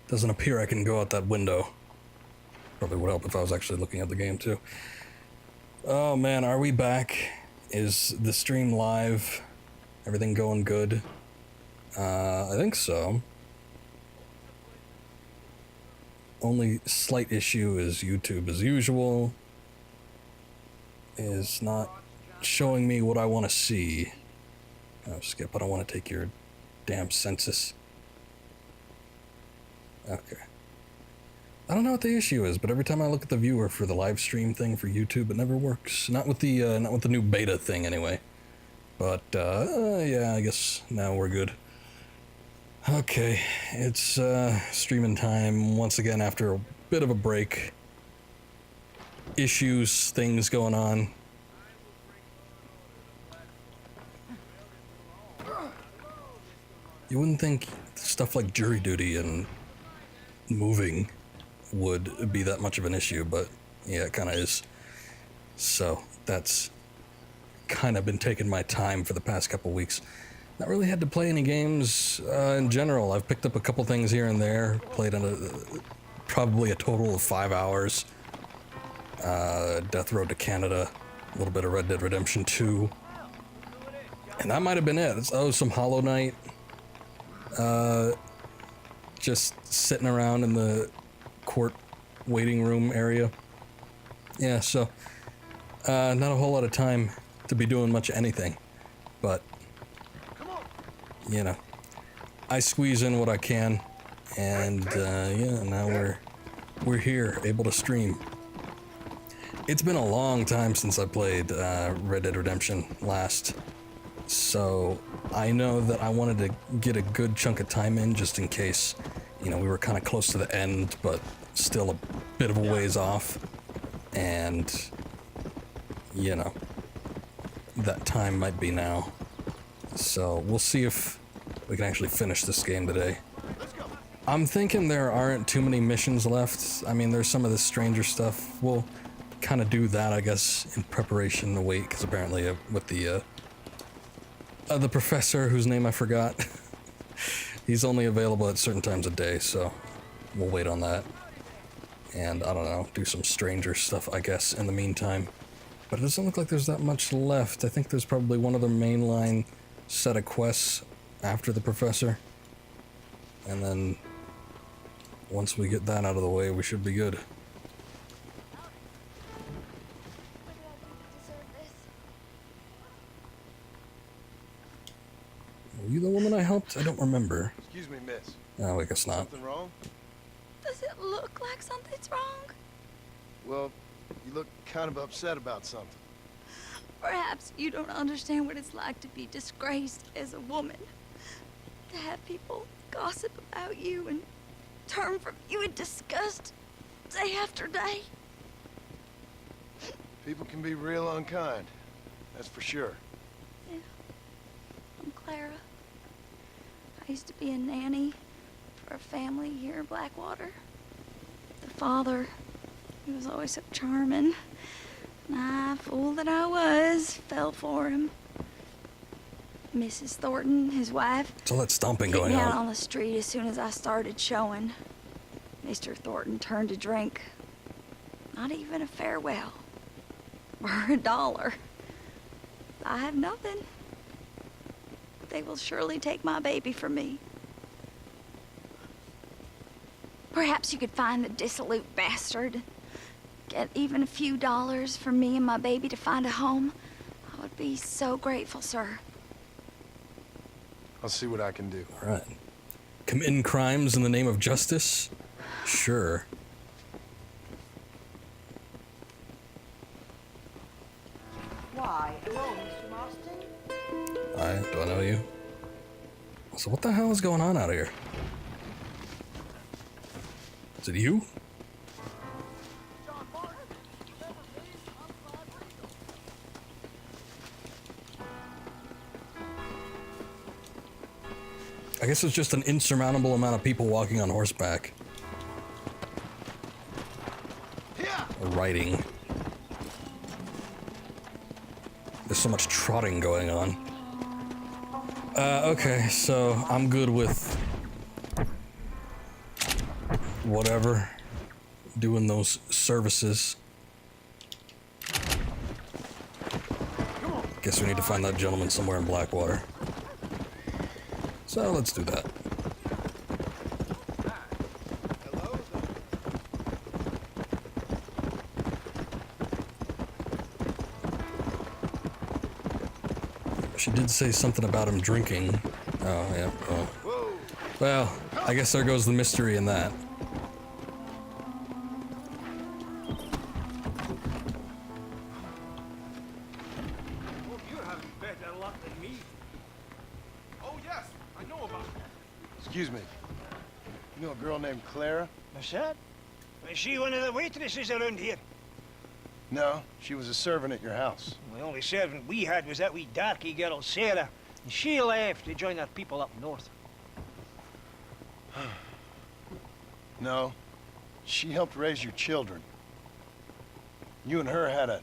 Doesn't appear I can go out that window. Probably would help if I was actually looking at the game too. Oh man, are we back? Is the stream live? Everything going good? I think so. Only slight issue is YouTube, as usual, is not showing me what I want to see. Oh, Skip, I don't want to take your damn census. Okay. I don't know what the issue is, but every time I look at the viewer for the live stream thing for YouTube, it never works. Not with the new beta thing, anyway. But yeah, I guess now we're good. Okay, it's streaming time once again after a bit of a break. Issues, things going on. You wouldn't think stuff like jury duty and moving would be that much of an issue, but yeah, it kind of is. So that's kind of been taking my time for the past couple weeks. Not really had to play any games in general. I've picked up a couple things here and there. Played probably a total of 5 hours. Death Road to Canada, a little bit of Red Dead Redemption 2. And that might have been it. Some Hollow Knight. Just sitting around in the court waiting room area. Yeah, so not a whole lot of time to be doing much of anything, but you know, I squeeze in what I can, and yeah, now we're here, able to stream. It's been a long time since I played Red Dead Redemption last, so I know that I wanted to get a good chunk of time in just in case, you know, we were kind of close to the end, but still a bit of a ways off, and you know, that time might be now. So we'll see if we can actually finish this game today. I'm thinking there aren't too many missions left. I mean, there's some of the stranger stuff. We'll kind of do that, I guess, in preparation to wait, because apparently with the professor, whose name I forgot, he's only available at certain times of day, so we'll wait on that. And, I don't know, do some stranger stuff, I guess, in the meantime. But it doesn't look like there's that much left. I think there's probably one other mainline set of quests after the professor. And then, once we get that out of the way, we should be good. Were you the woman I helped? I don't remember. Excuse me, miss. Oh, I guess not. Something wrong? Does it look like something's wrong? Well, you look kind of upset about something. Perhaps you don't understand what it's like to be disgraced as a woman. To have people gossip about you and turn from you in disgust day after day. People can be real unkind. That's for sure. Yeah. I'm Clara. I used to be a nanny for a family here in Blackwater. The father, he was always so charming. And I, fool that I was, fell for him. Mrs. Thornton, his wife, It's all that stomping kicked going me out on. on the street as soon as I started showing. Mr. Thornton turned to drink. Not even a farewell. Or $1. I have nothing. They will surely take my baby from me. Perhaps you could find the dissolute bastard. Get even a few dollars for me and my baby to find a home. I would be so grateful, sir. I'll see what I can do. All right. Committing crimes in the name of justice? Sure. Why, hello, Mr. Marston. Do I know you? So what the hell is going on out here? Is it you? I guess it's just an insurmountable amount of people walking on horseback. Or riding. There's so much trotting going on. Okay, so I'm good with whatever, doing those services. Guess we need to find that gentleman somewhere in Blackwater. So let's do that. She did say something about him drinking. Oh, yeah. Oh. Well, I guess there goes the mystery in that. Oh, you're having better luck than me. Oh, yes, I know about it. Excuse me. You know a girl named Clara? What's that? Is she one of the waitresses around here? No, she was a servant at your house. The only servant we had was that wee darky girl, Sarah. And she left to join her people up north. No, she helped raise your children. You and her had an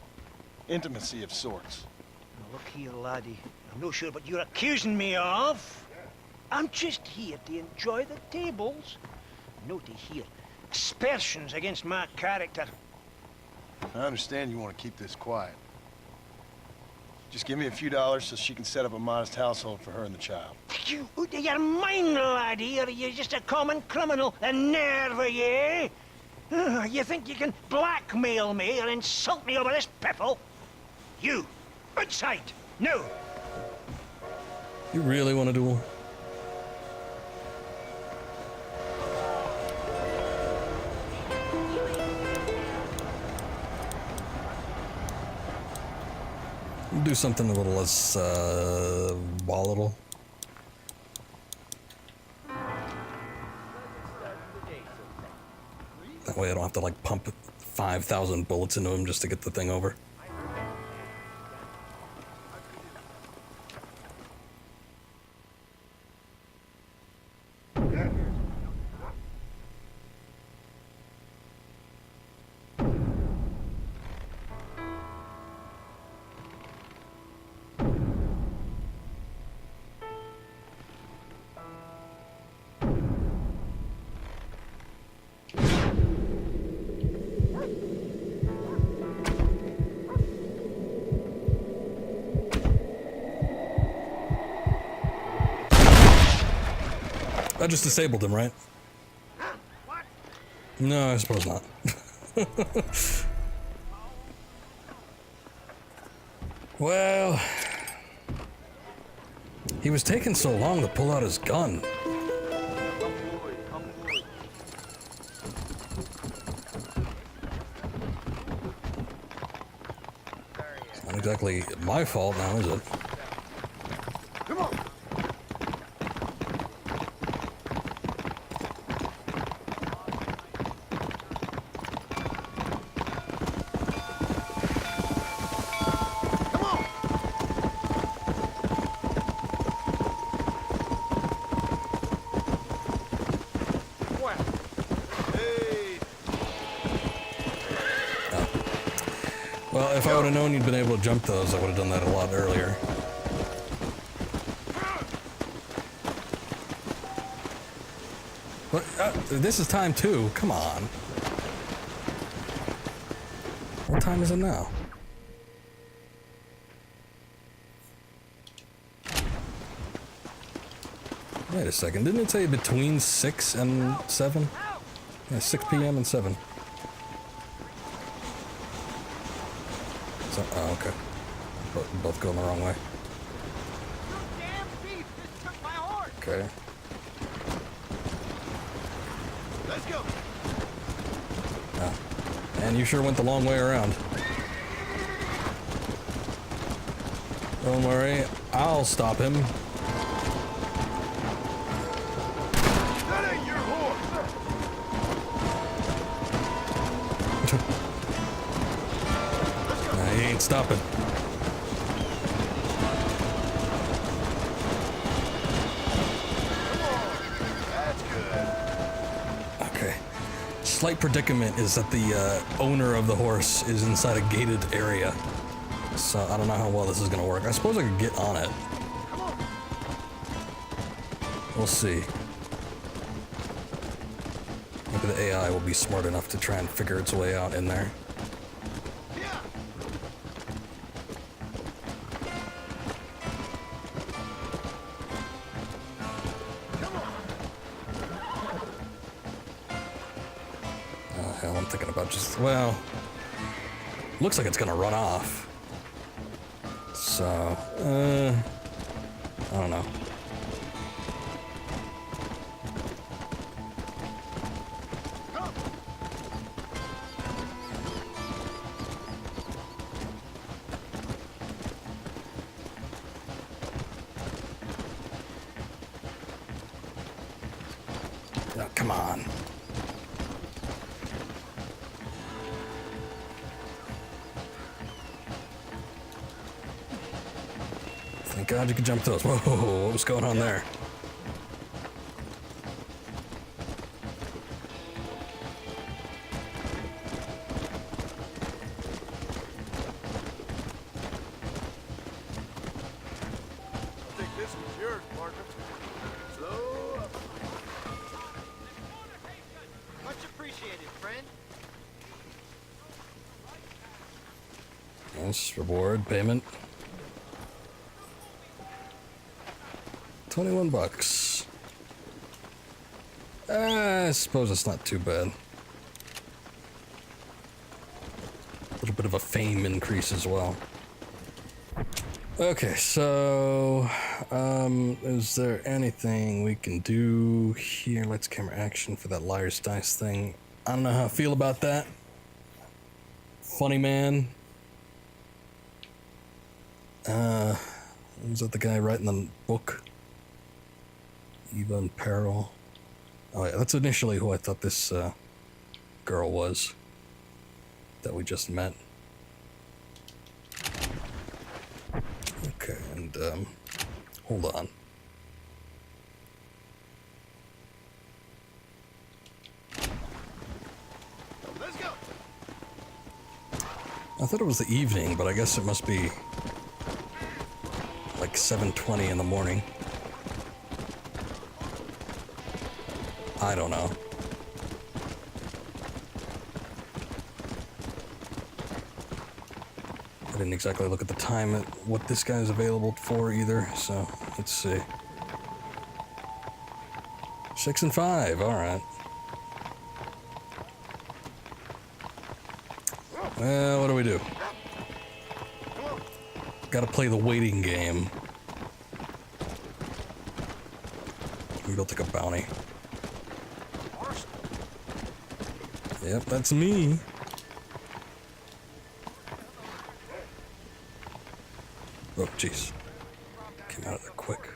intimacy of sorts. Now look here, laddie. I'm not sure what you're accusing me of. I'm just here to enjoy the tables, not to hear aspersions against my character. I understand you want to keep this quiet. Just give me a few dollars so she can set up a modest household for her and the child. You out of your mind, laddie, or are you just a common criminal? The nerve of you! You think you can blackmail me or insult me over this piffle? You, outside, no! You really want to duel? Do something a little less volatile. That way I don't have to like pump 5,000 bullets into him just to get the thing over. I just disabled him, right? No, I suppose not. Well, he was taking so long to pull out his gun. It's not exactly my fault now, is it? Come on! Well, if I would have known you'd been able to jump those, I would have done that a lot earlier. But this is time 2. Come on. What time is it now? Wait a second. Didn't it say between 6 and 7? Yeah, 6 p.m. and 7. So, oh, okay. Both going the wrong way. Damn thief just took my horse. Okay. Let's go! Oh. And you sure went the long way around. Don't worry, I'll stop him. That ain't your horse! He ain't stopping. That's good. Okay. Slight predicament is that the owner of the horse is inside a gated area. So I don't know how well this is gonna work. I suppose I could get on it. We'll see. Maybe the AI will be smart enough to try and figure its way out in there. Oh, hell, I'm thinking about just, well, looks like it's gonna run off. So, I don't know. Oh, come on. Thank God you can jump those. Whoa, what was going on there? I think this was yours, partner. Slow up. Much appreciated, friend. Yes, reward, payment. 21 bucks. I suppose it's not too bad. A little bit of a fame increase as well. Okay, so is there anything we can do here? Lights, camera, action for that liar's dice thing. I don't know how I feel about that. Funny man. Was that the guy writing the book? Eva in Peril. Oh yeah, that's initially who I thought this girl was that we just met. Okay, and hold on. Let's go. I thought it was the evening, but I guess it must be like 7:20 in the morning. I don't know. I didn't exactly look at the time at what this guy's available for either, so let's see. 6 and 5, alright. Well, what do we do? Gotta play the waiting game. Maybe I'll take a bounty. Yep, that's me. Oh, jeez. Came out of there quick.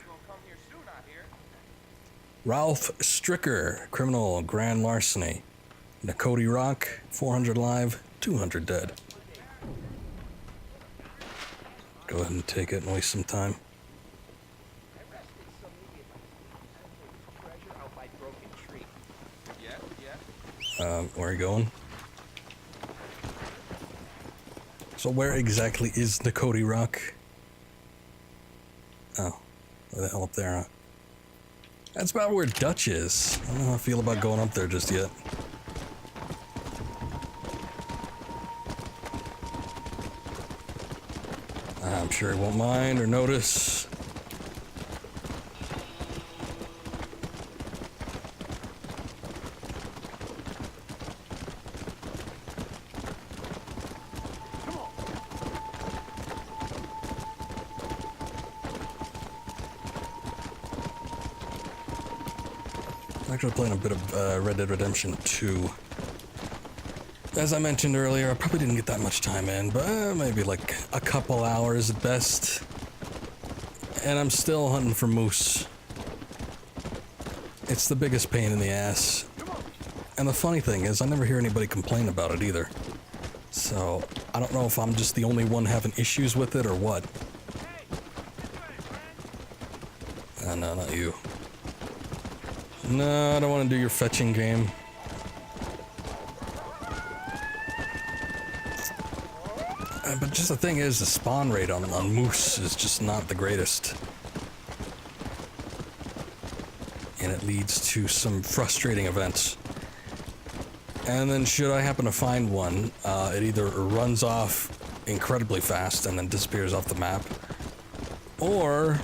Ralph Stricker, criminal, grand larceny. Nakoti Rock, 400 live, 200 dead. Go ahead and take it and waste some time. Where are you going? So where exactly is Nakoti Rock? Oh, where the hell up there, huh? That's about where Dutch is. I don't know how I feel about going up there just yet. I'm sure he won't mind or notice. Actually playing a bit of Red Dead Redemption 2. As I mentioned earlier, I probably didn't get that much time in, but maybe like a couple hours at best. And I'm still hunting for moose. It's the biggest pain in the ass. And the funny thing is, I never hear anybody complain about it either. So, I don't know if I'm just the only one having issues with it or what. No, not you. No, I don't want to do your fetching game. But just the thing is, the spawn rate on moose is just not the greatest. And it leads to some frustrating events. And then should I happen to find one, it either runs off incredibly fast and then disappears off the map, or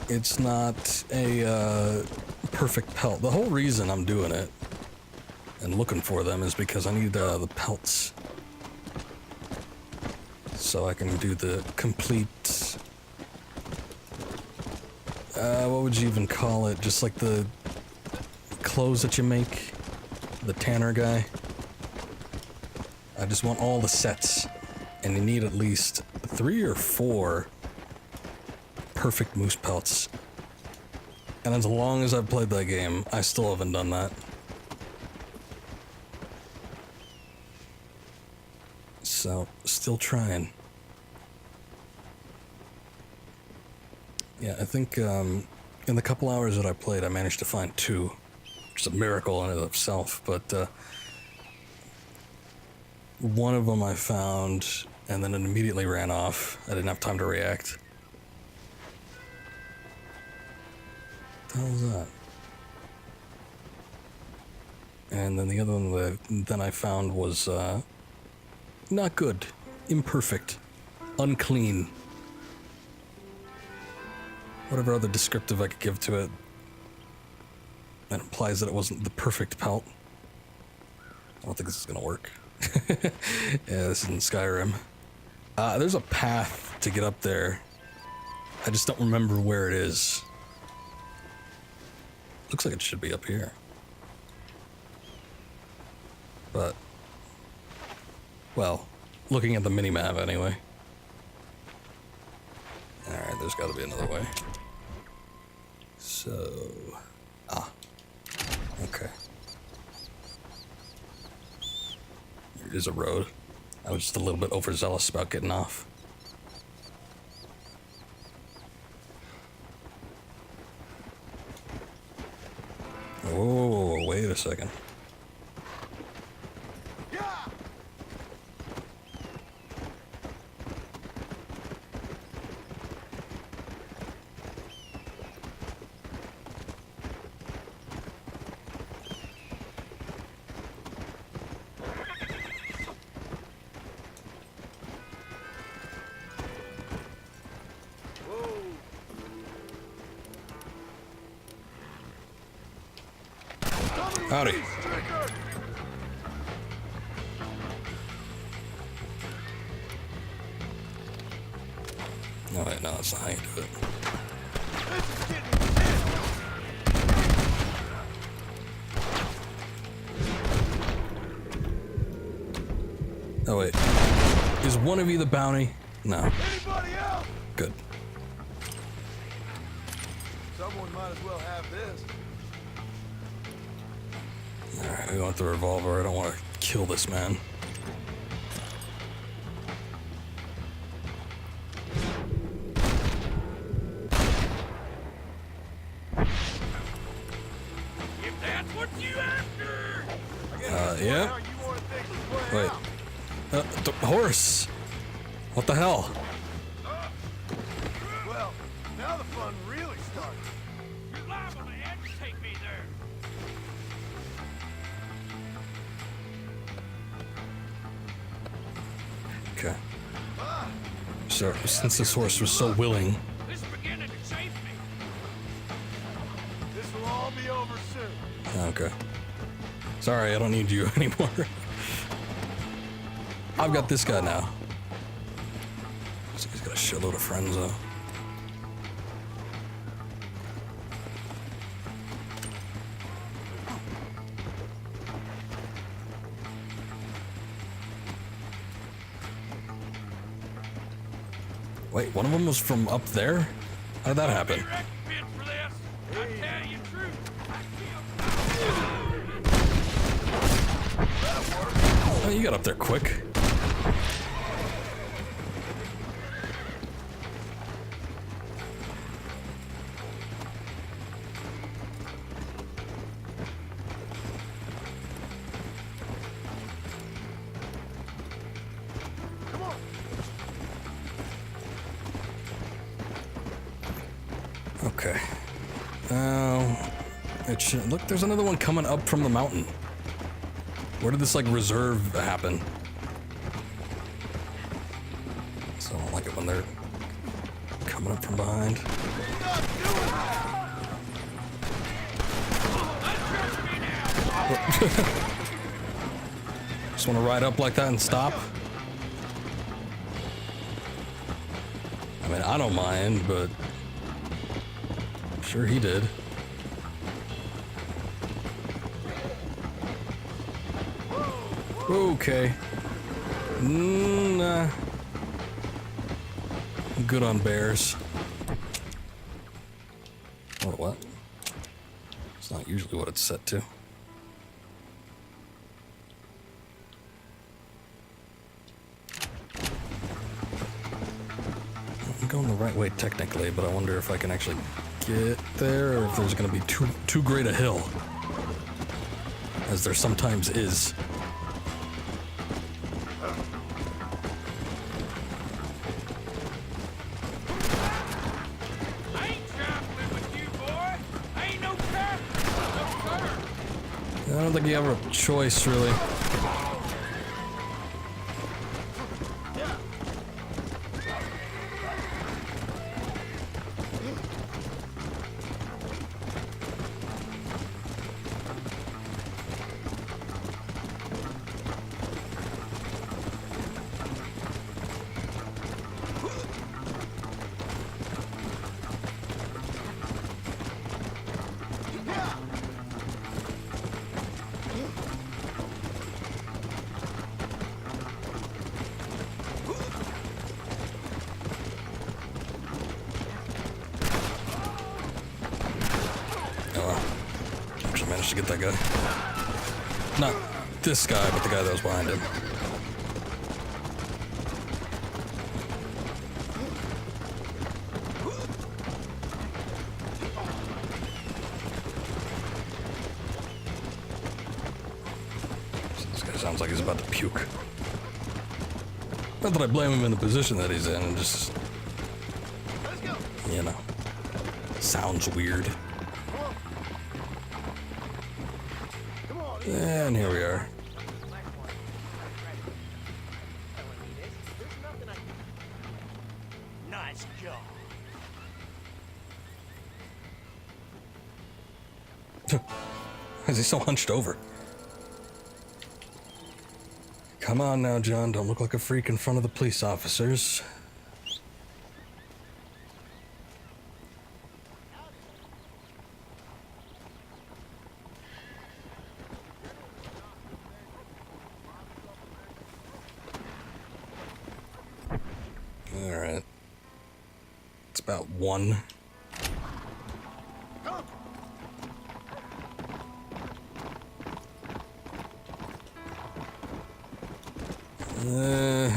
it's not a perfect pelt. The whole reason I'm doing it and looking for them is because I need the pelts. So I can do the complete... what would you even call it? Just like the clothes that you make? The tanner guy? I just want all the sets. And you need at least 3 or 4 perfect moose pelts. And as long as I've played that game, I still haven't done that. So, still trying. Yeah, I think in the couple hours that I played, I managed to find 2. Which is a miracle in and of itself, but one of them I found, and then it immediately ran off. I didn't have time to react. What the hell is that? And then the other one that then I found was not good, imperfect, unclean. Whatever other descriptive I could give to it that implies that it wasn't the perfect pelt. I don't think this is gonna work. Yeah, this is in Skyrim. There's a path to get up there. I just don't remember where it is. Looks like it should be up here. But, well, looking at the minimap anyway. Alright, there's gotta be another way. So... okay. There is a road. I was just a little bit overzealous about getting off. Oh, wait a second. Howdy. No, wait, no, that's not how you do it. Oh, wait. Is one of you the bounty? No. Anybody else? Good. Someone might as well have this. Alright, we want the revolver. I don't want to kill this man. If that's what you after! Yeah? Wait. The horse! What the hell? Well, now the fun really starts. You're liable to have to take me there. Okay. So, since this horse was so willing... This is beginning to chafe me. This will all be over soon. Okay. Sorry, I don't need you anymore. I've got this guy now. So he's got a shitload of friends, though. Wait, one of them was from up there? How did that happen? For this. I tell you the truth. Oh, you got up there quick. Okay. It should, look, there's another one coming up from the mountain. Where did this, like, reserve happen? So I don't like it when they're coming up from behind. Just want to ride up like that and stop? I mean, I don't mind, but I'm sure he did. Okay. Nah. I'm good on bears. Oh, what? It's not usually what it's set to. I'm going the right way technically, but I wonder if I can actually get there, or if there's going to be too great a hill, as there sometimes is. I don't think you have a choice, really. Managed to get that guy. Not this guy, but the guy that was behind him. This guy sounds like he's about to puke. Not that I blame him in the position that he's in, just, you know, sounds weird. And here we are. Nice job. Why is he so hunched over? Come on now, John. Don't look like a freak in front of the police officers. Alright. It's about 1.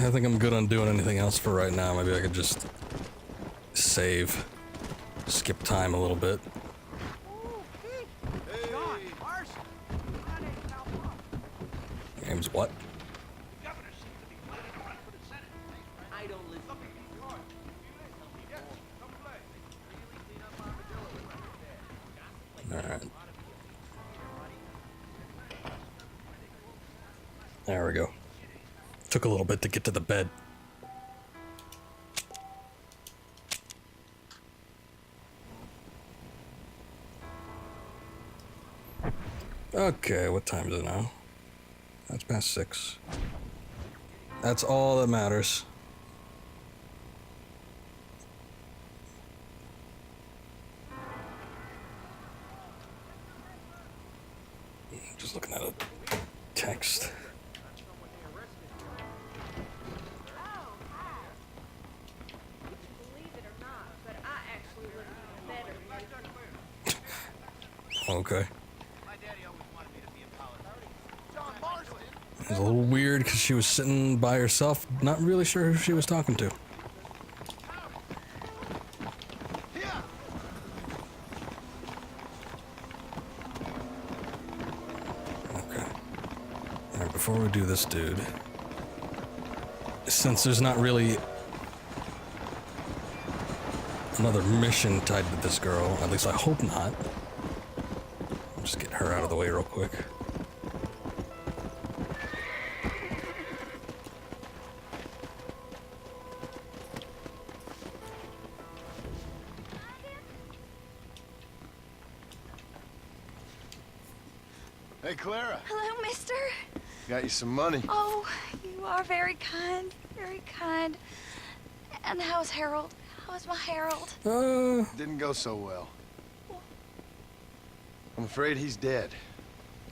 I think I'm good on doing anything else for right now. Maybe I could just save. Skip time a little bit. Game's what? Alright. There we go. Took a little bit to get to the bed. Okay, what time is it now? That's past 6. That's all that matters. Just looking at a text. Okay. It was a little weird because she was sitting by herself, not really sure who she was talking to. Okay. Alright, before we do this, dude, since there's not really another mission tied to this girl, at least I hope not. I'll just get her out of the way real quick. Hey, Clara. Hello, mister. Got you some money. Oh, you are very kind. Very kind. And how's Harold? How's my Harold? Didn't go so well. I'm afraid he's dead.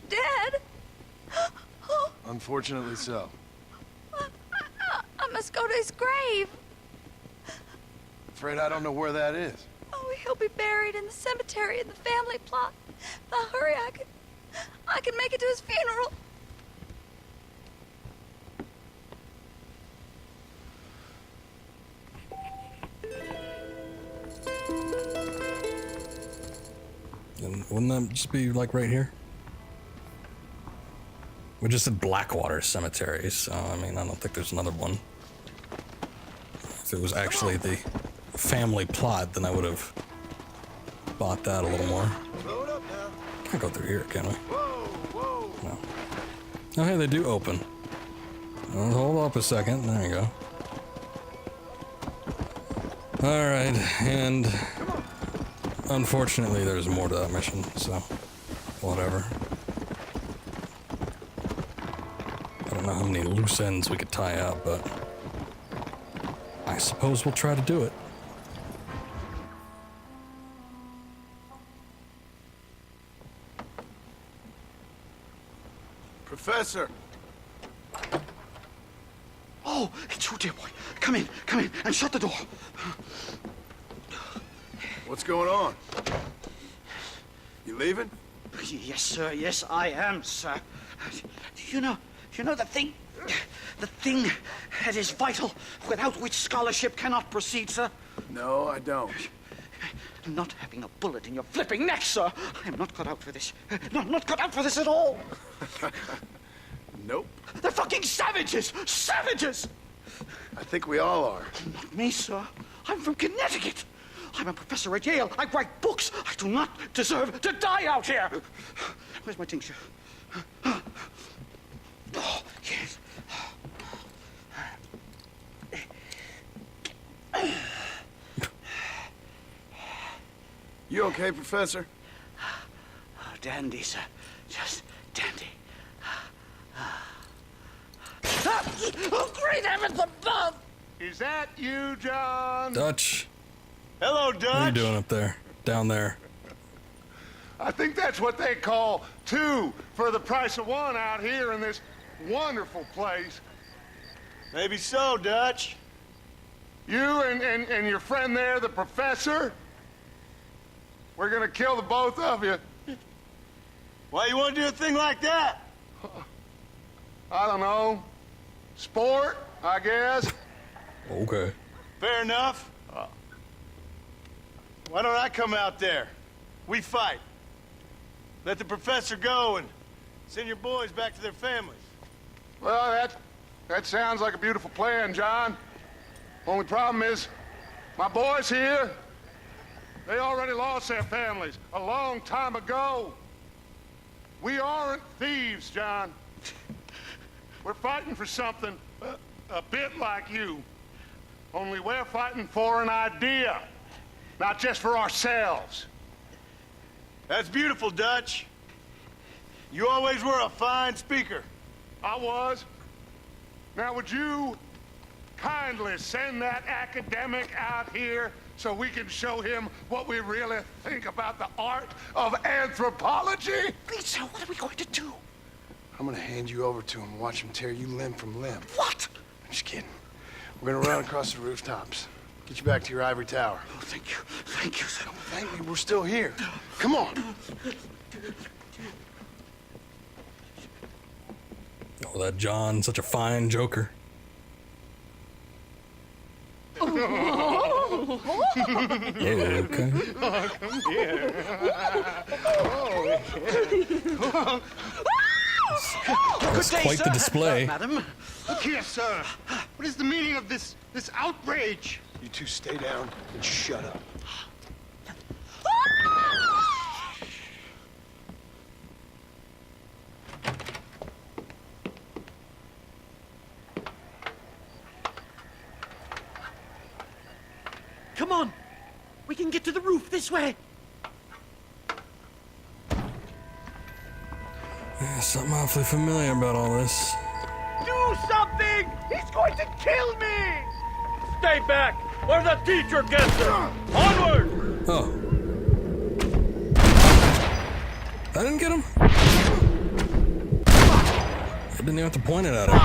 Dead? Unfortunately so. I must go to his grave. Afraid I don't know where that is. Oh, he'll be buried in the cemetery in the family plot. Now hurry, I can make it to his funeral. And wouldn't that just be like right here? We just did Blackwater Cemetery, so I mean, I don't think there's another one. If it was actually the family plot, then I would have bought that a little more. Load up now. Can't go through here, can we? Whoa, whoa. No. Oh, hey, they do open. Hold up a second. There you go. Alright, and unfortunately there's more to that mission, so whatever. I don't know how many loose ends we could tie up, but I suppose we'll try to do it. Professor. Oh, it's you, dear boy. Come in, and shut the door. What's going on? You leaving? Yes, sir. Yes, I am, sir. You know the thing that is vital, without which scholarship cannot proceed, sir. No, I don't. Not having a bullet in your flipping neck, sir. I am not cut out for this. Not cut out for this at all. Nope. They're fucking savages! Savages! I think we all are. Not me, sir. I'm from Connecticut. I'm a professor at Yale. I write books. I do not deserve to die out here. Where's my tincture? Oh, yes. You okay, Professor? Oh, dandy, sir. Just dandy. Oh, great heavens above! Is that you, John? Dutch, Hello, what are you Dutch. doing up there? Down there? I think that's what they call two for the price of one out here in this wonderful place. Maybe so, Dutch. You and your friend there, the professor, we're gonna kill the both of you. Why you want to do a thing like that? I don't know. Sport, I guess. Okay. Fair enough. Why don't I come out there? We fight. Let the professor go and send your boys back to their families. Well, that sounds like a beautiful plan, John. Only problem is, my boys here, they already lost their families a long time ago. We aren't thieves, John. We're fighting for something a bit like you. Only we're fighting for an idea, not just for ourselves. That's beautiful, Dutch. You always were a fine speaker. I was. Now, would you kindly send that academic out here so we can show him what we really think about the art of anthropology? Please, sir, what are we going to do? I'm gonna hand you over to him and watch him tear you limb from limb. What? I'm just kidding. We're gonna run across the rooftops. Get you back to your ivory tower. Oh, thank you. Thank you, sir. Thank me, we're still here. Come on. Oh, that John, such a fine joker. Oh, okay. That's Good day, quite the sir. display. Madam. Look here, sir. What is the meaning of this outrage? You two stay down and shut up. Come on. We can get to the roof this way. There's something awfully familiar about all this. Do something! He's going to kill me! Stay back, or the teacher gets him! Onward! Oh. I didn't get him? I didn't even have to point it at him.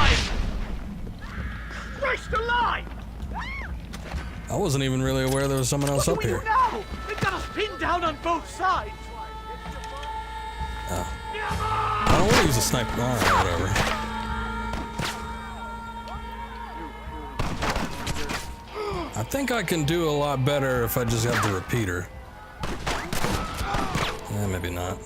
Christ alive! I wasn't even really aware there was someone else up here. What do we do now? They've got us pinned down on both sides. Oh. I don't want to use a sniper. Alright, whatever. I think I can do a lot better if I just have the repeater. Yeah, maybe not.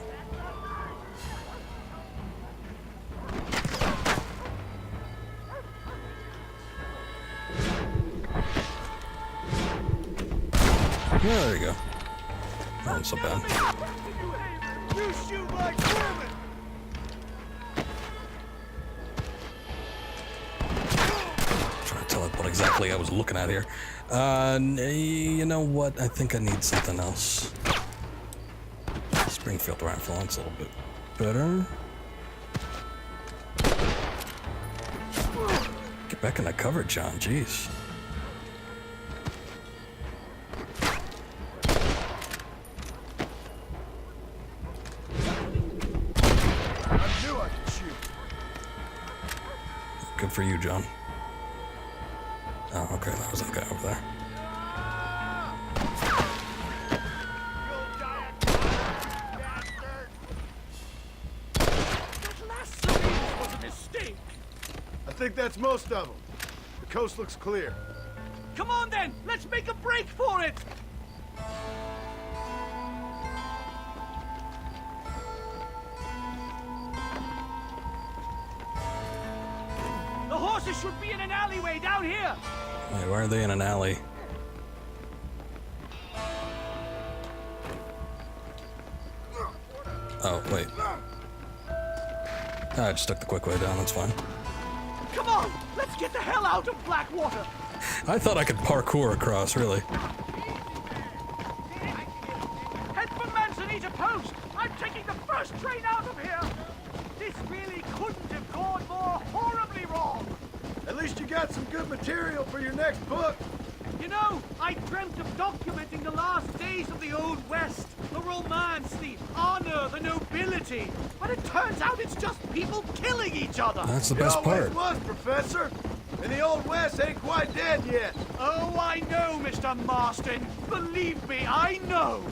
Yeah, there you go. That wasn't so bad. You shoot like women! Trying to tell it what exactly I was looking at here. You know what? I think I need something else. Springfield rifle, that's a little bit better. Get back in the cover, John. Jeez. Good for you, John. Oh, okay, that was that guy over there. That last syringe was a mistake. I think that's most of them. The coast looks clear. Come on then, let's make a break for it. The horses should be in an alleyway down here. Wait, why are they in an alley? Oh, wait. I just took the quick way down, that's fine. Come on, let's get the hell out of Blackwater. I thought I could parkour across, really. Head for Manzanita Post. I'm taking the first train out of here. This really couldn't have gone more horribly wrong. At least you got some good material for your next book. You know, I dreamt of documenting the last days of the Old West. The romance, the honor, the nobility. But it turns out it's just people killing each other. That's the best part. It always was, Professor. And the Old West ain't quite dead yet. Oh, I know, Mr. Marston. Believe me, I know.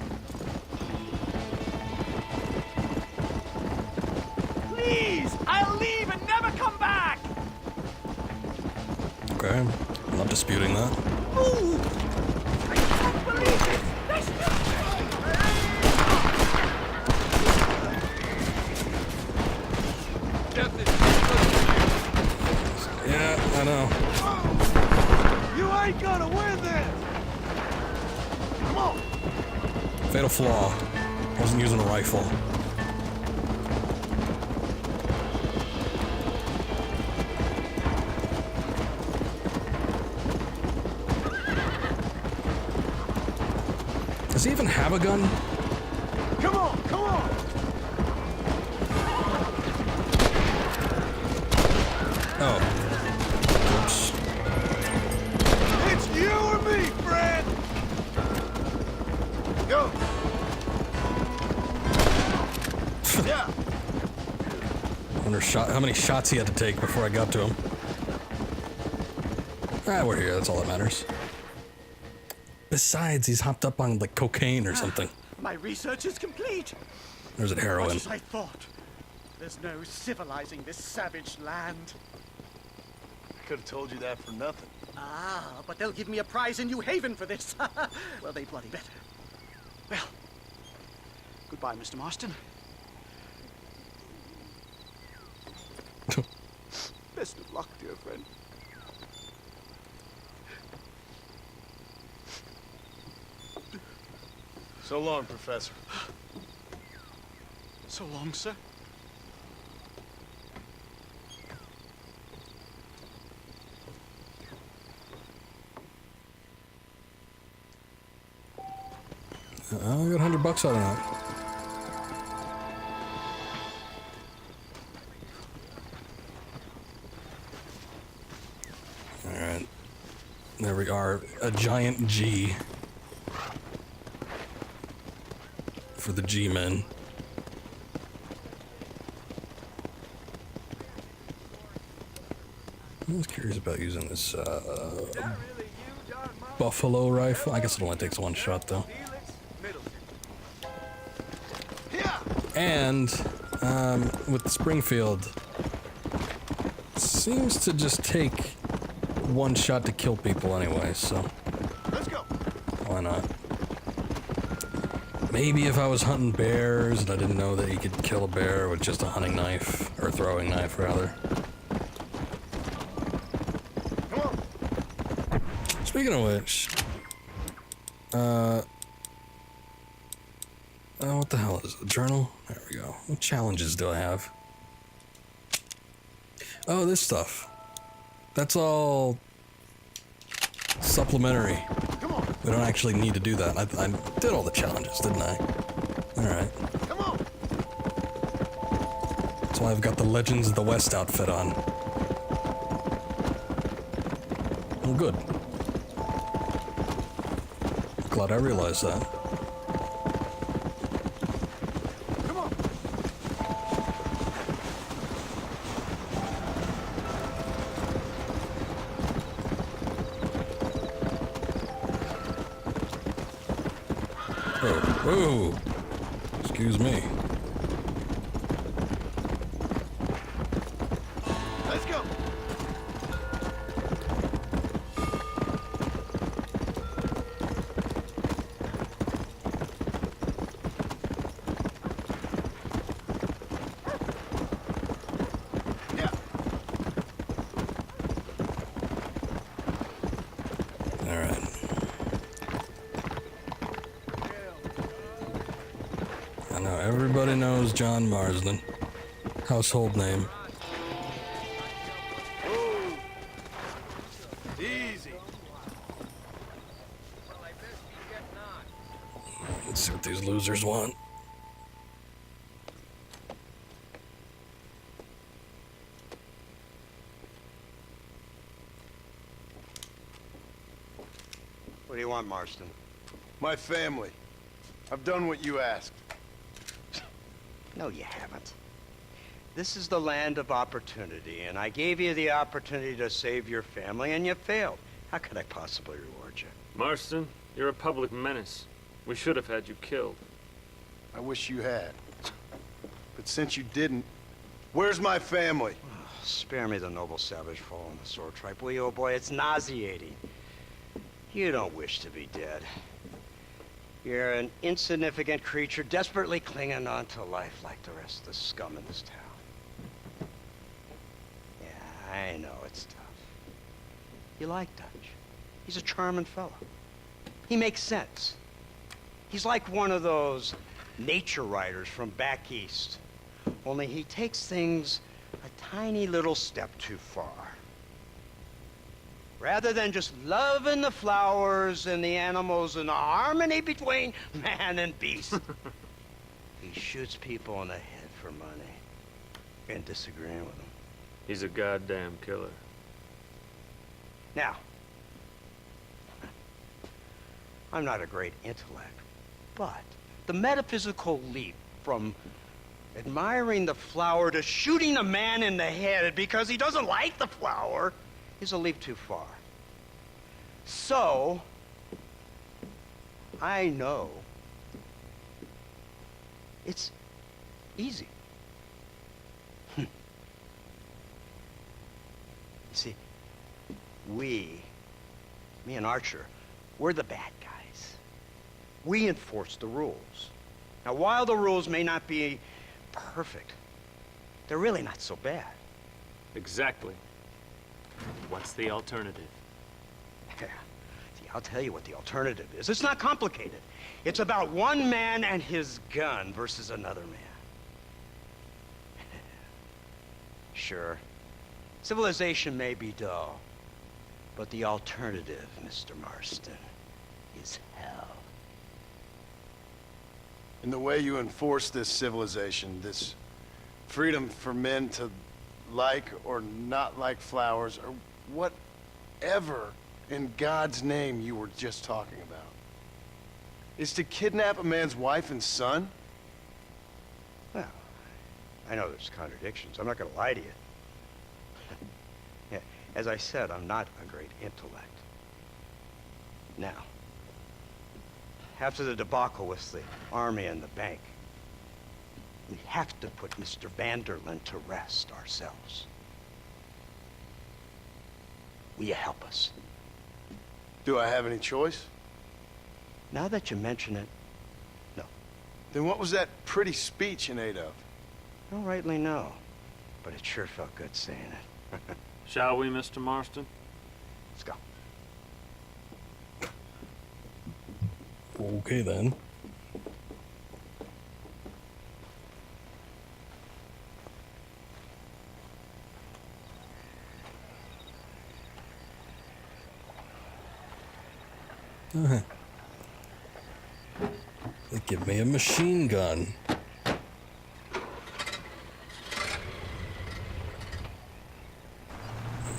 Please, I'll leave and never come back. Okay, I'm not disputing that. Ooh! I can't believe it! There's Yeah, I know. You ain't gonna win this! Come on! Fatal flaw. Wasn't using a rifle. Does he even have a gun? Come on, come on! Oh. Oops. It's you or me, friend! Go! Yeah! Wonder how many shots he had to take before I got to him. Ah, we're here, that's all that matters. Besides, he's hopped up on, like, cocaine or something. My research is complete. Or is it heroin? Much as I thought. There's no civilizing this savage land. I could have told you that for nothing. Ah, but they'll give me a prize in New Haven for this. Well, they bloody better. Well, goodbye, Mr. Marston. Best of luck, dear friend. So long, Professor. So long, sir. I got $100 out of that. There we are. A giant G. For the G-men. I was curious about using this buffalo rifle. I guess it only takes one shot though. And with Springfield, seems to just take one shot to kill people anyway, so Let's go. why not? Maybe if I was hunting bears and I didn't know that you could kill a bear with just a hunting knife, or throwing knife rather. Come on. Speaking of which, what the hell is it? A journal? There we go. What challenges do I have? Oh, this stuff. That's all supplementary. Come on. We don't actually need to do that. I did all the challenges, didn't I? Alright. Come on. That's why I've got the Legends of the West outfit on. Well, good. Glad I realized that. Come on. Whoa. Excuse me. Let's go. Yeah. All right. I know everybody knows John Marsden. Household name. Easy. Let's see what these losers want. What do you want, Marston? My family. I've done what you asked. No, you haven't. This is the land of opportunity, and I gave you the opportunity to save your family, and you failed. How could I possibly reward you? Marston, you're a public menace. We should have had you killed. I wish you had. But since you didn't, where's my family? Spare me the noble savage fall on the sword tripe, will you, oh boy? It's nauseating. You don't wish to be dead. You're an insignificant creature desperately clinging on to life like the rest of the scum in this town. Yeah, I know it's tough. You like Dutch. He's a charming fellow. He makes sense. He's like one of those nature writers from back east. Only he takes things a tiny little step too far. Rather than just loving the flowers and the animals and the harmony between man and beast, he shoots people in the head for money and disagreeing with them. He's a goddamn killer. Now, I'm not a great intellect, but the metaphysical leap from admiring the flower to shooting a man in the head because he doesn't like the flower is a leap too far. So, I know it's easy. You see, me and Archer, we're the bad guys. We enforce the rules. Now, while the rules may not be perfect, they're really not so bad. Exactly. What's the alternative? Yeah. See, I'll tell you what the alternative is. It's not complicated. It's about one man and his gun versus another man. Sure, civilization may be dull, but the alternative, Mr. Marston, is hell. In the way you enforce this civilization, this freedom for men to like or not like flowers or whatever in God's name you were just talking about? Is to kidnap a man's wife and son? Well, I know there's contradictions. I'm not going to lie to you. Yeah, as I said, I'm not a great intellect. Now, after the debacle with the army and the bank, we have to put Mr. Vanderlyn to rest ourselves. Will you help us? Do I have any choice? Now that you mention it, no. Then what was that pretty speech in aid of? I don't rightly know, but it sure felt good saying it. Shall we, Mr. Marston? Let's go. Okay then. They give me a machine gun.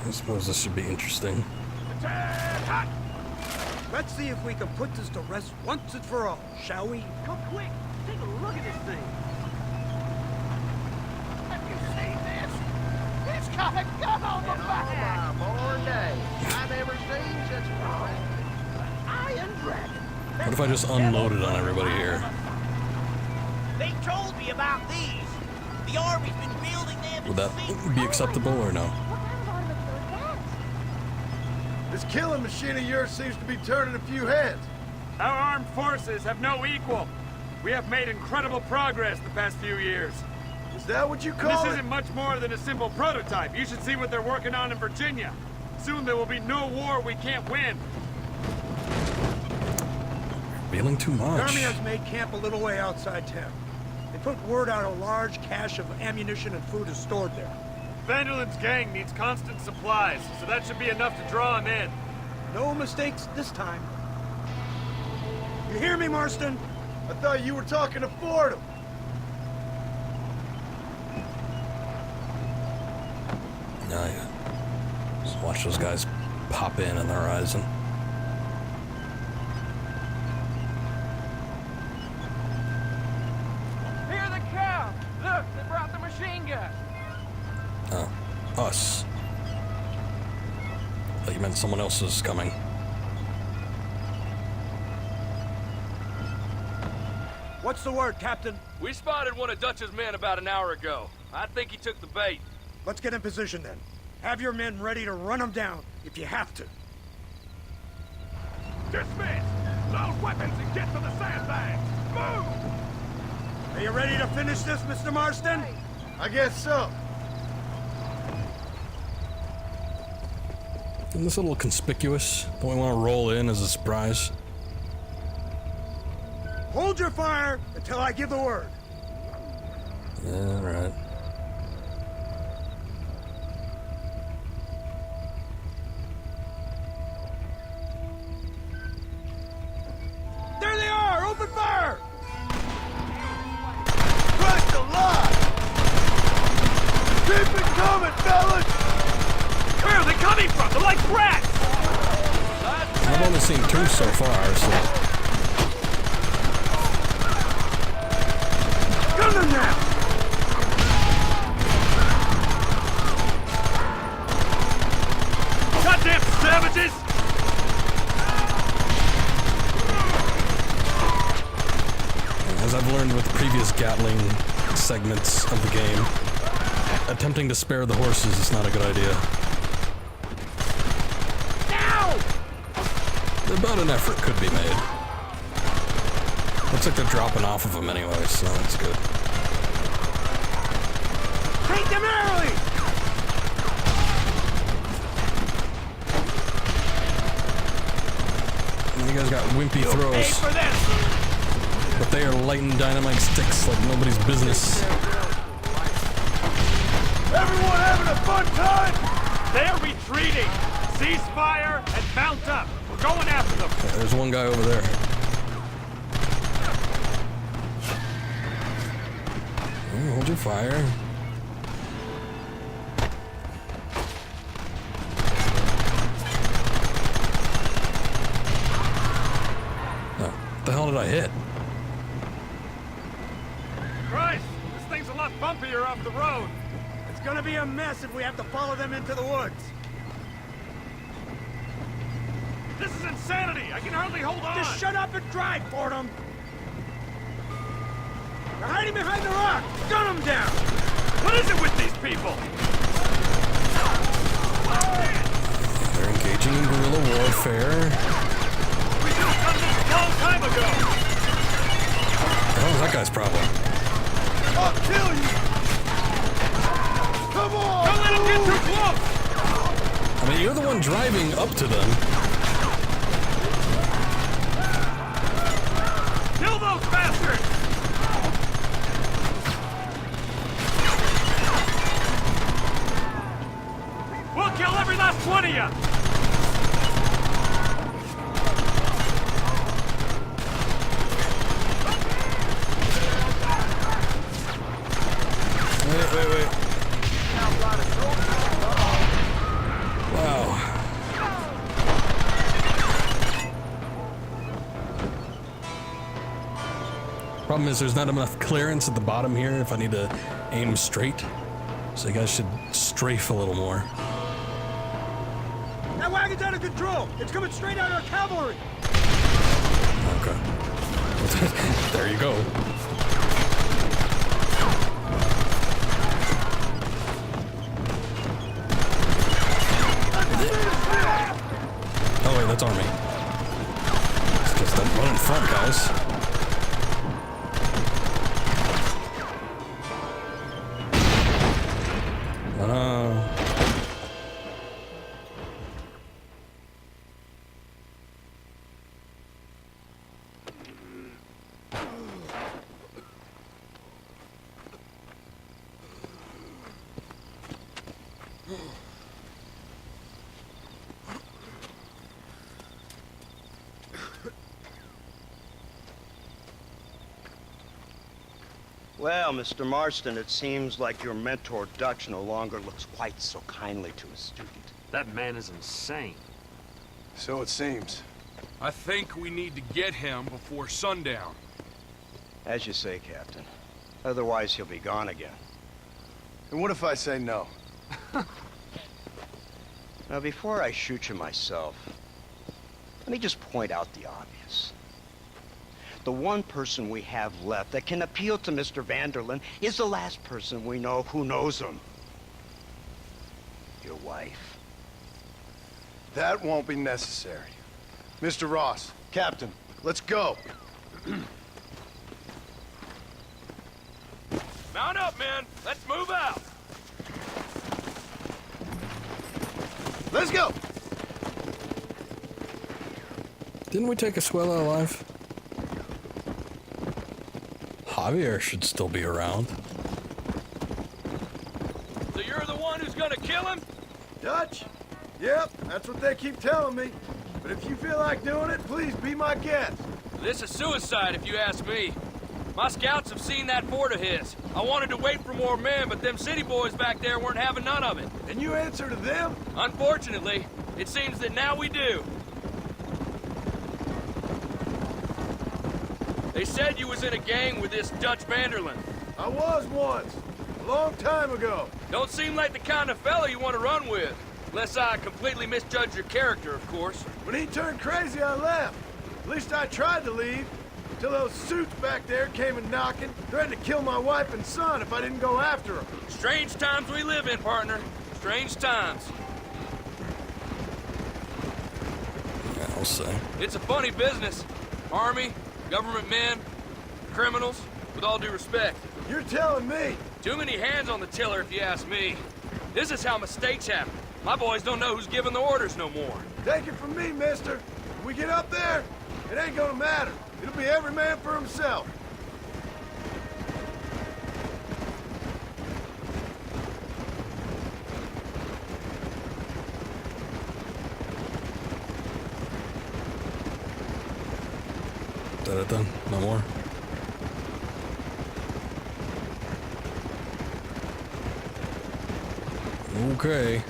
I suppose this should be interesting. Let's see if we can put this to rest once and for all, shall we? Come quick, take a look at this thing. Have you seen this? It's got a gun on the back! Born day. I never seen such a Iron Dragon. What if I just unloaded on everybody here? They told me about these. The Army's been building them. Would that be acceptable or no? This killing machine of yours seems to be turning a few heads. Our armed forces have no equal. We have made incredible progress the past few years. Is that what you And call this it? isn't much more than a simple prototype. You should see what they're working on in Virginia. Soon there will be no war we can't win. Feeling too The much. Army has made camp a little way outside town. They put word out a large cache of ammunition and food is stored there. Vanderlyn's gang needs constant supplies, so that should be enough to draw him in. No mistakes this time. You hear me, Marston? I thought you were talking to Fordham. Yeah, yeah. Just watch those guys pop in on the horizon. Here they come! Look, they brought the machine gun! Oh, us. I thought you meant someone else is coming. What's the word, Captain? We spotted one of Dutch's men about an hour ago. I think he took the bait. Let's get in position then. Have your men ready to run them down if you have to. Dismiss! Load weapons and get to the sandbags! Move! Are you ready to finish this, Mr. Marston? I guess so. Isn't this a little conspicuous? Don't we want to roll in as a surprise? Hold your fire until I give the word. Yeah, right. There they are! Open fire! Christ alive! Keep it coming, fellas! Where are they coming from? They're like rats! I've only seen two so far, so... Gun them now! Goddamn savages! As I've learned with previous Gatling segments of the game, attempting to spare the horses is not a good idea. Now! About an effort could be made. Looks like they're dropping off of them anyway, so that's good. Take them early! You guys got wimpy Pay throws, for this! but they are lighting dynamite sticks like nobody's business. Everyone having a fun time? They're retreating! Cease fire and mount up! We're going after them! Yeah, there's one guy over there. Hold your fire. did I hit? Christ, this thing's a lot bumpier off the road. It's gonna be a mess if we have to follow them into the woods. This is insanity. I can hardly hold on. Just shut up and drive, Fordham. They're hiding behind the rock. Gun them down. What is it with these people? They're engaging in guerrilla warfare. We should have done this a long time ago. What was that guy's problem? I'll kill you! Come on! Don't let him get too close! I mean, you're the one driving up to them. Kill those bastards! We'll kill every last one of you! Wait. Wow. Problem is there's not enough clearance at the bottom here if I need to aim straight. So you guys should strafe a little more. That wagon's out of control. It's coming straight at our cavalry. Okay. There you go. Oh wait, that's army. Just don't run in front, guys. Well, Mr. Marston, it seems like your mentor Dutch no longer looks quite so kindly to his student. That man is insane. So it seems. I think we need to get him before sundown. As you say, Captain. Otherwise, he'll be gone again. And what if I say no? Now, before I shoot you myself, let me just point out the obvious. The one person we have left that can appeal to Mr. Vanderlyn is the last person we know who knows him. Your wife. That won't be necessary. Mr. Ross, Captain, let's go. Mount up, men. Let's move out. Let's go. Didn't we take Escuela alive? Javier should still be around. So you're the one who's gonna kill him? Dutch? Yep, that's what they keep telling me. But if you feel like doing it, please be my guest. This is suicide, if you ask me. My scouts have seen that fort of his. I wanted to wait for more men, but them city boys back there weren't having none of it. And you answer to them? Unfortunately, it seems that now we do. They said you was in a gang with this Dutch Vanderlyn. I was once. A long time ago. Don't seem like the kind of fella you want to run with. Unless I completely misjudge your character, of course. When he turned crazy, I left. At least I tried to leave. Till those suits back there came and knocking, threatened to kill my wife and son if I didn't go after them. Strange times we live in, partner. Strange times. Yeah, I'll say. It's a funny business. Army, government men, criminals, with all due respect. You're telling me? Too many hands on the tiller, if you ask me. This is how mistakes happen. My boys don't know who's giving the orders no more. Take it from me, mister. When we get up there, it ain't gonna matter. It'll be every man for himself. Is that it then? No more? Okay.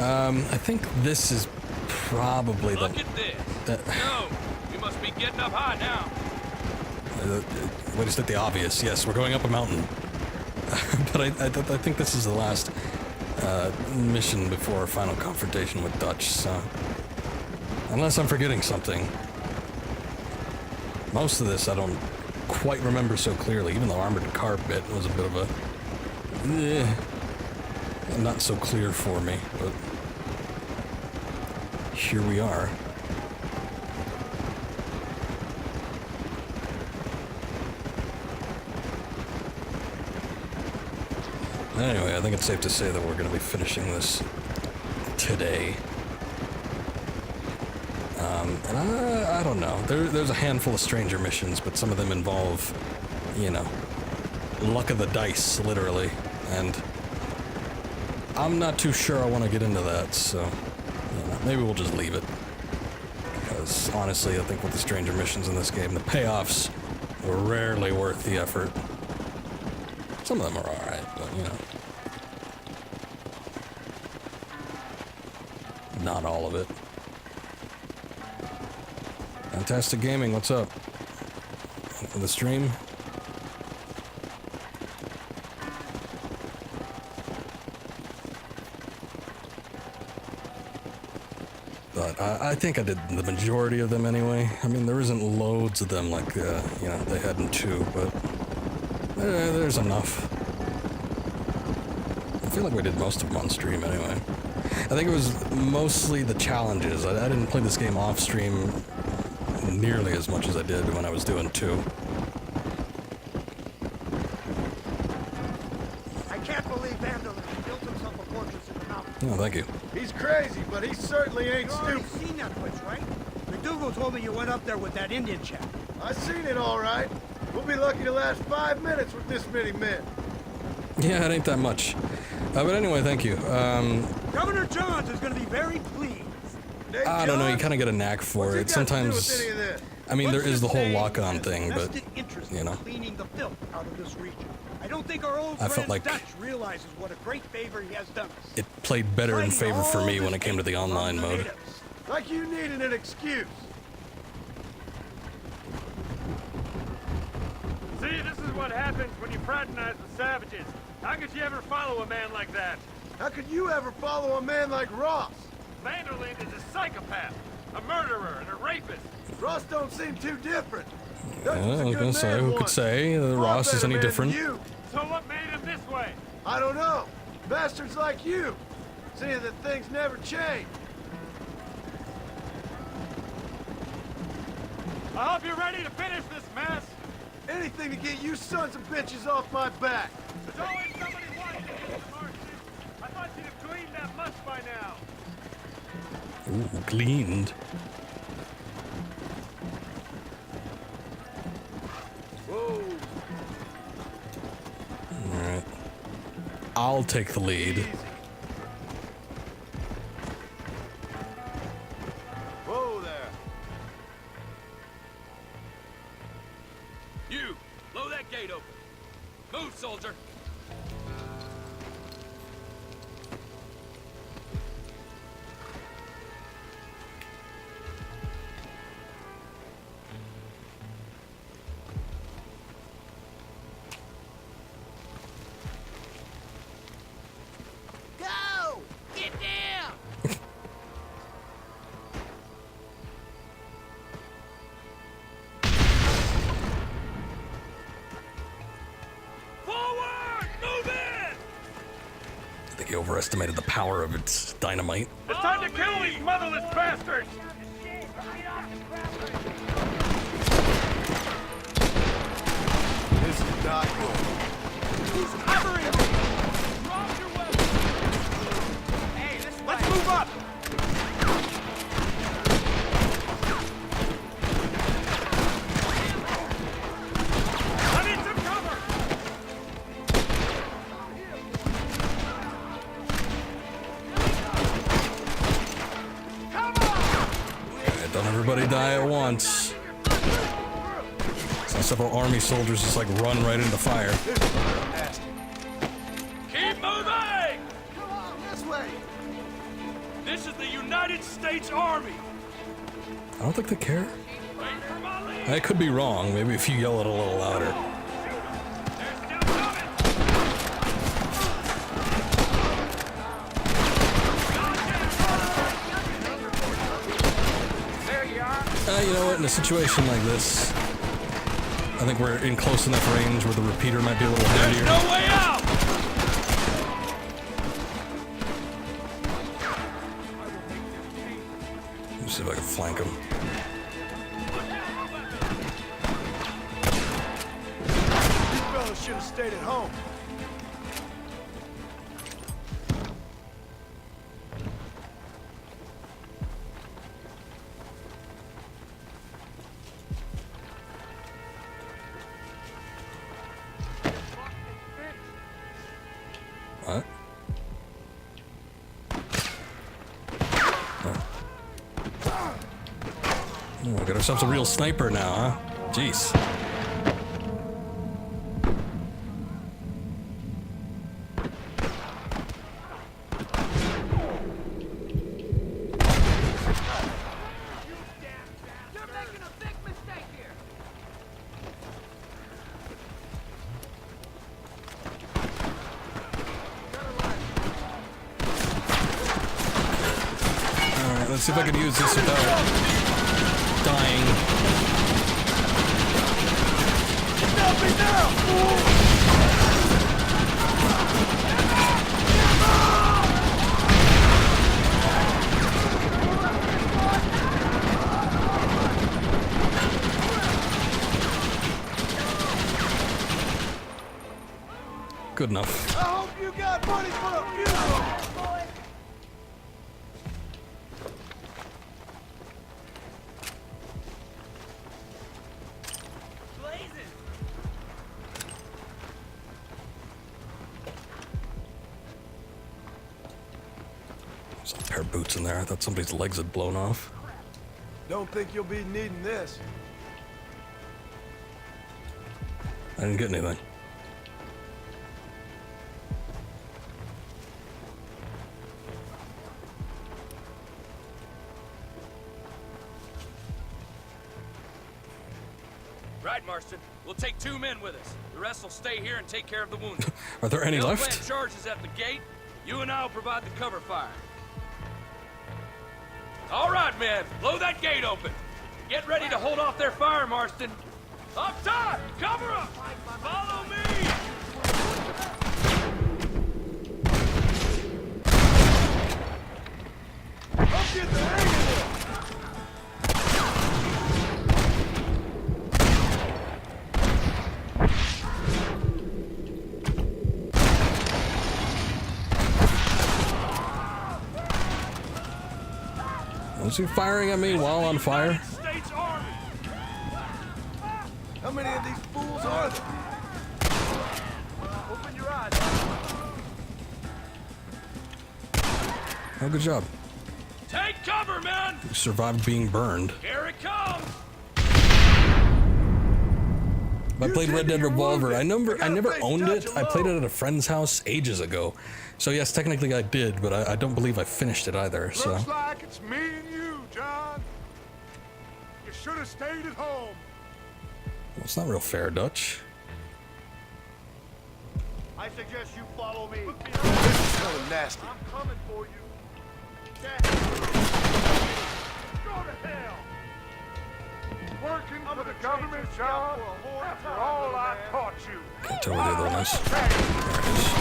I think this is probably Look at this. No, you must be be getting up high now. Way to state the obvious. Yes, we're going up a mountain. But I think this is the last mission before our final confrontation with Dutch, so... Unless I'm forgetting something. Most of this I don't quite remember so clearly, even though armored car bit was a bit of a... not so clear for me, but... Here we are. Anyway, I think it's safe to say that we're going to be finishing this today. And I don't know. There's a handful of stranger missions, but some of them involve, you know, luck of the dice, literally. And I'm not too sure I want to get into that, so you know, maybe we'll just leave it. Because honestly, I think with the stranger missions in this game, the payoffs were rarely worth the effort. Some of them are alright, but you know. Not all of it. Fantastic Gaming, what's up? For the stream? But I think I did the majority of them anyway. I mean, there isn't loads of them like, you know, they had in 2, but there's enough. I feel like we did most of them on stream anyway. I think it was mostly the challenges. I didn't play this game off stream nearly as much as I did when I was doing 2. I can't believe Vanderlyn built himself a fortress in the mountains. Oh, thank you. He's crazy, but he certainly ain't You've already stupid. seen that place, right? McDougal told me you went up there with that Indian chap. I seen it all right. We'll be lucky to last 5 minutes with this many men. Yeah, it ain't that much. But anyway, thank you. Governor Johns is going to be very pleased. Hey, I don't know, you John, kind of get a knack for what's it. got to do Sometimes, with any of this? I mean, there Let's is the just whole say lock-on he has thing, but, vested interest you know. in cleaning the filth out of this region. I don't think our old I felt friend like Dutch realizes what a great favor he has done us. it played better in favor for me when it came to the online mode. Like you needed an excuse. See, this is what happens when you fraternize with savages. How could you ever follow a man like that? How could you ever follow a man like Ross? Vanderlyn is a psychopath, a murderer, and a rapist. Ross don't seem too different. Yeah, I was gonna say, who could say Ross is any different? You. So what made him this way? I don't know. Bastards like you. Seeing that things never change. I hope you're ready to finish this mess. Anything to get you sons of bitches off my back. There's always somebody watching you, Marcy. I thought you'd have gleaned that much by now. Ooh, gleaned. Whoa. Alright. I'll take the lead. Easy. Whoa there. You, blow that gate open. Move, soldier. Go! Get down! Forward! Move in! I think he overestimated the power of its dynamite. It's time to kill these motherless bastards! This is not good. Who's covering me? Drop your weapon! Hey, let's move up! I need some cover! Alright, don't everybody die at once. So several army soldiers just like run right into fire. Keep moving! Come on, this way. This is the United States Army. I don't think they care. I could be wrong. Maybe if you yell it a little louder. You know what? In a situation like this, I think we're in close enough range where the repeater might be a little handier. There's no way out! Let me see if I can flank him. You fellas should have stayed at home. What? Oh, we got ourselves a real sniper now, huh? Jeez. Let's see if I can use this without dying. Help me now, fool! Good enough. I hope you got money for a funeral! There's a pair of boots in there. I thought somebody's legs had blown off. Don't think you'll be needing this. I didn't get anything. Right, Marston. We'll take 2 men with us. The rest will stay here and take care of the wounded. Are there any They'll left? plant charges at the gate. You and I will provide the cover fire. All right, men. Blow that gate open. Get ready to hold off their fire, Marston. Up top! Cover up! Follow me! I'll get the hang of this! Was he firing at me while on fire? States Army. How many of these fools are there? Open your eyes. Oh, good job. Take cover, men! You survived being burned. Here it comes! I played Red Dead Revolver. I never owned it. I played it at a friend's house ages ago. So yes, technically I did, but I don't believe I finished it either, so. Looks like it's me and you, John. You should have stayed at home. Well, it's not real fair, Dutch. I suggest you follow me. This is kind of nasty. I'm coming for you. Go to hell. Working for the government, John, after all I taught you. Can't tell where the other one is.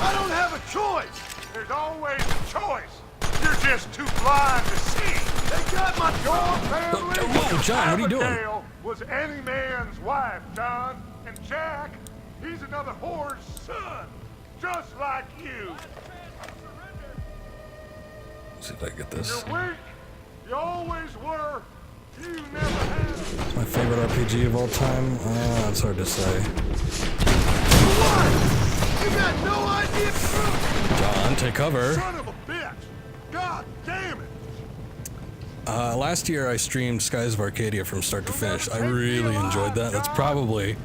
I don't have a choice. There's always a choice. You're just too blind to see. They got my Your family. Whoa, John, what are you doing? Abigail was any man's wife, John. And Jack, he's another whore's son, just like you. Let's see if I can get this. You're weak. You always were. You never have. It's my favorite RPG of all time. It's hard to say. What? You got no idea. John, take cover. Son of a bitch. God damn it. Last year I streamed Skies of Arcadia from start to finish. I really enjoyed that. That's probably,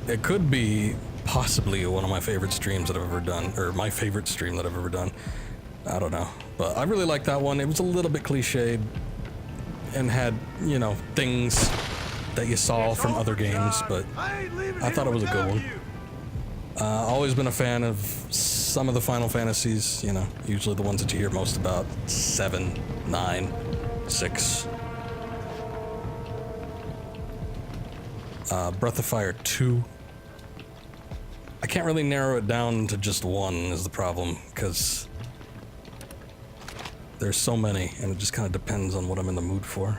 it could be possibly one of my favorite streams that I've ever done, or my favorite stream that I've ever done. I don't know, but I really liked that one. It was a little bit cliched. and had, you know, things that you saw from other games, but I thought it was a good one. Always been a fan of some of the Final Fantasies, you know, usually the ones that you hear most about, 7, 9, 6. Breath of Fire 2. I can't really narrow it down to just one is the problem, because there's so many, and it just kind of depends on what I'm in the mood for.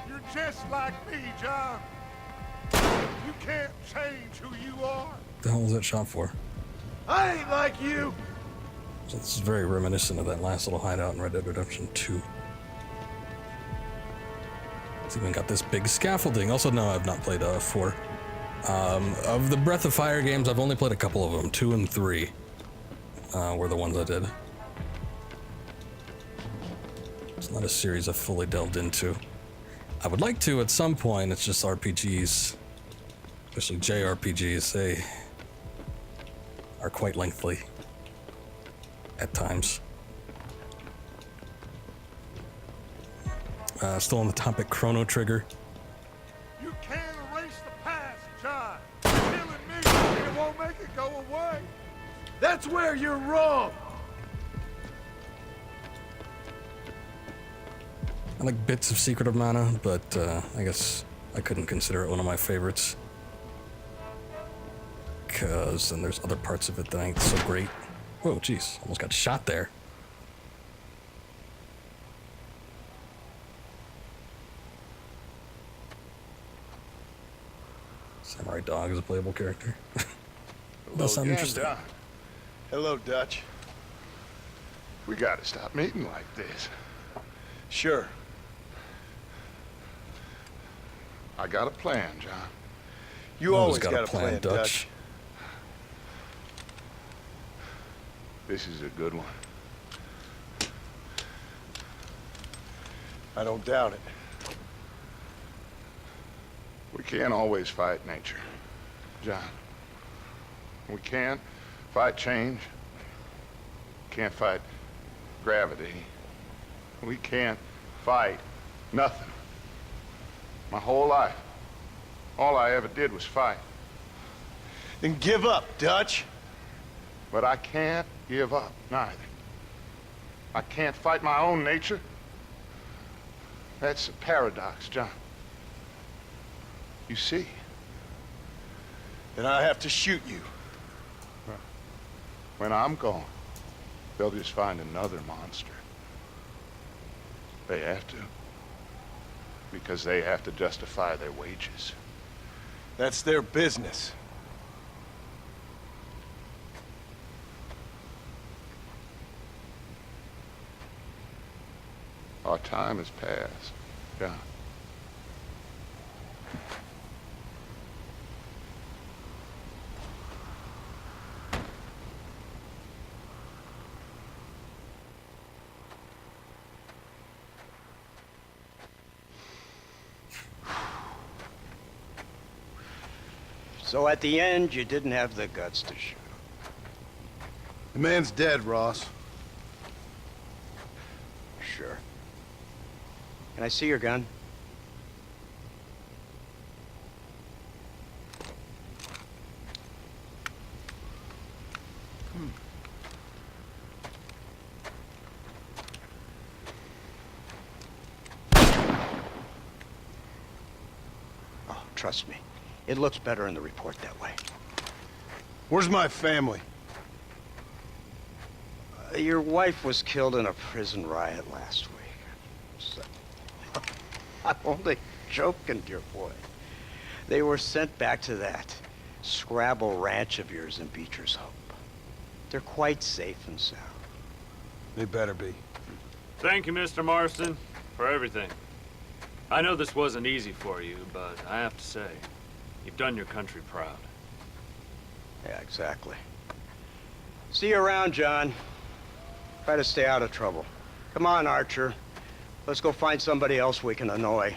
You're just like me, John. You can't change who you are. What the hell was that shot for? I ain't like you. So this is very reminiscent of that last little hideout in Red Dead Redemption 2. It's even got this big scaffolding. Also, no, I've not played 4. Of the Breath of Fire games, I've only played a couple of them. 2 and 3 were the ones I did. It's not a series I've fully delved into. I would like to at some point. It's just RPGs, especially JRPGs, they are quite lengthy at times. Still on the topic, Chrono Trigger. You can't erase the past, John. Killing me, it won't make it go away. That's where you're wrong. I like bits of Secret of Mana, but I guess I couldn't consider it one of my favorites. Because then there's other parts of it that ain't so great. Whoa, jeez, almost got shot there. Samurai Dog is a playable character. Does sound interesting. John. Hello, Dutch. We gotta stop meeting like this. Sure. I got a plan, John. You always got a plan, Dutch. This is a good one. I don't doubt it. We can't always fight nature, John. We can't fight change. Can't fight gravity. We can't fight nothing. My whole life, all I ever did was fight. Then give up, Dutch. But I can't give up, neither. I can't fight my own nature. That's a paradox, John. You see? Then I have to shoot you. When I'm gone, they'll just find another monster. They have to. Because they have to justify their wages. That's their business. Our time has passed, John. So at the end, you didn't have the guts to shoot him. The man's dead, Ross. Sure. Can I see your gun? Oh, trust me. It looks better in the report that way. Where's my family? Your wife was killed in a prison riot last week. So, I'm only joking, dear boy. They were sent back to that Scrabble ranch of yours in Beecher's Hope. They're quite safe and sound. They better be. Thank you, Mr. Marston, for everything. I know this wasn't easy for you, but I have to say, you've done your country proud. Yeah, exactly. See you around, John. Try to stay out of trouble. Come on, Archer. Let's go find somebody else we can annoy.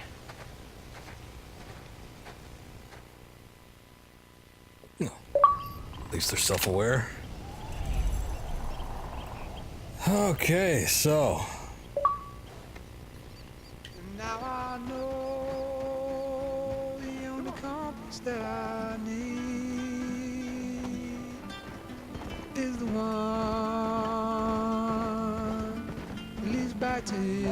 At least they're self-aware. Okay, so Now I know the only compass that I need is the one that leads back to you.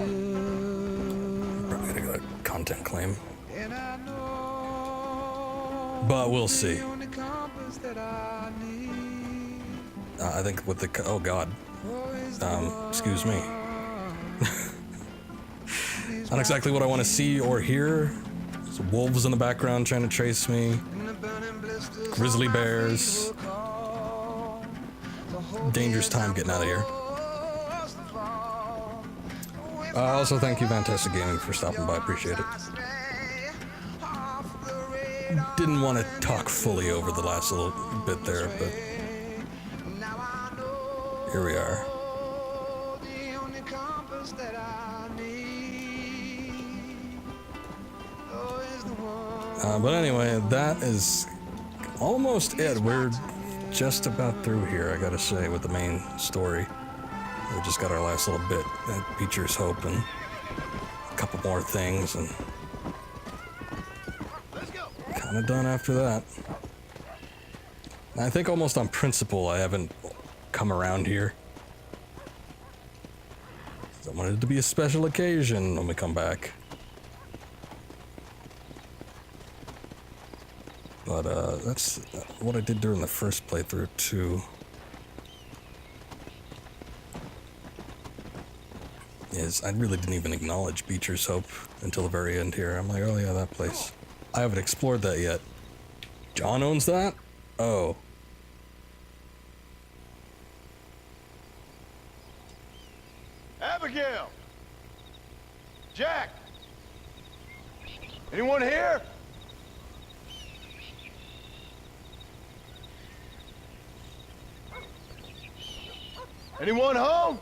probably gotta get a content claim, And I know but we'll see. the only compass that I need. I think with the oh god, excuse me. Not exactly what I want to see or hear. There's wolves in the background trying to chase me. Grizzly bears. Dangerous time getting out of here. Also, thank you, Fantastic Gaming, for stopping by. Appreciate it. Didn't want to talk fully over the last little bit there, but here we are. But anyway, that is almost it. We're just about through here, I gotta say, with the main story. We just got our last little bit that features Hope and a couple more things, and kind of done after that. And I think almost on principle I haven't come around here. I wanted it to be a special occasion when we come back. But that's what I did during the first playthrough too. Is I really didn't even acknowledge Beecher's Hope until the very end here. I'm like, oh yeah, that place. I haven't explored that yet. John owns that? Oh. Abigail! Jack! Anyone here? Anyone home?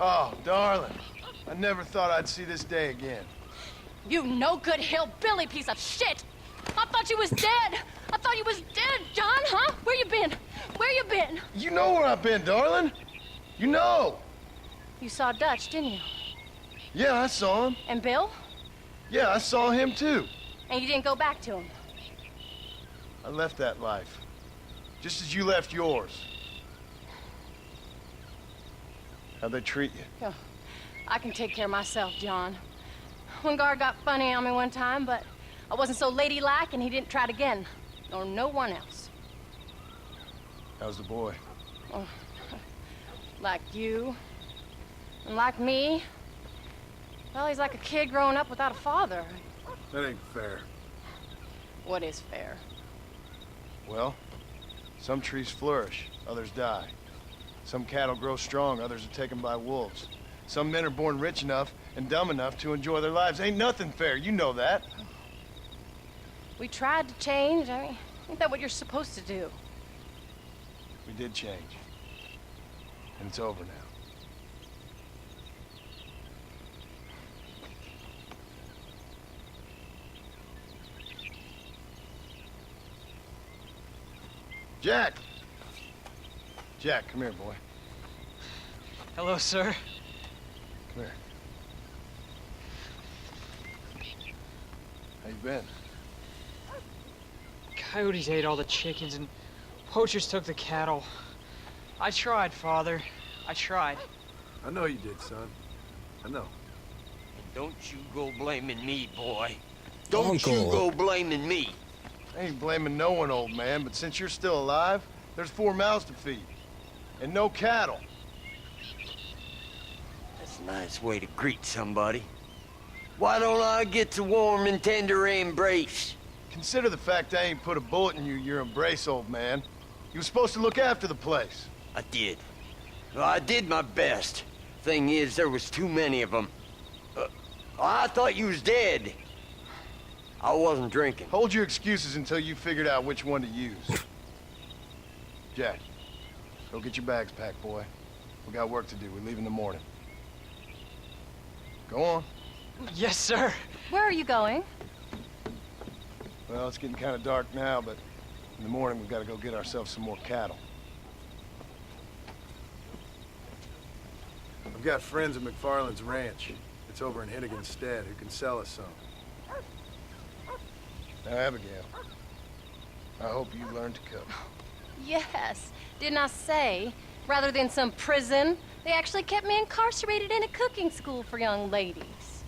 Oh, darling. I never thought I'd see this day again. You no-good hillbilly piece of shit! I thought you was dead! I thought you was dead, John, huh? Where you been? Where you been? You know where I've been, darling. You know. You saw Dutch, didn't you? Yeah, I saw him. And Bill? Yeah, I saw him too. And you didn't go back to him? I left that life. Just as you left yours. How'd they treat you? Oh, I can take care of myself, John. One guard got funny on me one time, but I wasn't so ladylike and he didn't try it again. Nor no one else. How's the boy? Oh, like you. And like me. Well, he's like a kid growing up without a father. That ain't fair. What is fair? Well, some trees flourish, others die. Some cattle grow strong, others are taken by wolves. Some men are born rich enough and dumb enough to enjoy their lives. Ain't nothing fair, you know that. We tried to change. I mean, ain't that what you're supposed to do? We did change. And it's over now. Jack! Jack, come here, boy. Hello, sir. Come here. How you been? Coyotes ate all the chickens and poachers took the cattle. I tried, Father. I tried. I know you did, son. I know. Don't you go blaming me, boy. Don't Uncle. you go blaming me. I ain't blaming no one, old man, but since you're still alive, there's 4 mouths to feed. And no cattle. That's a nice way to greet somebody. Why don't I get to warm and tender embrace? Consider the fact I ain't put a bullet in your embrace, old man. You were supposed to look after the place. I did. Well, I did my best. Thing is, there was too many of them. I thought you was dead. I wasn't drinking. Hold your excuses until you figured out which one to use. Jack, go get your bags packed, boy. We got work to do. We leave in the morning. Go on. Yes, sir. Where are you going? Well, it's getting kind of dark now, but in the morning we've got to go get ourselves some more cattle. got friends at McFarland's ranch. It's over in Hinnigan's Stead who can sell us some. Now, Abigail, I hope you learn to cook. Yes. Didn't I say, rather than some prison, they actually kept me incarcerated in a cooking school for young ladies.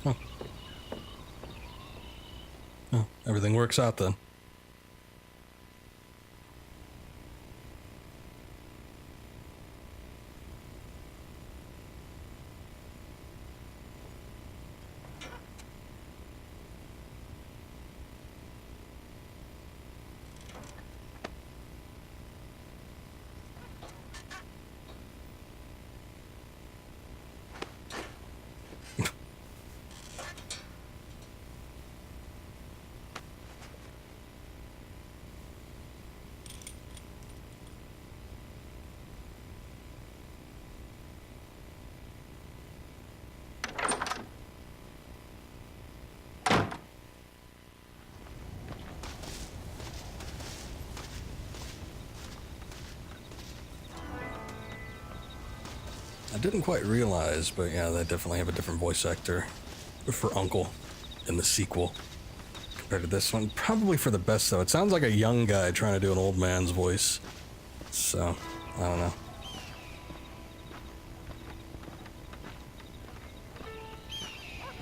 Huh. Oh, everything works out then. I didn't quite realize, but yeah, they definitely have a different voice actor for Uncle in the sequel compared to this one. Probably for the best, though. It sounds like a young guy trying to do an old man's voice. So, I don't know.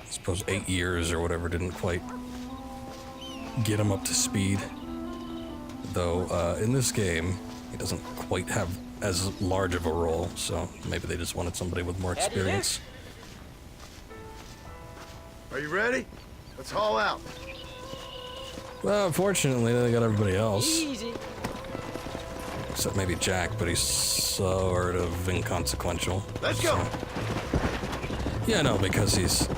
I suppose 8 years or whatever didn't quite get him up to speed. Though, in this game, he doesn't quite have as large of a role, so maybe they just wanted somebody with more experience. Are you ready? Let's haul out. Well, unfortunately, they got everybody else. Easy. Except maybe Jack, but he's sort of inconsequential. Let's go. Yeah, no, because he's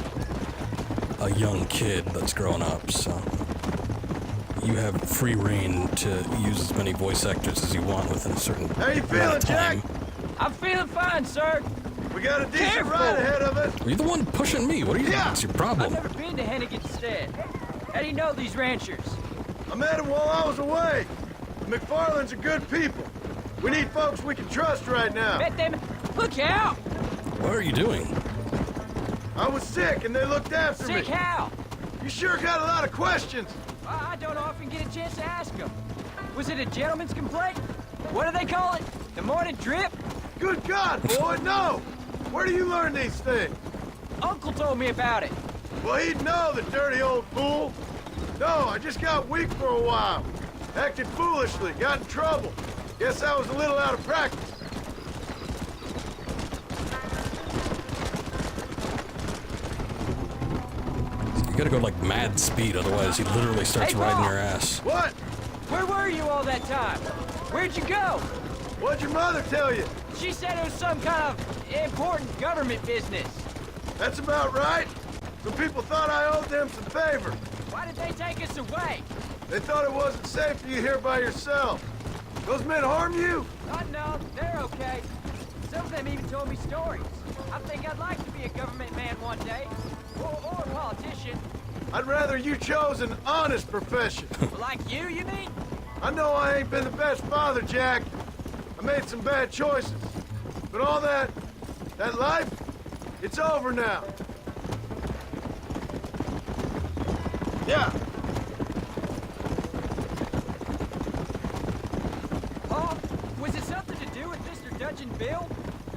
a young kid that's growing up, so you have free reign to use as many voice actors as you want within a certain How you amount feeling, of time. Jack? I'm feeling fine, sir. We got a decent Careful. ride ahead of us. Are you the one pushing me? What are you? Yeah. What's your problem? I've never been to Hennigan's Stead. How do you know these ranchers? I met him while I was away. The McFarlands are good people. We need folks we can trust right now. Bet them. Look out! What are you doing? I was sick and they looked after me. Sick how? You sure got a lot of questions. I don't often get a chance to ask them. Was it a gentleman's complaint? What do they call it? The morning drip? Good God, boy, no! Where do you learn these things? Uncle told me about it. Well, he'd know, the dirty old fool. No, I just got weak for a while. Acted foolishly, got in trouble. Guess I was a little out of practice. You gotta go like mad speed, otherwise he literally starts Hey, riding Bob! your ass. What? Where were you all that time? Where'd you go? What'd your mother tell you? She said it was some kind of important government business. That's about right. Some people thought I owed them some favor. Why did they take us away? They thought it wasn't safe for you here by yourself. Those men harm you? No, they're okay. Some of them even told me stories. I think I'd like to be a government man one day. Or a politician. I'd rather you chose an honest profession. Like you mean? I know I ain't been the best father, Jack. I made some bad choices. But all that life, it's over now. Yeah. Oh, was it something to do with Mr. Dutch and Bill?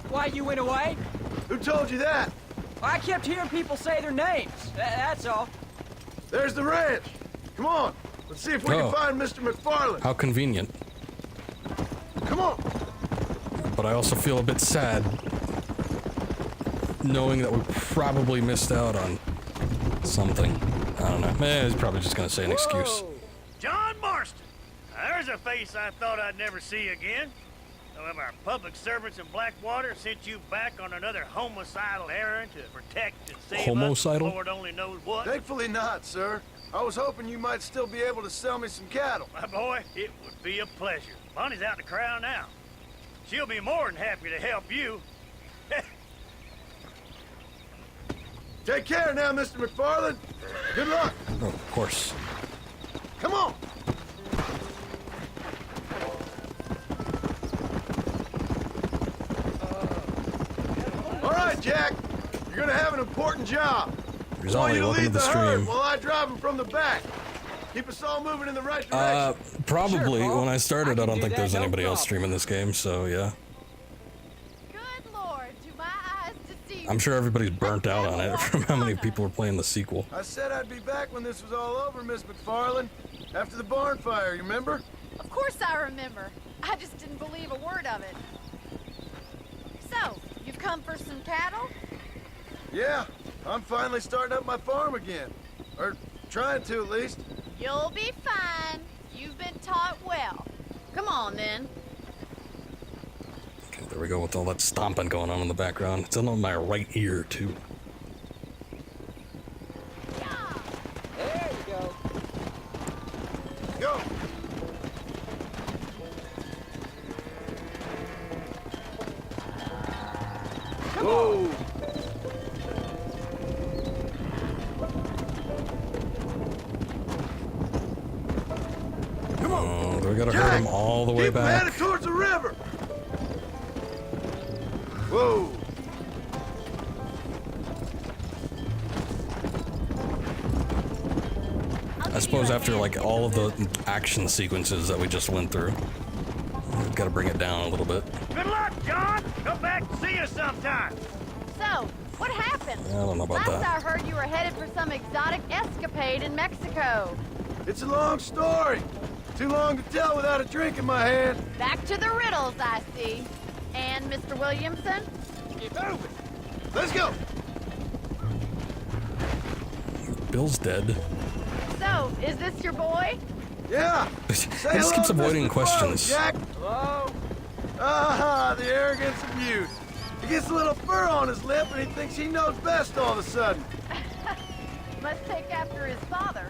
Why you went away? Who told you that? I kept hearing people say their names. That's all. There's the ranch. Come on. Let's see if we can find Mr. McFarland. How convenient. Come on. But I also feel a bit sad knowing that we probably missed out on something. I don't know. He's probably just gonna say an excuse. John Marston! There's a face I thought I'd never see again. Some of our public servants in Blackwater sent you back on another homicidal errand to protect and save Homicidal? us. Lord only knows what. Thankfully not, sir. I was hoping you might still be able to sell me some cattle. My boy, it would be a pleasure. Bonnie's out in the crowd now. She'll be more than happy to help you. Take care now, Mr. McFarland. Good luck. Oh, of course. Come on. an important job. Rizali, you welcome to lead the the herd stream. while I drive them from the back. Keep us all moving in the right direction. Probably. Sure, Paul. When I started, I don't do think that, there's no anybody else problem. streaming this game, so yeah. Good Lord, to my eyes deceive. I'm sure everybody's burnt out on it from how many people are playing the sequel. I said I'd be back when this was all over, Miss McFarland. After the barn fire, you remember? Of course I remember. I just didn't believe a word of it. So, you've come for some cattle? Yeah, I'm finally starting up my farm again. Or trying to, at least. You'll be fine. You've been taught well. Come on, then. Okay, there we go with all that stomping going on in the background. It's on my right ear, too. There you go. Go! Whoa! Come on! Oh, do we gotta Jack, herd them all the way keep 'em back? headed towards the river! Whoa! I suppose after like all of the action sequences that we just went through, we've got to bring it down a little bit. Good luck, John. Come back and see us sometime. So, what happened? I don't know about Last that. I heard you were headed for some exotic escapade in Mexico. It's a long story. Too long to tell without a drink in my hand. Back to the riddles, I see. And Mr. Williamson? Keep moving. Let's go! Bill's dead. So, is this your boy? Yeah! He Say just keeps hello to avoiding Mr. questions. Jack! Hello? Ah, the arrogance of youth. He gets a little fur on his lip and he thinks he knows best all of a sudden. Must take after his father.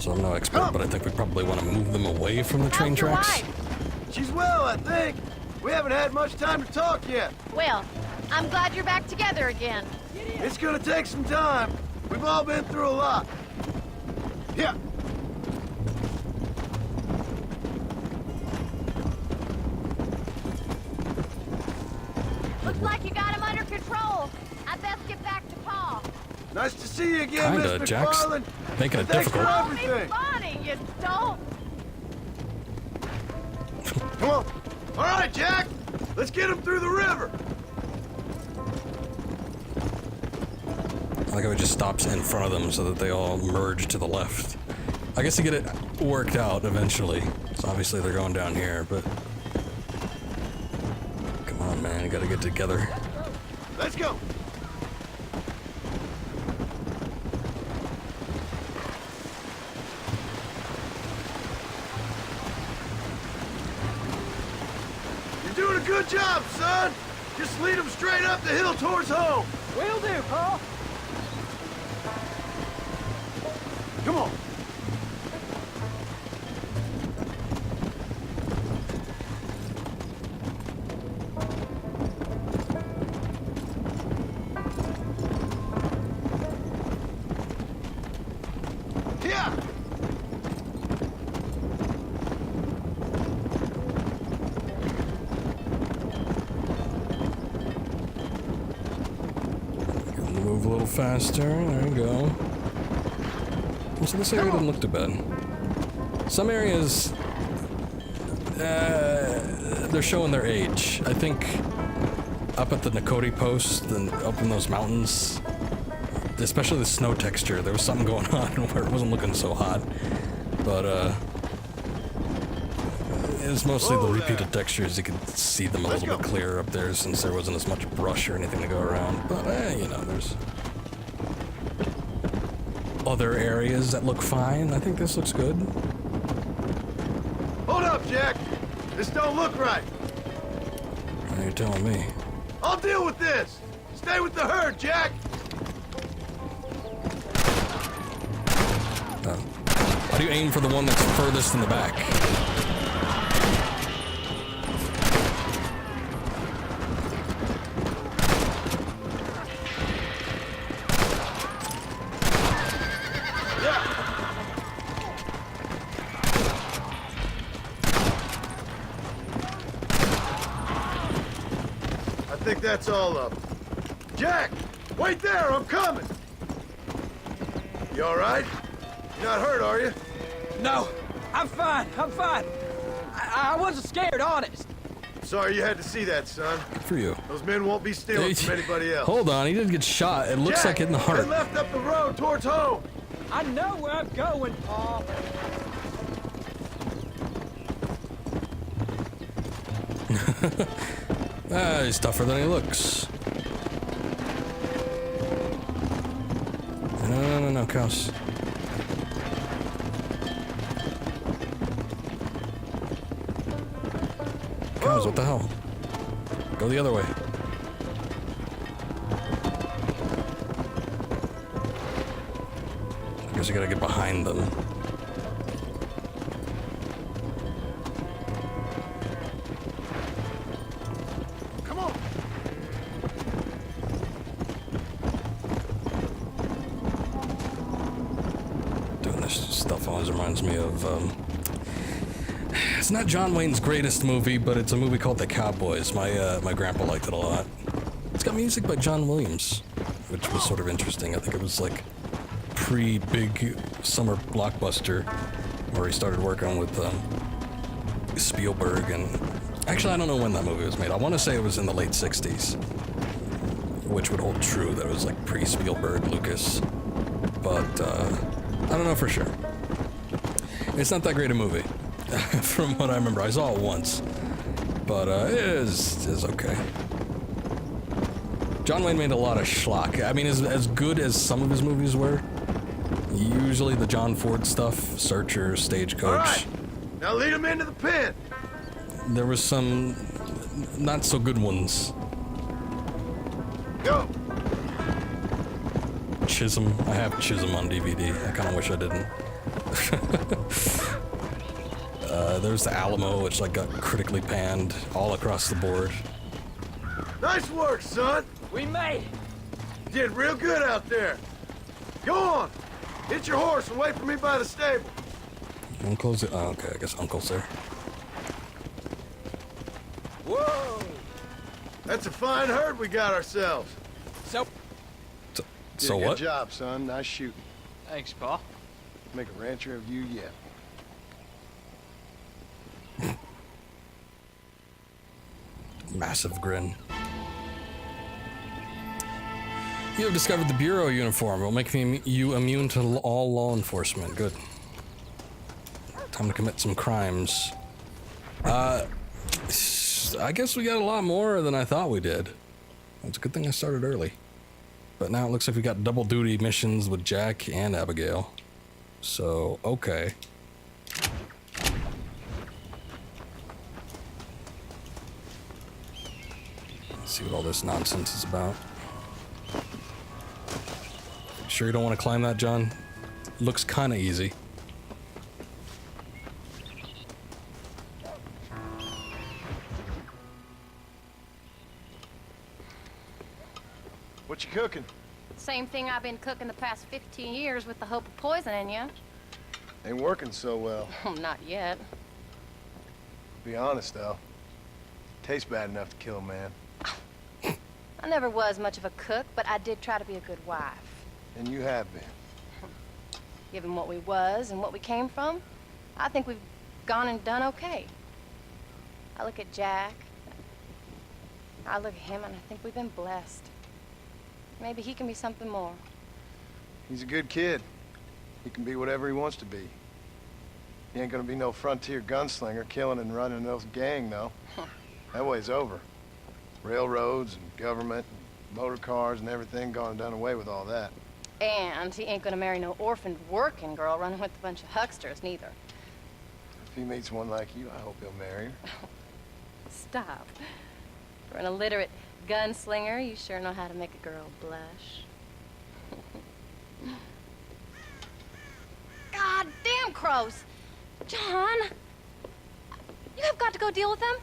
So I'm no expert, but I think we probably want to move them away from the train How's your tracks. wife? She's well, I think. We haven't had much time to talk yet. Well, I'm glad you're back together again. It's gonna take some time. We've all been through a lot. Yeah. Looks like you got him under control. I best get back to Pa. Nice to see you again, Kinda, Miss Jax. McFarland. Making it Thanks difficult. for Call me everything. Bonnie, you don't. Come on. All right, Jack. Let's get him through the river. I like how it just stops in front of them so that they all merge to the left. I guess to get it worked out eventually. So obviously they're going down here, but... Come on, man, you gotta get together. Let's go. You're doing a good job, son. Just lead them straight up the hill towards home. Will do, Paul. Come on. Yeah. Move a little faster. There you go. So this area doesn't look too bad. Some areas, they're showing their age. I think up at the Nakoti post and up in those mountains, especially the snow texture, there was something going on where it wasn't looking so hot. But it was mostly the repeated textures. You could see them a little bit clearer up there since there wasn't as much brush or anything to go around. But you know, there's other areas that look fine. I think this looks good. Hold up, Jack. This don't look right. You're telling me. I'll deal with this. Stay with the herd, Jack. How do you aim for the one that's furthest in the back? I think that's all of them. Jack! Wait there, I'm coming! You all right? You're not hurt, are you? No, I'm fine. I wasn't scared, honest. Sorry you had to see that, son. Good for you. Those men won't be stealing from anybody else. Hold on, he didn't get shot. It looks Jack, like in the heart. they left up the road towards home. I know where I'm going, Paul. He's tougher than he looks. No, Caos. Caos, what the hell? Go the other way. I guess you gotta get behind them. Come on. Doing this stuff always reminds me of, it's not John Wayne's greatest movie, but it's a movie called The Cowboys. My grandpa liked it a lot. It's got music by John Williams, which was sort of interesting. I think it was like pre-big summer blockbuster where he started working with Spielberg, and actually I don't know when that movie was made. I want to say it was in the late 60s, which would hold true that it was like pre-Spielberg, Lucas, but I don't know for sure. It's not that great a movie from what I remember. I saw it once, but it is okay. John Wayne made a lot of schlock. I mean, as good as some of his movies were, usually the John Ford stuff, Searcher, Stagecoach. All right, now lead him into the pen. There was some not so good ones. Go. Chisholm. I have Chisholm on DVD. I kind of wish I didn't. There's the Alamo, which like got critically panned all across the board. Nice work, son. We made it. You did real good out there. Go on. Hit your horse and wait for me by the stable. Uncle's. Oh, okay, I guess Uncle's there. Whoa! That's a fine herd we got ourselves. So Did a good what? job, son. Nice shooting. Thanks, Pa. Make a rancher of you yet. Massive grin. You have discovered the Bureau uniform. It will make you immune to all law enforcement. Good. Time to commit some crimes. I guess we got a lot more than I thought we did. It's a good thing I started early. But now it looks like we got double duty missions with Jack and Abigail. So, okay. Let's see what all this nonsense is about. Sure you don't want to climb that, John? Looks kind of easy. What you cooking? Same thing I've been cooking the past 15 years with the hope of poisoning you. Ain't working so well. Not yet. Be honest, though. Tastes bad enough to kill a man. I never was much of a cook, but I did try to be a good wife. And you have been. Given what we was and what we came from, I think we've gone and done okay. I look at Jack. I look at him and I think we've been blessed. Maybe he can be something more. He's a good kid. He can be whatever he wants to be. He ain't gonna be no frontier gunslinger killing and running those gang, though. That way's over. Railroads and government and motor cars and everything gone and done away with all that. And he ain't gonna marry no orphaned working girl running with a bunch of hucksters, neither. If he meets one like you, I hope he'll marry her. Stop. For an illiterate gunslinger, you sure know how to make a girl blush. God damn crows! John! You have got to go deal with them.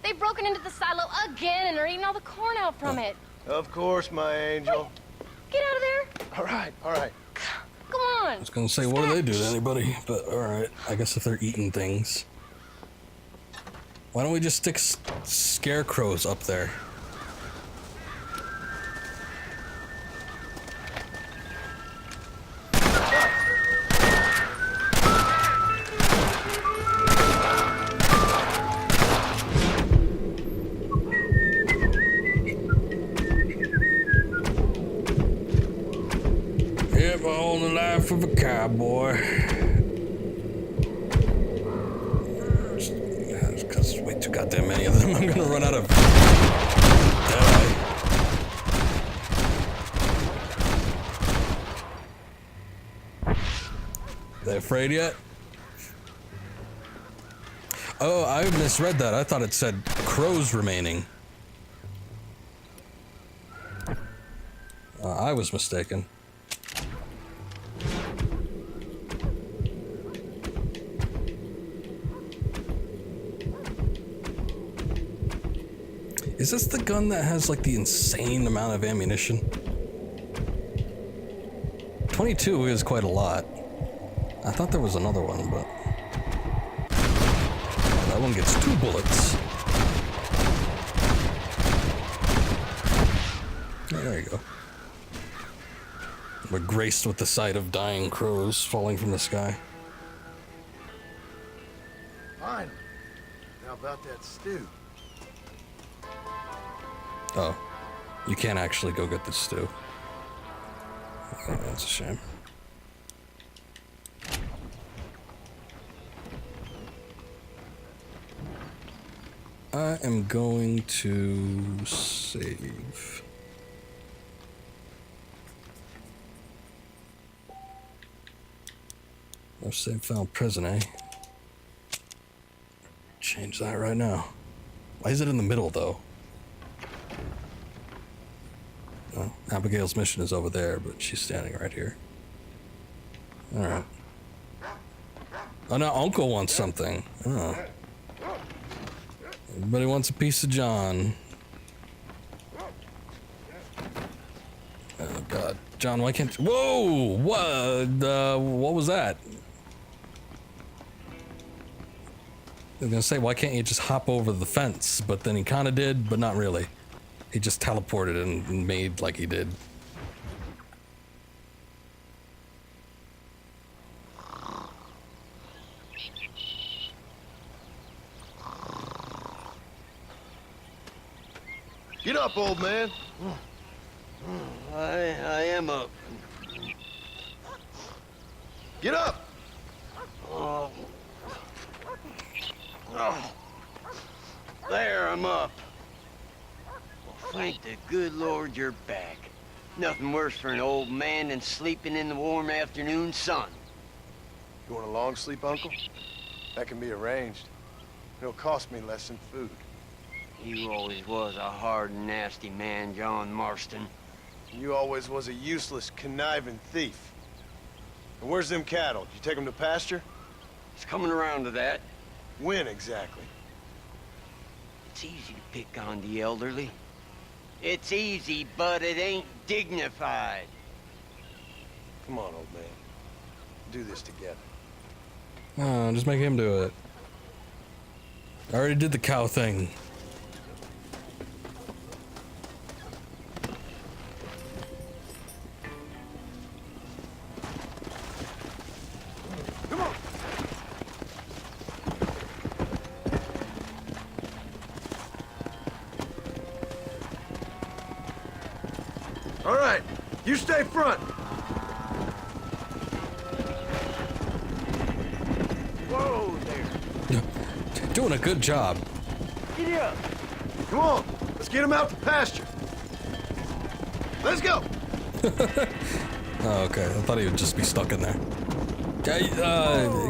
They've broken into the silo again and are eating all the corn out from it. Of course, my angel. Wait, get out of there. All right, all right. Come on. I was gonna say, what do they do to anybody? But alright, I guess if they're eating things. Why don't we just stick scarecrows up there? goddamn many of them. I'm gonna run out of Deadeye. They afraid yet? Oh, I misread that. I thought it said crows remaining. I was mistaken. Is this the gun that has like the insane amount of ammunition? 22 is quite a lot. I thought there was another one, but that one gets 2 bullets. There you go. We're graced with the sight of dying crows falling from the sky. Fine. How about that stew? Oh, you can't actually go get the stew. Oh, that's a shame. I am going to save. No save file present, eh? Change that right now. Why is it in the middle, though? Oh, Abigail's mission is over there, but she's standing right here. Alright. Oh, now Uncle wants something. Oh. Everybody wants a piece of John. Oh, God. John, why can't... Whoa! What was that? I was gonna say, why can't you just hop over the fence? But then he kind of did, but not really. He just teleported and made like he did. Get up, old man. I am up. Get up! Oh. Oh. There, I'm up. Well, thank the good Lord you're back. Nothing worse for an old man than sleeping in the warm afternoon sun. You want a long sleep, Uncle? That can be arranged. It'll cost me less than food. You always was a hard and nasty man, John Marston. You always was a useless, conniving thief. And where's them cattle? Did you take them to pasture? It's coming around to that. When exactly? It's easy to pick on the elderly. It's easy, but it ain't dignified. Come on, old man. Do this together. Oh, just make him do it. I already did the cow thing. Come on! All right, you stay front. Whoa there. Doing a good job. Get up. Come on, let's get him out to pasture. Let's go. Oh, okay. I thought he would just be stuck in there.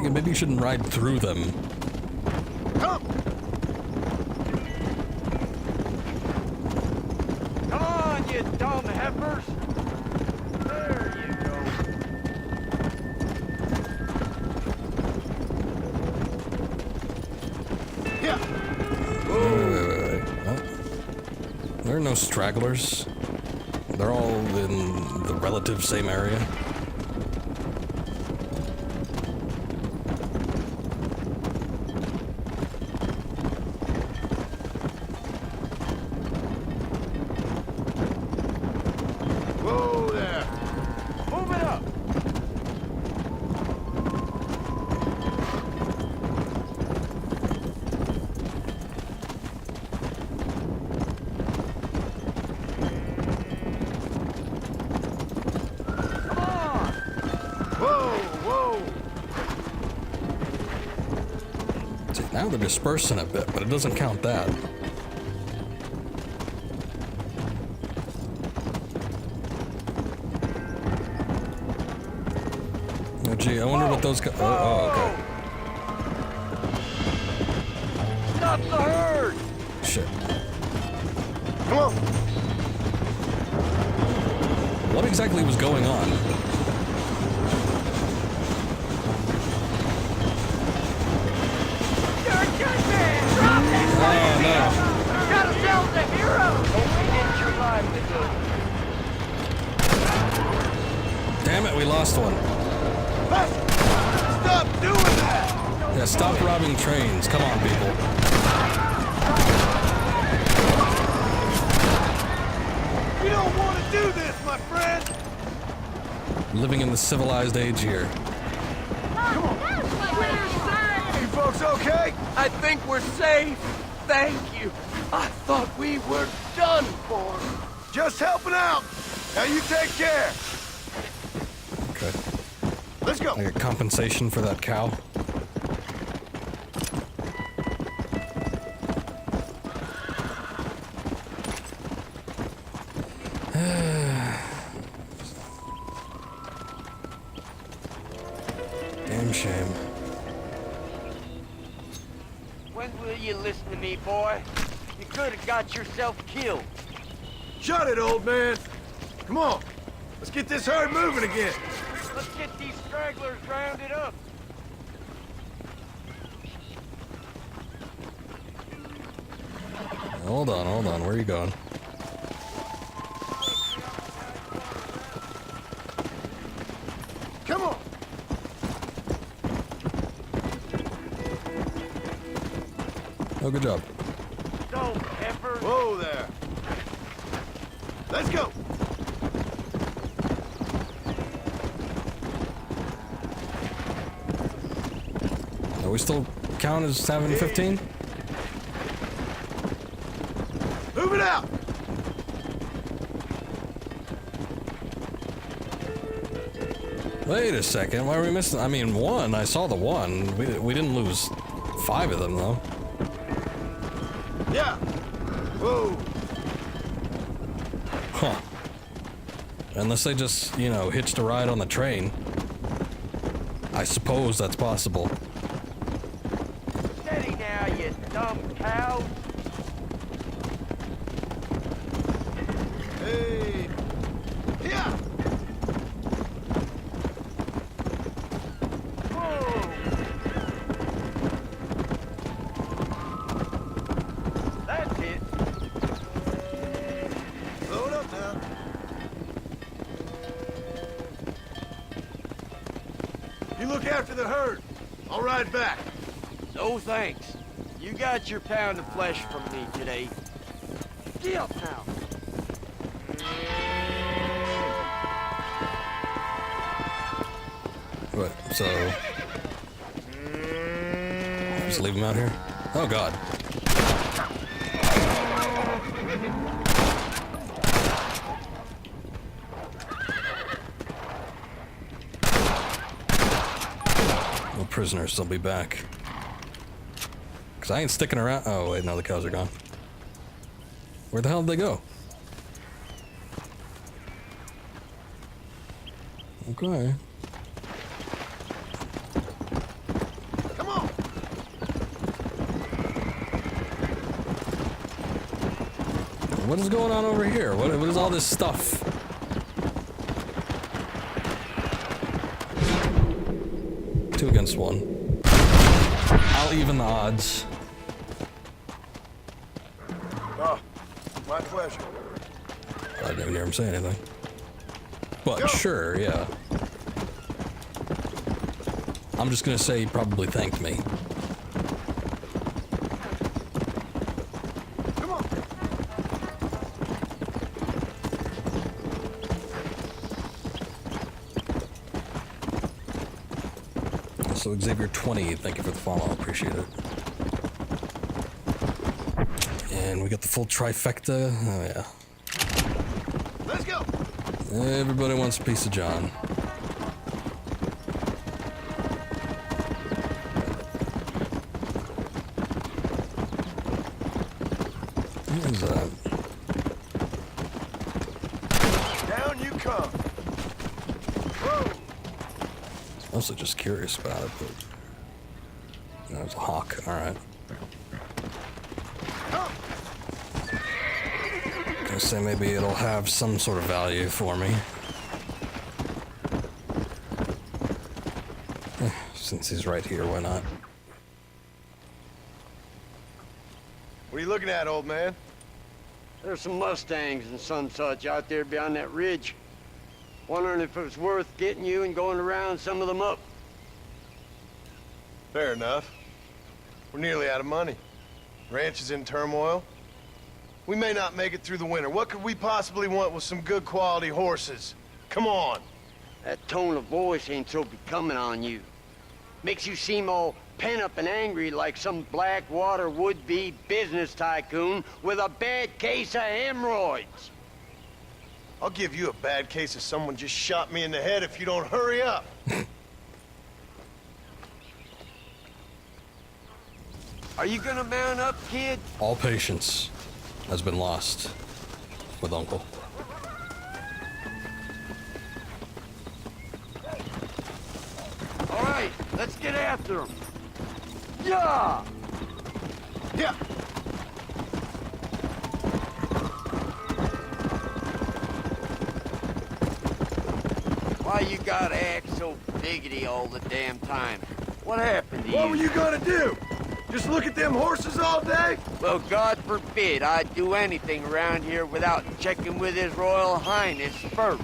Maybe you shouldn't ride through them. Come. Come on, you dumb heifers. There you go. Yeah. Wait. Oh. There are no stragglers. They're all in the relative same area. Whoa there. Move it up. Come on. Now they're dispersing a bit, but it doesn't count that. Oh, gee, I wonder what those guys... Oh, okay. Stop the herd! Shit. Come on! What exactly was going on? You're a good man! Drop that Oh, no. Got ourselves a hero! Only didn't survive the good. Damn it, we lost one. Stop doing that! Yeah, stop robbing trains. Come on, people. You don't want to do this, my friend! Living in the civilized age here. Come on! We're safe! You folks okay? I think we're safe. Thank you. I thought we were done for. Just helping out. Now you take care. Okay. Let's go. I get compensation for that cow. Damn shame. When will you listen to me, boy? You could have got yourself killed. Shut it, old man. Come on. Let's get this herd moving again. Let's get these stragglers rounded up. Hold on. Where are you going? Come on. Oh, good job. Don't, Pepper. Whoa there. Let's go. Are we still count as 7:15? Move it out. Wait a second. Why are we missing? I mean, one. I saw the one. We didn't lose 5 of them though. Yeah. Whoa. Huh. Unless they just, you know, hitched a ride on the train. I suppose that's possible. Steady now, you dumb cows. Hey. Yeah. Whoa. That's it. Slow it up now. You look after the herd. I'll ride back. No thanks. You got your pound of flesh from me today. Get up now. What? So just leave him out here? Oh God. No prisoners, they'll be back. Cause I ain't sticking around. Oh wait, no, the cows are gone. Where the hell did they go? Okay. Come on. What is going on over here? What is all this stuff? Two against one. I'll even the odds. Oh, my pleasure. I didn't hear him say anything. But sure, yeah. I'm just gonna say he probably thanked me. Come on. So Xavier 20, thank you for the follow, I appreciate it. And we got the full trifecta. Oh yeah. Let's go. Everybody wants a piece of John. is that? Down you come. Whoa. I was mostly just curious about it, but there's a hawk. All right. Gonna say maybe it'll have some sort of value for me. Since he's right here, why not? What are you looking at, old man? There's some Mustangs and some such out there beyond that ridge. Wondering if it was worth getting you and going around some of them up. Fair enough. We're nearly out of money. Ranch is in turmoil. We may not make it through the winter. What could we possibly want with some good quality horses? Come on. That tone of voice ain't so becoming on you. Makes you seem all pent up and angry like some Blackwater would-be business tycoon with a bad case of hemorrhoids. I'll give you a bad case of someone just shot me in the head if you don't hurry up. Are you gonna mount up, kid? All patience has been lost with Uncle. All right, let's get after him. Yeah! Yeah! Why you gotta act so biggity all the damn time? What happened to you? What were you gonna do? Just look at them horses all day? Well, God forbid I'd do anything around here without checking with His Royal Highness first.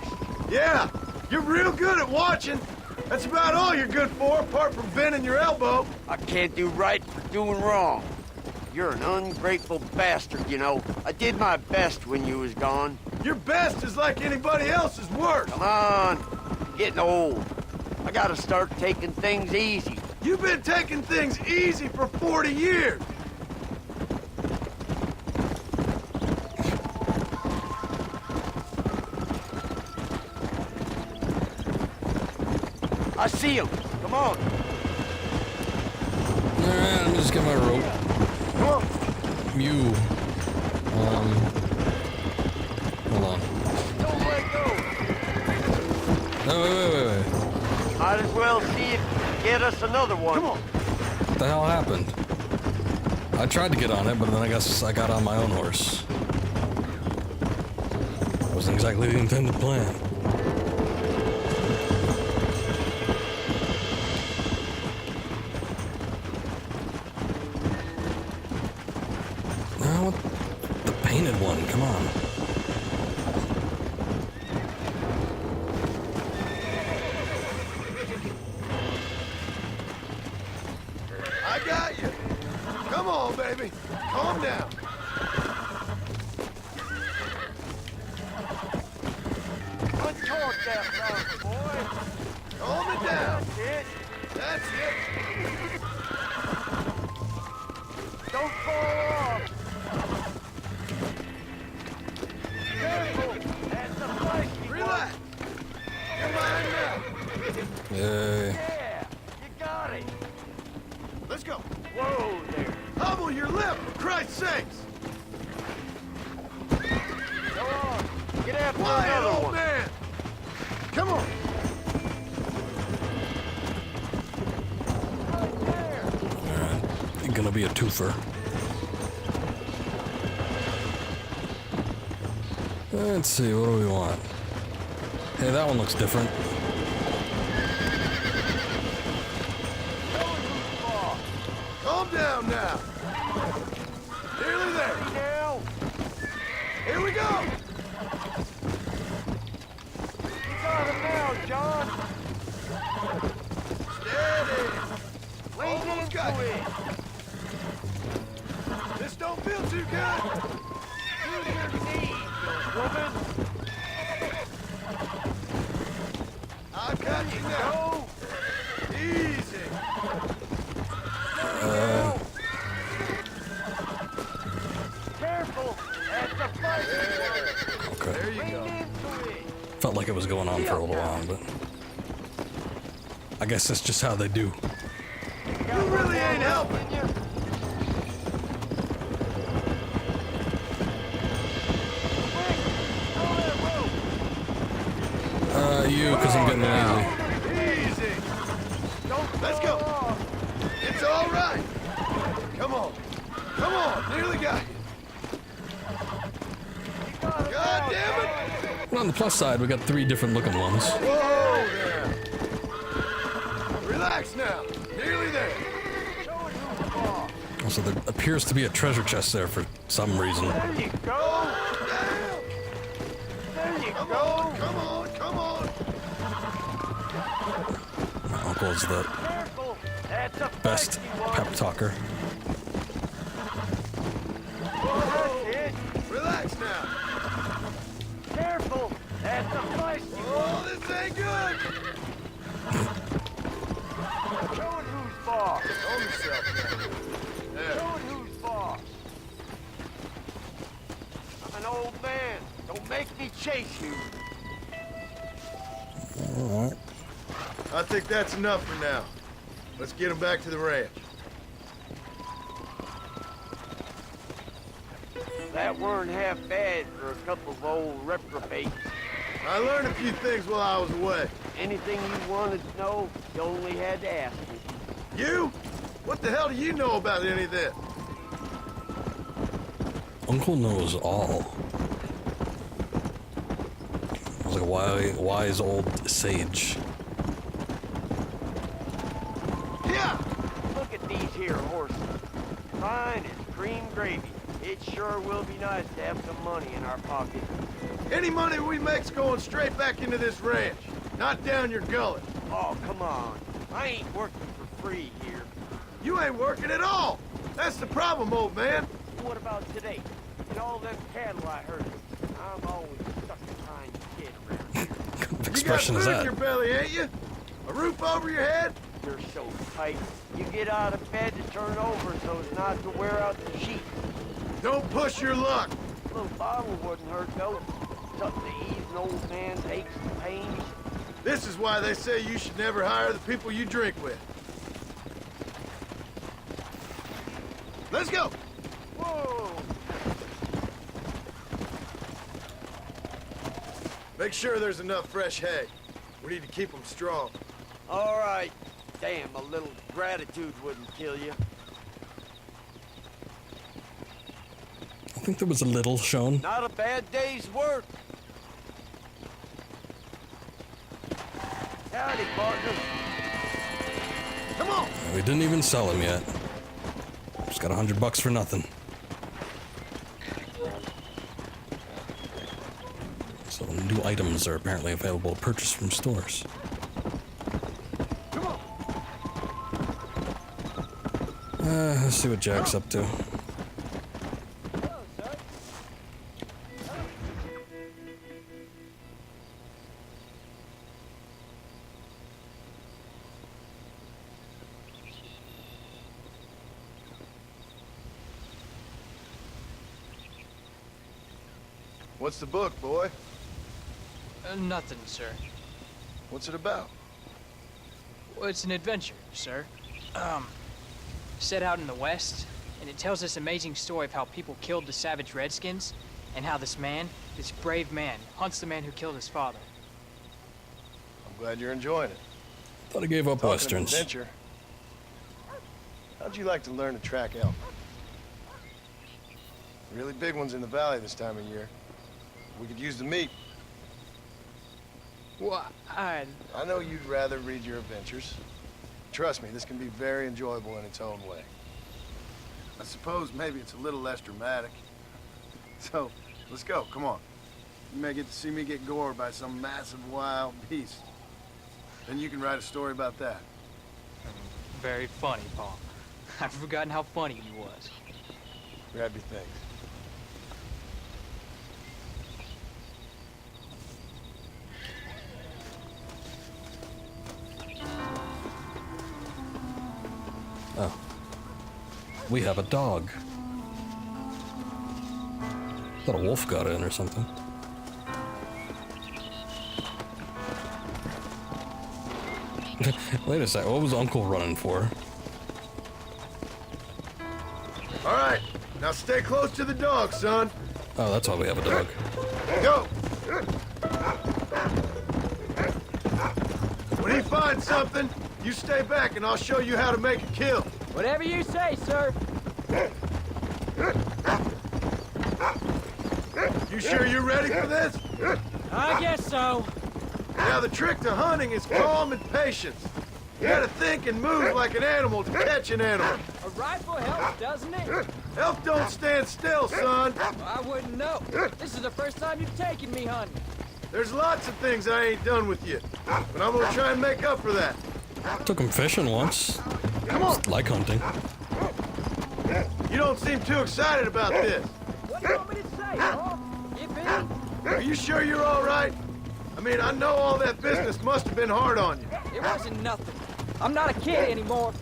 Yeah, you're real good at watching. That's about all you're good for, apart from bending your elbow. I can't do right for doing wrong. You're an ungrateful bastard, you know. I did my best when you was gone. Your best is like anybody else's worst. Come on, I'm getting old. I gotta start taking things easy. You've been taking things easy for 40 years. I see him. Come on. Alright, let me just get my rope. Come on. You. Hold on. Don't let go. No, wait. Might as well see if you can get us another one. Come on. What the hell happened? I tried to get on it, but then I guess I got on my own horse. Wasn't exactly the intended plan. No, the painted one, come on. I got you. Come on, baby. Calm down. Untort that front, boy. Calm it down. That's it. That's it. Don't fall off. Careful. That's the feisty Relax. You're mine now. Yay. Yeah, you got it. Let's go. Whoa there. Hobble your lip, for Christ's sakes. Go on. Get after Quiet, another old one. man. Come on. Alright, gonna be a twofer. Let's see, what do we want? Hey, that one looks different. Calm down now. Nearly there. Now. Here we go. You got him now, John. Steady. Lean Almost into got you. it. This don't feel too good. To your knees, you woman. I've got you now. Easy. Careful. That's the fight. Okay. There you go. Lean into it. Felt like it was going on for a little while, but I guess that's just how they do. You really ain't helping. Not you, because I'm getting lazy. Easy. Let's go. It's all right. Come on. Come on. Nearly got you. God damn it. Well, on the plus side, we got 3 different looking ones. Whoa there. Relax now. Nearly there. Also, there appears to be a treasure chest there for some reason. There you go. There you go. Come on. Come on. My uncle's the best pep talker. Whoa. Relax now. Careful. That's a feisty one. Oh, this ain't good. Showing who's boss. Hold yourself now. There. Showing who's boss. I'm an old man. Don't make me chase you. Alright. I think that's enough for now. Let's get him back to the ranch. That weren't half bad for a couple of old reprobates. I learned a few things while I was away. Anything you wanted to know, you only had to ask me. You? What the hell do you know about any of this? Uncle knows all. I was like a wise old sage. Yeah! Look at these here horses. Fine as cream gravy. It sure will be nice to have some money in our pocket. Any money we make's going straight back into this ranch, not down your gullet. Oh, come on. I ain't working for free here. You ain't working at all. That's the problem, old man. What about today? And all them cattle I heard. I'm always stuck behind the kid around here. What expression you is got food that? in your belly, ain't you? A roof over your head? You're so tight. You get out of bed to turn over so as not to wear out the sheet. Don't push your luck. A little bottle wouldn't hurt, though. Something to ease an old man's aches and pains. This is why they say you should never hire the people you drink with. Let's go. Whoa! Make sure there's enough fresh hay. We need to keep them strong. All right. Damn, a little gratitude wouldn't kill you. I think there was a little shown. Not a bad day's work. Howdy, partner. Come on. We didn't even sell him yet. Just got $100 for nothing. So new items are apparently available to purchase from stores. Come on. Let's see what Jack's up to. What's the book, boy? Nothing, sir. What's it about? Well, it's an adventure, sir. Set out in the West, and it tells this amazing story of how people killed the savage Redskins, and how this man, this brave man, hunts the man who killed his father. I'm glad you're enjoying it. Thought I gave up Talking of westerns. adventure, how'd you like to learn to track elk? Really big ones in the valley this time of year. We could use the meat. Well, I know you'd rather read your adventures. Trust me, this can be very enjoyable in its own way. I suppose maybe it's a little less dramatic. So, let's go, come on. You may get to see me get gored by some massive wild beast. Then you can write a story about that. Very funny, Paul. I've forgotten how funny he was. Grab your things. Oh. We have a dog. Thought a wolf got in or something. Wait a sec, what was Uncle running for? All right, now stay close to the dog, son. Oh, that's why we have a dog. Go! find something, you stay back and I'll show you how to make a kill. Whatever you say, sir. You sure you're ready for this? I guess so. Now, the trick to hunting is calm and patience. You gotta think and move like an animal to catch an animal. A rifle helps, doesn't it? Elk don't stand still, son. I wouldn't know. This is the first time you've taken me hunting. There's lots of things I ain't done with you, but I'm gonna try and make up for that. Took him fishing once. Come on. Just like hunting. You don't seem too excited about this. What do you want me to say, huh? If any? Are you sure you're all right? I mean, I know all that business must have been hard on you. It wasn't nothing. I'm not a kid anymore.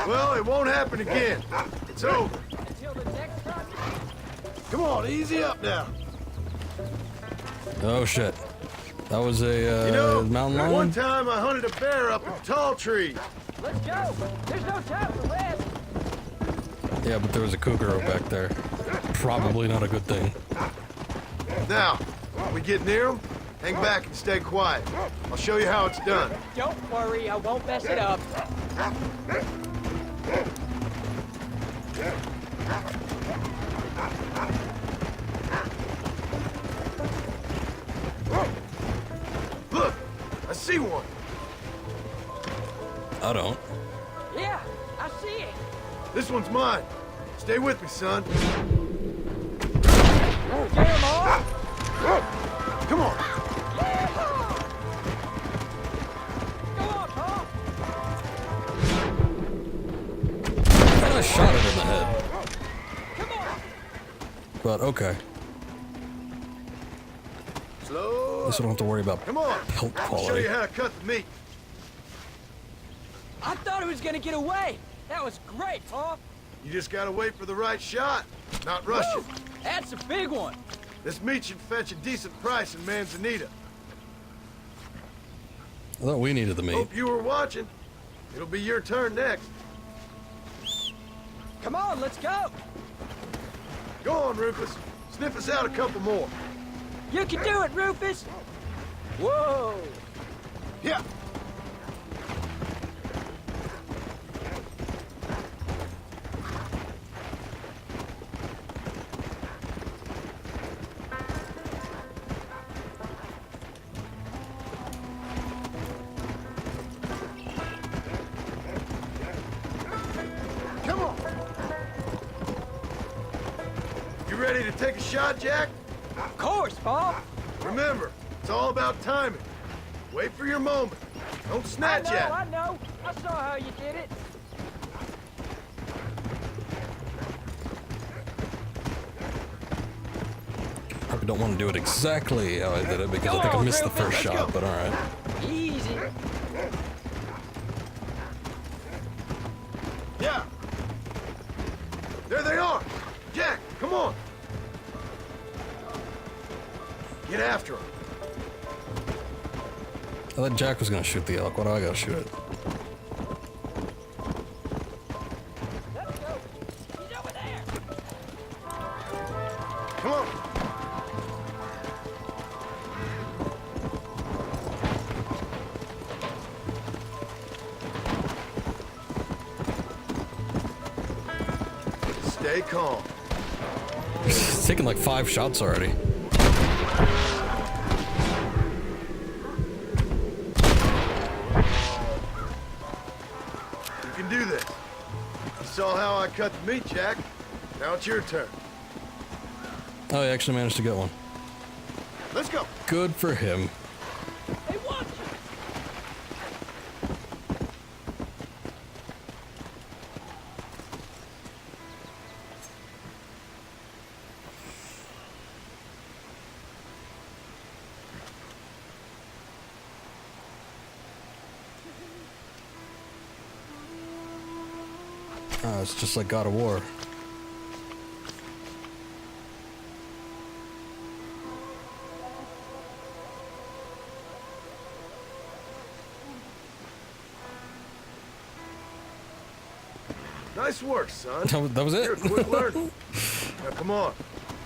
Well, it won't happen again. It's over. Until the next time. Come on, easy up now. Oh shit. That was a You know, mountain lion? one time I hunted a bear up a tall tree. Let's go. There's no time for rest. Yeah, but there was a cougar back there. Probably not a good thing. Now, when we get near him, hang back and stay quiet. I'll show you how it's done. Don't worry, I won't mess it up. Look, I see one. I don't. Yeah, I see it. This one's mine. Stay with me, son. Get him off. Come on. Go on, Paul. I shot it in the head. Come on. But okay. Slow. At least I don't have to worry about Come on. pelt I'll show quality. you how to cut the meat. I thought he was gonna get away. That was great, Paul. You just gotta wait for the right shot, not rush it. That's a big one. This meat should fetch a decent price in Manzanita. I thought we needed the meat. Hope you were watching. It'll be your turn next. Come on, let's go. Go on, Rufus. Sniff us out a couple more. You can do it, Rufus. Whoa. Yeah. Come on. You ready to take a shot, Jack? Of course, Paul. Remember, it's all about timing. Wait for your moment. Don't snatch at it. I know. I saw how you did it. Probably don't want to do it exactly how I did it because I think I missed the first shot, but alright. Easy. Yeah. There they are. Jack, come on. Get after him. I thought Jack was gonna shoot the elk. Why do I gotta shoot it? Let's go. He's over there. Come on. Stay calm. It's taken like 5 shots already. You can do this. You saw how I cut the meat, Jack. Now it's your turn. Oh, he actually managed to get one. Let's go. Good for him. Hey, watch it. It's just like God of War. Nice work, son. That was it? You're a quick learner. Now, come on.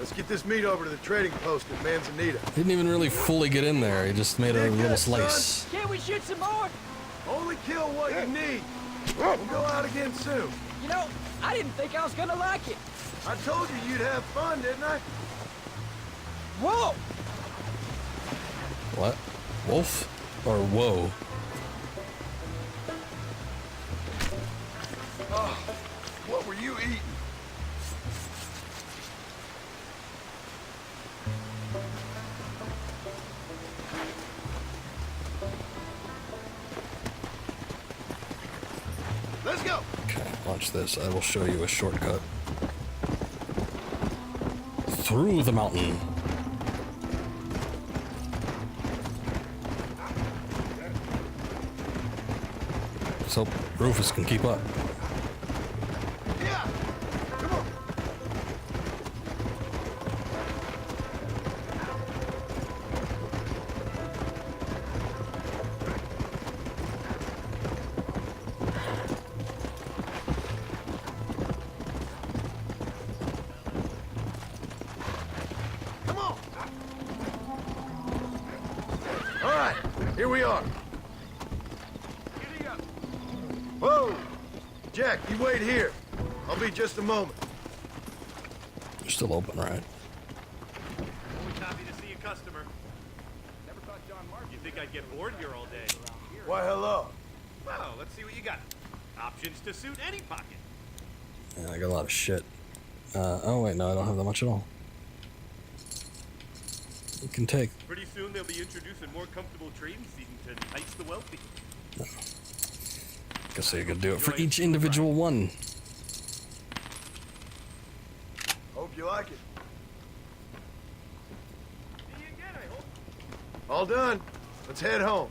Let's get this meat over to the trading post at Manzanita. Didn't even really fully get in there. He just made a little slice. Can't we shoot some more? Only kill what you need. We'll go out again soon. You know, I didn't think I was gonna like it. I told you you'd have fun, didn't I? Whoa! What? Wolf? Or whoa? Oh, what were you eating? Let's go. Okay, watch this. I will show you a shortcut. Through the mountain. So Rufus can keep up. Yeah. Come on. Come on. All right, here we are. Whoa! Jack, you wait here. I'll be just a moment. You're still open, right? Always happy to see a customer. Never thought John Mark. You think I'd get bored here all day? Why, hello. Well, let's see what you got. Options to suit any pocket. Yeah, I got a lot of shit. Oh wait, no, I don't have that much at all. You can take. Pretty soon they'll be introducing more comfortable train seating to entice the wealthy. Guess you could do it for each individual one. Hope you like it. See you again, I hope. All done. Let's head home.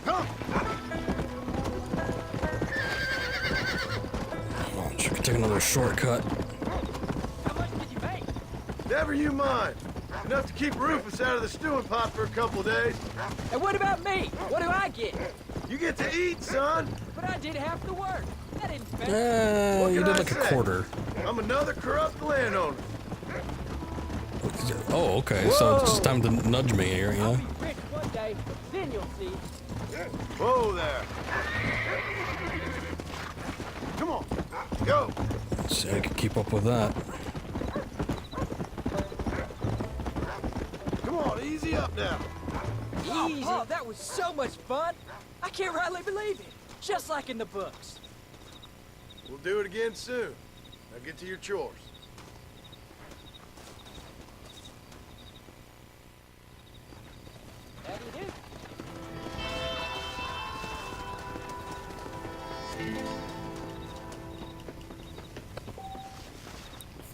Come. Come on, you could take another shortcut. Never you mind. Enough to keep Rufus out of the stewing pot for a couple of days. And what about me? What do I get? You get to eat, son. But I did half the work. That isn't fair. What You can did I like a say? quarter. I'm another corrupt landowner. Oh, okay, so it's time to nudge me here, yeah? I'll be rich one day, then you'll see. Whoa there. Come on. Go. Let's see, I can keep up with that. Come on, easy up now. Easy. Oh, that was so much fun. I can't rightly believe it. Just like in the books. We'll do it again soon. Now get to your chores. How do you do?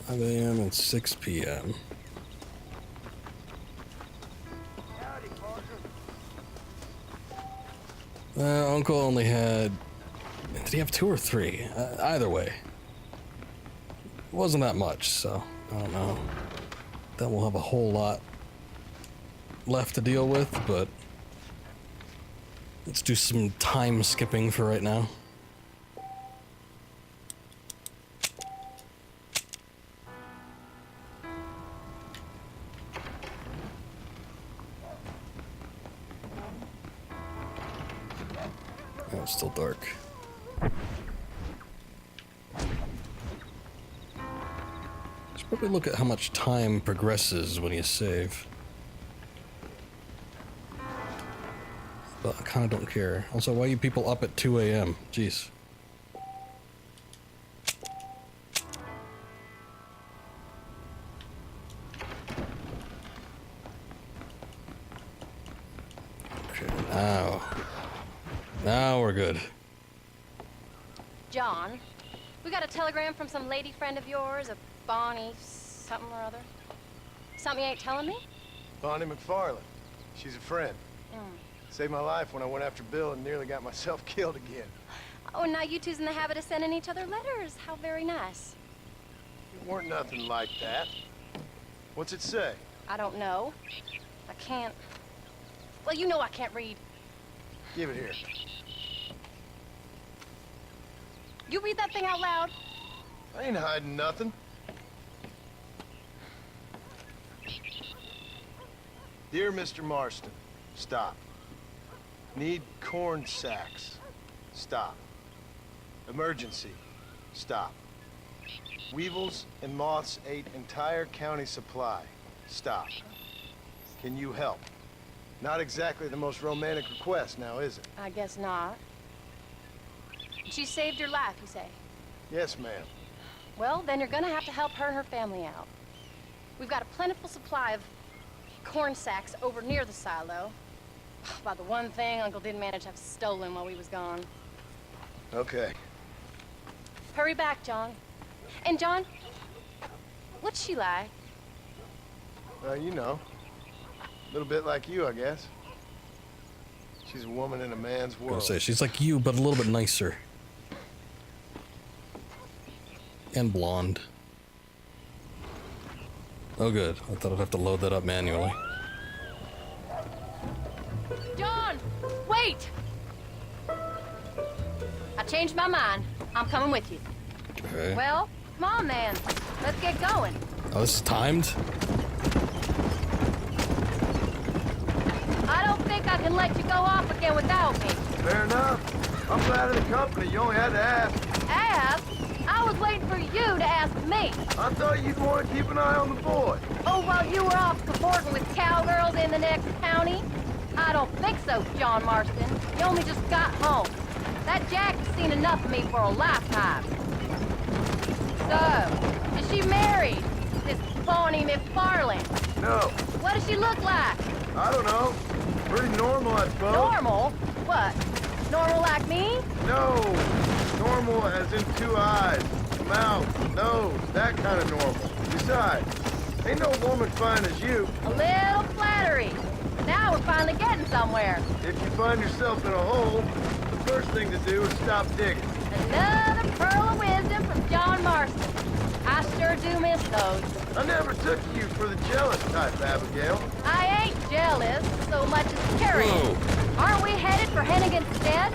5 a.m. and 6 p.m. Uncle only had... Did he have 2 or 3? Either way. It wasn't that much, so I don't know. Then we'll have a whole lot left to deal with, but let's do some time skipping for right now. Oh, it's still dark. Let's probably look at how much time progresses when you save. But I kind of don't care. Also, why are you people up at 2 a.m.? Jeez. Okay, now we're good. John, we got a telegram from some lady friend of yours, a Bonnie something or other. Something you ain't telling me? Bonnie McFarland. She's a friend. Mm. Saved my life when I went after Bill and nearly got myself killed again. Oh, and now you two's in the habit of sending each other letters. How very nice. It weren't nothing like that. What's it say? I don't know. I can't... Well, you know I can't read. Give it here. You read that thing out loud. I ain't hiding nothing. Dear Mr. Marston, stop. Need corn sacks. Stop. Emergency. Stop. Weevils and moths ate entire county supply. Stop. Can you help? Not exactly the most romantic request now, is it? I guess not. She saved your life, you say? Yes, ma'am. Well, then you're gonna have to help her and her family out. We've got a plentiful supply of corn sacks over near the silo. About the one thing Uncle didn't manage to have stolen while we was gone. Okay. Hurry back, John. And John, what's she like? You know. A little bit like you, I guess. She's a woman in a man's I was world. gonna say, she's like you, but a little bit nicer. And blonde. Oh good, I thought I'd have to load that up manually. John, wait! I changed my mind. I'm coming with you. Okay. Well, come on then. Let's get going. Oh, this is timed? I don't think I can let you go off again without me. Fair enough. I'm glad of the company. You only had to ask. Ask? I was waiting for you to ask me. I thought you'd want to keep an eye on the boy. Oh, while you were off cavorting with cowgirls in the next county? I don't think so, John Marston. You only just got home. That Jack has seen enough of me for a lifetime. So, is she married? This phony McFarland? No. What does she look like? I don't know. Pretty normal, I suppose. Normal? What? Normal like me? No. Normal as in 2 eyes, mouth, nose, that kind of normal. Besides, ain't no woman fine as you. A little flattery. Now we're finally getting somewhere. If you find yourself in a hole, the first thing to do is stop digging. Another pearl of wisdom from John Marston. I sure do miss those. I never took you for the jealous type, Abigail. I ain't jealous so much as curious. Aren't we headed for Hennigan's Stead?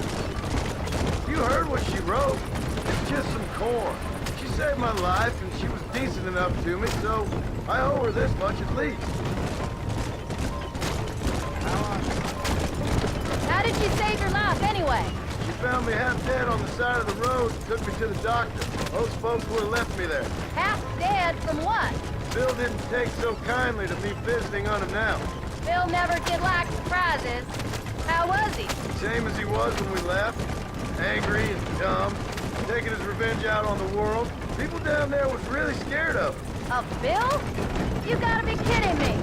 You heard what she wrote. It's just some corn. She saved my life, and she was decent enough to me, so I owe her this much at least. How did she save your life anyway? She found me half dead on the side of the road and took me to the doctor. Those folks would have left me there. Half dead from what? Bill didn't take so kindly to me visiting unannounced. Bill never did like surprises. How was he? Same as he was when we left. Angry and dumb. Taking his revenge out on the world. People down there was really scared of him. Of Bill? You gotta be kidding me.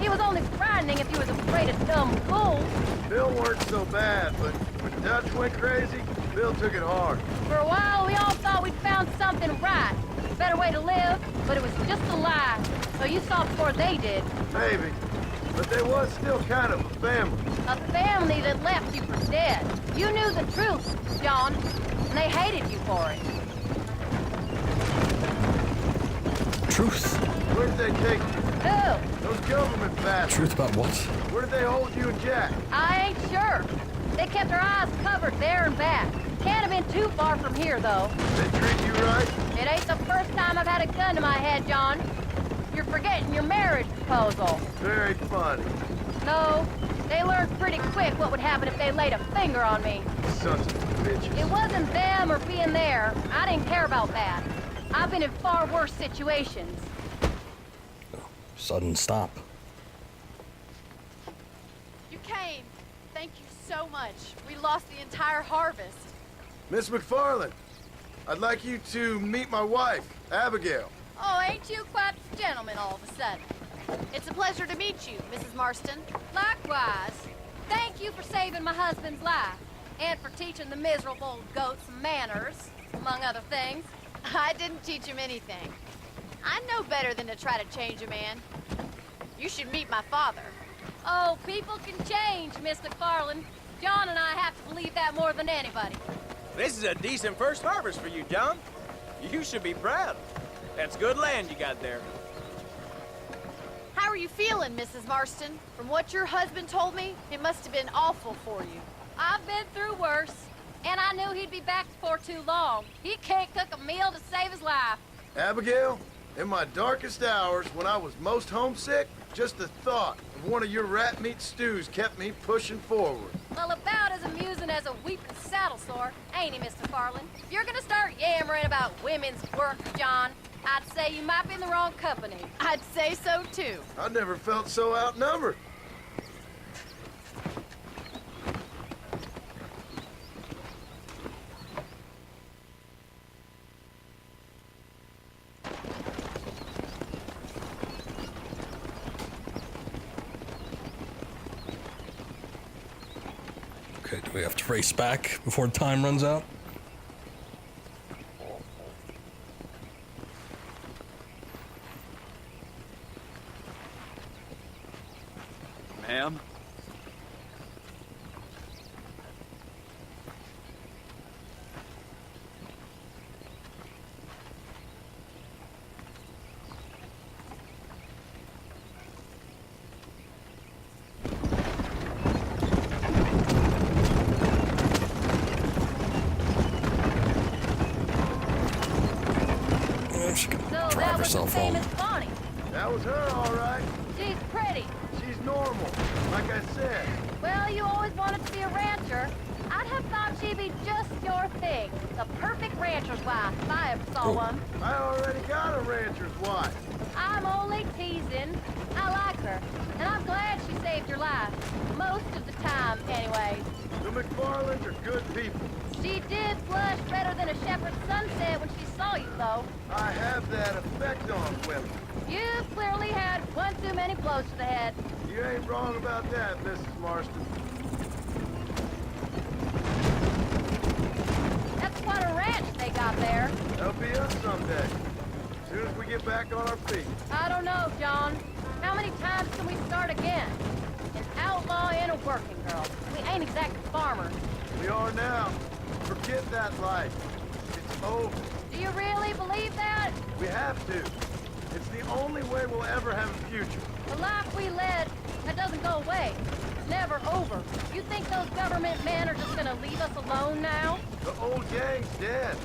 He was only frightening if he was afraid of dumb fools. Bill weren't so bad, but when Dutch went crazy, Bill took it hard. For a while, we all thought we'd found something right. A better way to live, but it was just a lie. So you saw before they did. Maybe. But they was still kind of a family. A family that left you for dead. You knew the truth, John, and they hated you for it. Truth? Where did they take you? Who? Those government bastards. Truth about what? Where did they hold you and Jack? I ain't sure. They kept our eyes covered there and back. Can't have been too far from here, though. They treat you right? It ain't the first time I've had a gun to my head, John. You're forgetting your marriage proposal. Very funny. No, they learned pretty quick what would happen if they laid a finger on me. Sons of bitches. It wasn't them or being there. I didn't care about that. I've been in far worse situations. Sudden stop. You came. Thank you so much. We lost the entire harvest. Miss McFarland, I'd like you to meet my wife, Abigail. Oh, ain't you quite the gentleman all of a sudden? It's a pleasure to meet you, Mrs. Marston. Likewise. Thank you for saving my husband's life. And for teaching the miserable goat some manners, among other things. I didn't teach him anything. I know better than to try to change a man. You should meet my father. Oh, people can change, Miss McFarland. John and I have to believe that more than anybody. This is a decent first harvest for you, John. You should be proud. That's good land you got there. How are you feeling, Mrs. Marston? From what your husband told me, it must have been awful for you. I've been through worse. And I knew he'd be back before too long. He can't cook a meal to save his life. Abigail, in my darkest hours, when I was most homesick, just the thought of one of your rat meat stews kept me pushing forward. Well, about as amusing as a weeping saddle sore, ain't he, Mr. Farland? If you're gonna start yammering about women's work, John, I'd say you might be in the wrong company. I'd say so, too. I never felt so outnumbered. Okay, do we have to race back before time runs out? Ma'am? She can So drive that was the herself home. famous Bonnie. That was her, all right. She's pretty. She's normal, like I said. Well, you always wanted to be a rancher. I'd have thought she'd be just your thing. The perfect rancher's wife, if I ever saw one. I already got a rancher's wife. I'm only teasing. I like her, and I'm glad she saved your life. Most of the time, anyways. The McFarlands are good people. She did flush redder than a shepherd's sunset when she saw you, though. I have that effect on women. You've clearly had one too many blows to the head. You ain't wrong about that, Mrs. Marston. That's quite a ranch they got there. That'll be us someday. As soon as we get back on our feet. I don't know, John. How many times can we start again? An outlaw and a working girl. We ain't exactly farmers. We are now. Forget that life. It's over. Do you really believe that? We have to. It's the only way we'll ever have a future. The life we led, that doesn't go away. It's never over. You think those government men are just gonna leave us alone now? The old gang's dead.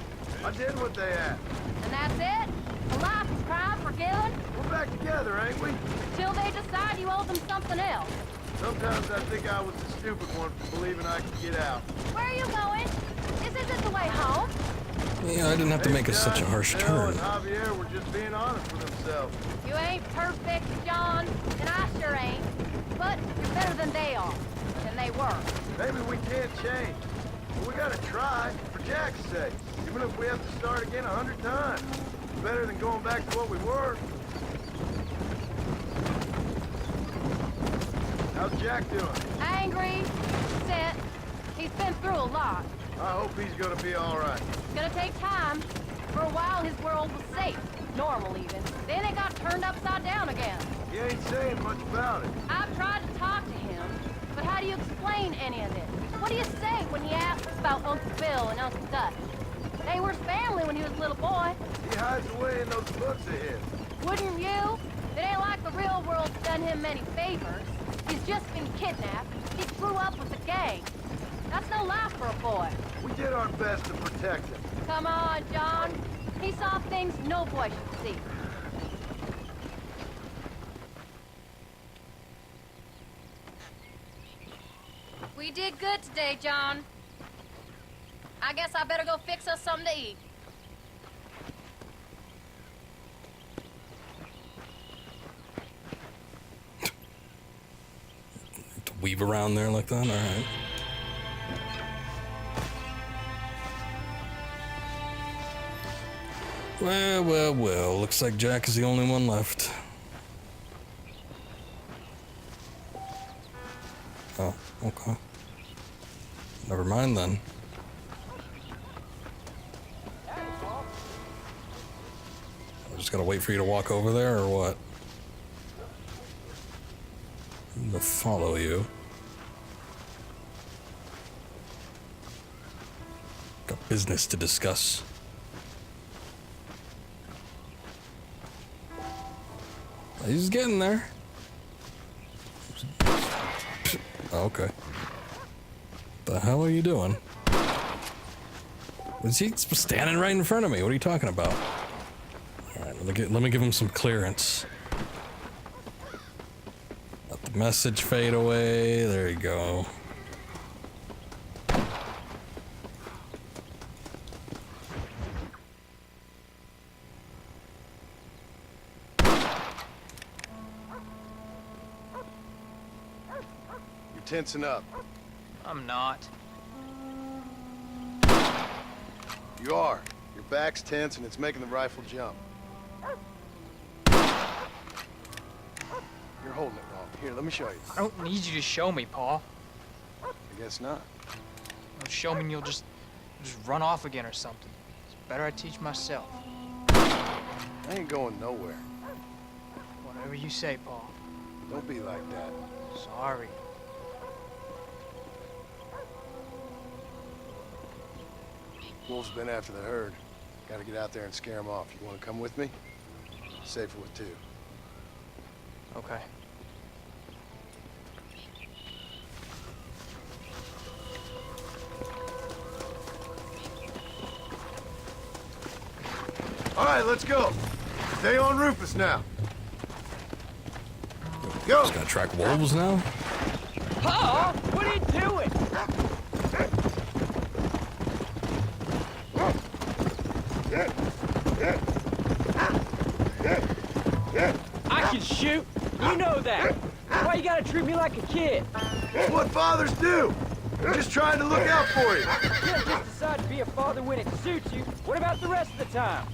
I did what they asked. And that's it? A life of crime forgiven? We're back together, ain't we? Till they decide you owe them something else. Sometimes I think I was the stupid one for believing I could get out. Where are you going? This isn't the way home. Yeah, I didn't have to make it such a harsh turn. And Javier were just being honest with themselves. You ain't perfect, John, and I sure ain't. But you're better than they are, than they were. Maybe we can't change. But we gotta try, for Jack's sake. Even if we have to start again 100 times. It's better than going back to what we were. How's Jack doing? Angry, upset. He's been through a lot. I hope he's gonna be all right. It's gonna take time. For a while, his world was safe. Normal, even. Then it got turned upside down again. He ain't saying much about it. I've tried to talk to him, but how do you explain any of this? What do you say when he asks about Uncle Bill and Uncle Dutch? They were his family when he was a little boy. He hides away in those books of his. Wouldn't you? It ain't like the real world's done him many favors. He's just been kidnapped. He grew up with the gang. That's no life for a boy. We did our best to protect him. Come on, John. He saw things no boy should see. We did good today, John. I guess I better go fix us something to eat. To weave around there like that? All right. Well, well, well. Looks like Jack is the only one left. Oh, okay. Never mind then. I just gotta wait for you to walk over there, or what? I'm gonna follow you. Got business to discuss. He's getting there. Okay. The hell are you doing? Was he standing right in front of me? What are you talking about? All right, let me give him some clearance. Let the message fade away. There you go. You're tensing up. I'm not. You are. Your back's tense and it's making the rifle jump. You're holding it wrong. Here, let me show you. I don't need you to show me, Paul. I guess not. Don't show me and you'll just run off again or something. It's better I teach myself. I ain't going nowhere. Whatever you say, Paul. Don't be like that. Sorry. Wolves been after the herd. Gotta get out there and scare them off. You wanna come with me? Safer with two. Okay. All right, let's go. Stay on Rufus now. Go. Just gonna track wolves now? Paul, what are you doing? I can shoot. You know that. Why you gotta treat me like a kid? It's what fathers do. I'm just trying to look out for you. You can't just decide to be a father when it suits you. What about the rest of the time?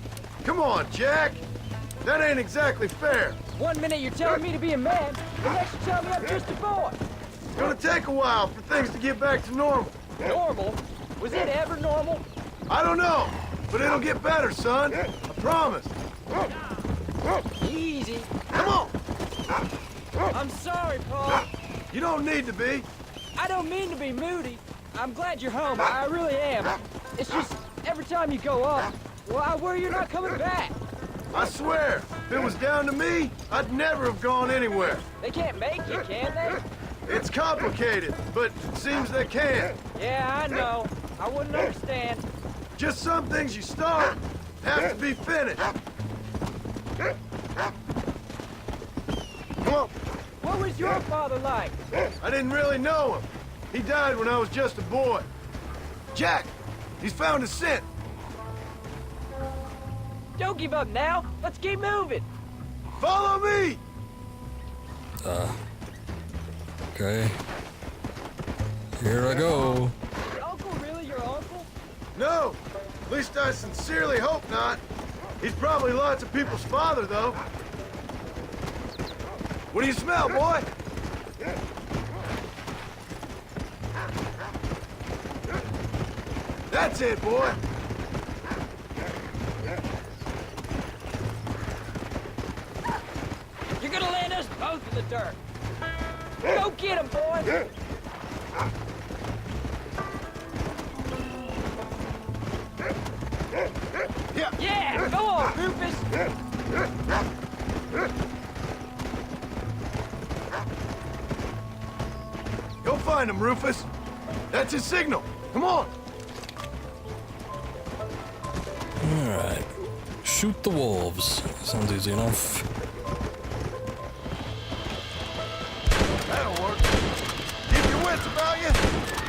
Come on, Jack. That ain't exactly fair. One minute you're telling me to be a man, the next you tell me I'm just a boy. It's gonna take a while for things to get back to normal. Normal? Was it ever normal? I don't know, but it'll get better, son. I promise. Easy. Come on. I'm sorry, Paul. You don't need to be. I don't mean to be moody. I'm glad you're home. I really am. It's just every time you go up, well, I worry you're not coming back. I swear, if it was down to me, I'd never have gone anywhere. They can't make you, can they? It's complicated, but it seems they can. Yeah, I know. I wouldn't understand. Just some things you start have to be finished. Come on. What was your father like? I didn't really know him. He died when I was just a boy. Jack, he's found a scent. Don't give up now. Let's keep moving. Follow me. Okay. Here I go. Is Uncle really your uncle? No, at least I sincerely hope not. He's probably lots of people's father, though. What do you smell, boy? That's it, boy. You're gonna land us both in the dirt. Go get him, boy. Yeah, go on, Rufus. Go find him, Rufus. That's his signal. Come on. All right. Shoot the wolves. Sounds easy enough. That'll work. Keep your wits about you.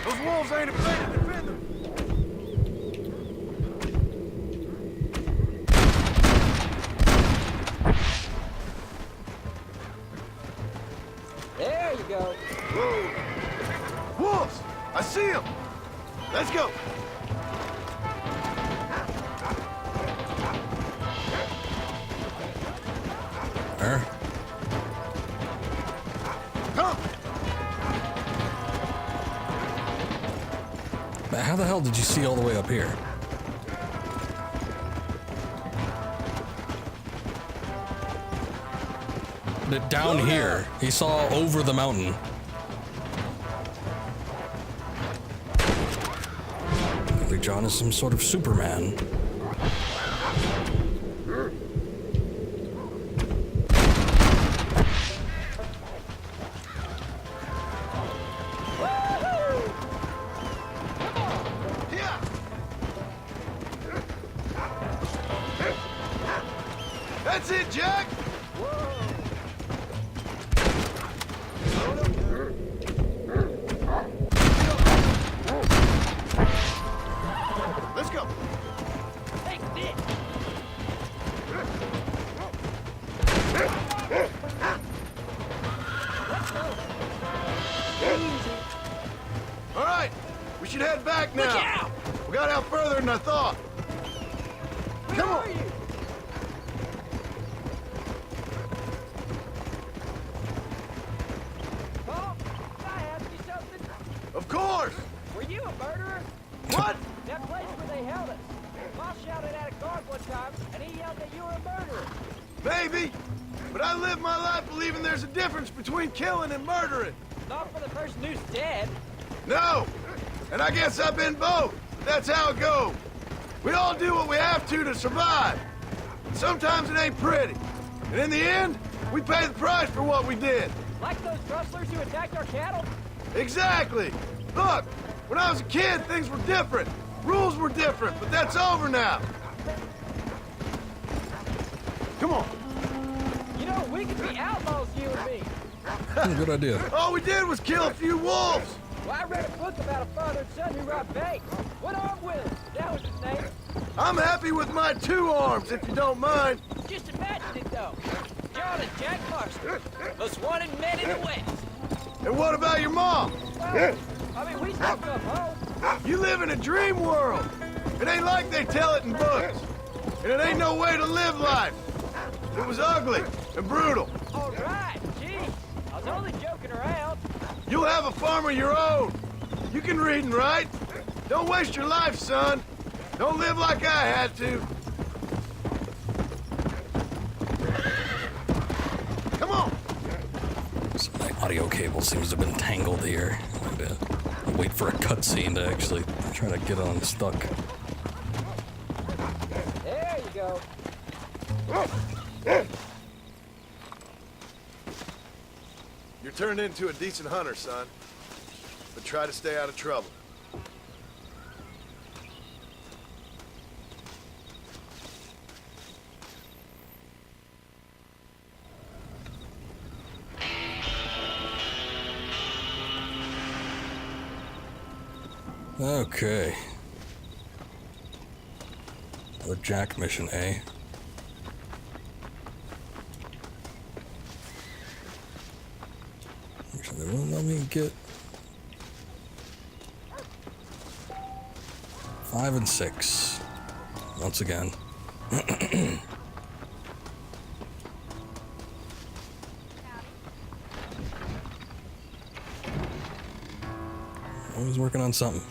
Those wolves ain't afraid to defend them. There you go. Whoa. Wolves! I see them. Let's go. There. Come. But how the hell did you see all the way up here? Down here. He saw over the mountain. Maybe John is some sort of Superman. should head back now. Look out! We got out further than I thought. Where Come on. are you? Paul, can I ask you something? Of course. Were you a murderer? What? That place where they held us. Ma shouted at a guard one time, and he yelled that you were a murderer. Maybe. But I live my life believing there's a difference between killing and murdering. Not for the person who's dead. No. And I guess I've been both. That's how it goes. We all do what we have to survive. Sometimes it ain't pretty. And in the end, we pay the price for what we did. Like those rustlers who attacked our cattle? Exactly. Look, when I was a kid, things were different. Rules were different, but that's over now. Come on. You know, we could be outlaws, you and me. Good idea. All we did was kill a few wolves. Well, I read a book about a father and son who robbed banks. What arm Willis? That was his name. I'm happy with my 2 arms, if you don't mind. Just imagine it, though. John and Jack Marston, most wanted men in the West. And what about your mom? Well, I mean, we still come home. You live in a dream world. It ain't like they tell it in books. And it ain't no way to live life. It was ugly and brutal. All right, gee. I was only joking around. You'll have a farm of your own. You can read and write. Don't waste your life, son. Don't live like I had to. Come on. So my audio cable seems to have been tangled here. I had to wait for a cutscene to actually try to get unstuck. There you go. You're turned into a decent hunter, son. But try to stay out of trouble. Okay. The Jack mission, eh? Actually, they won't let me get 5 and 6. Once again. Always working on something.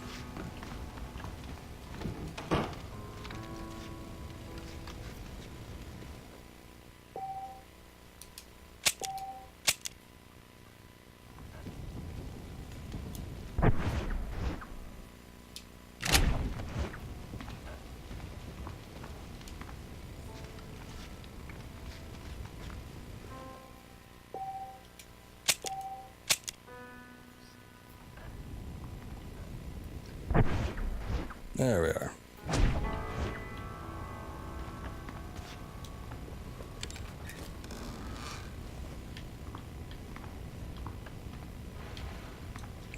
There we are.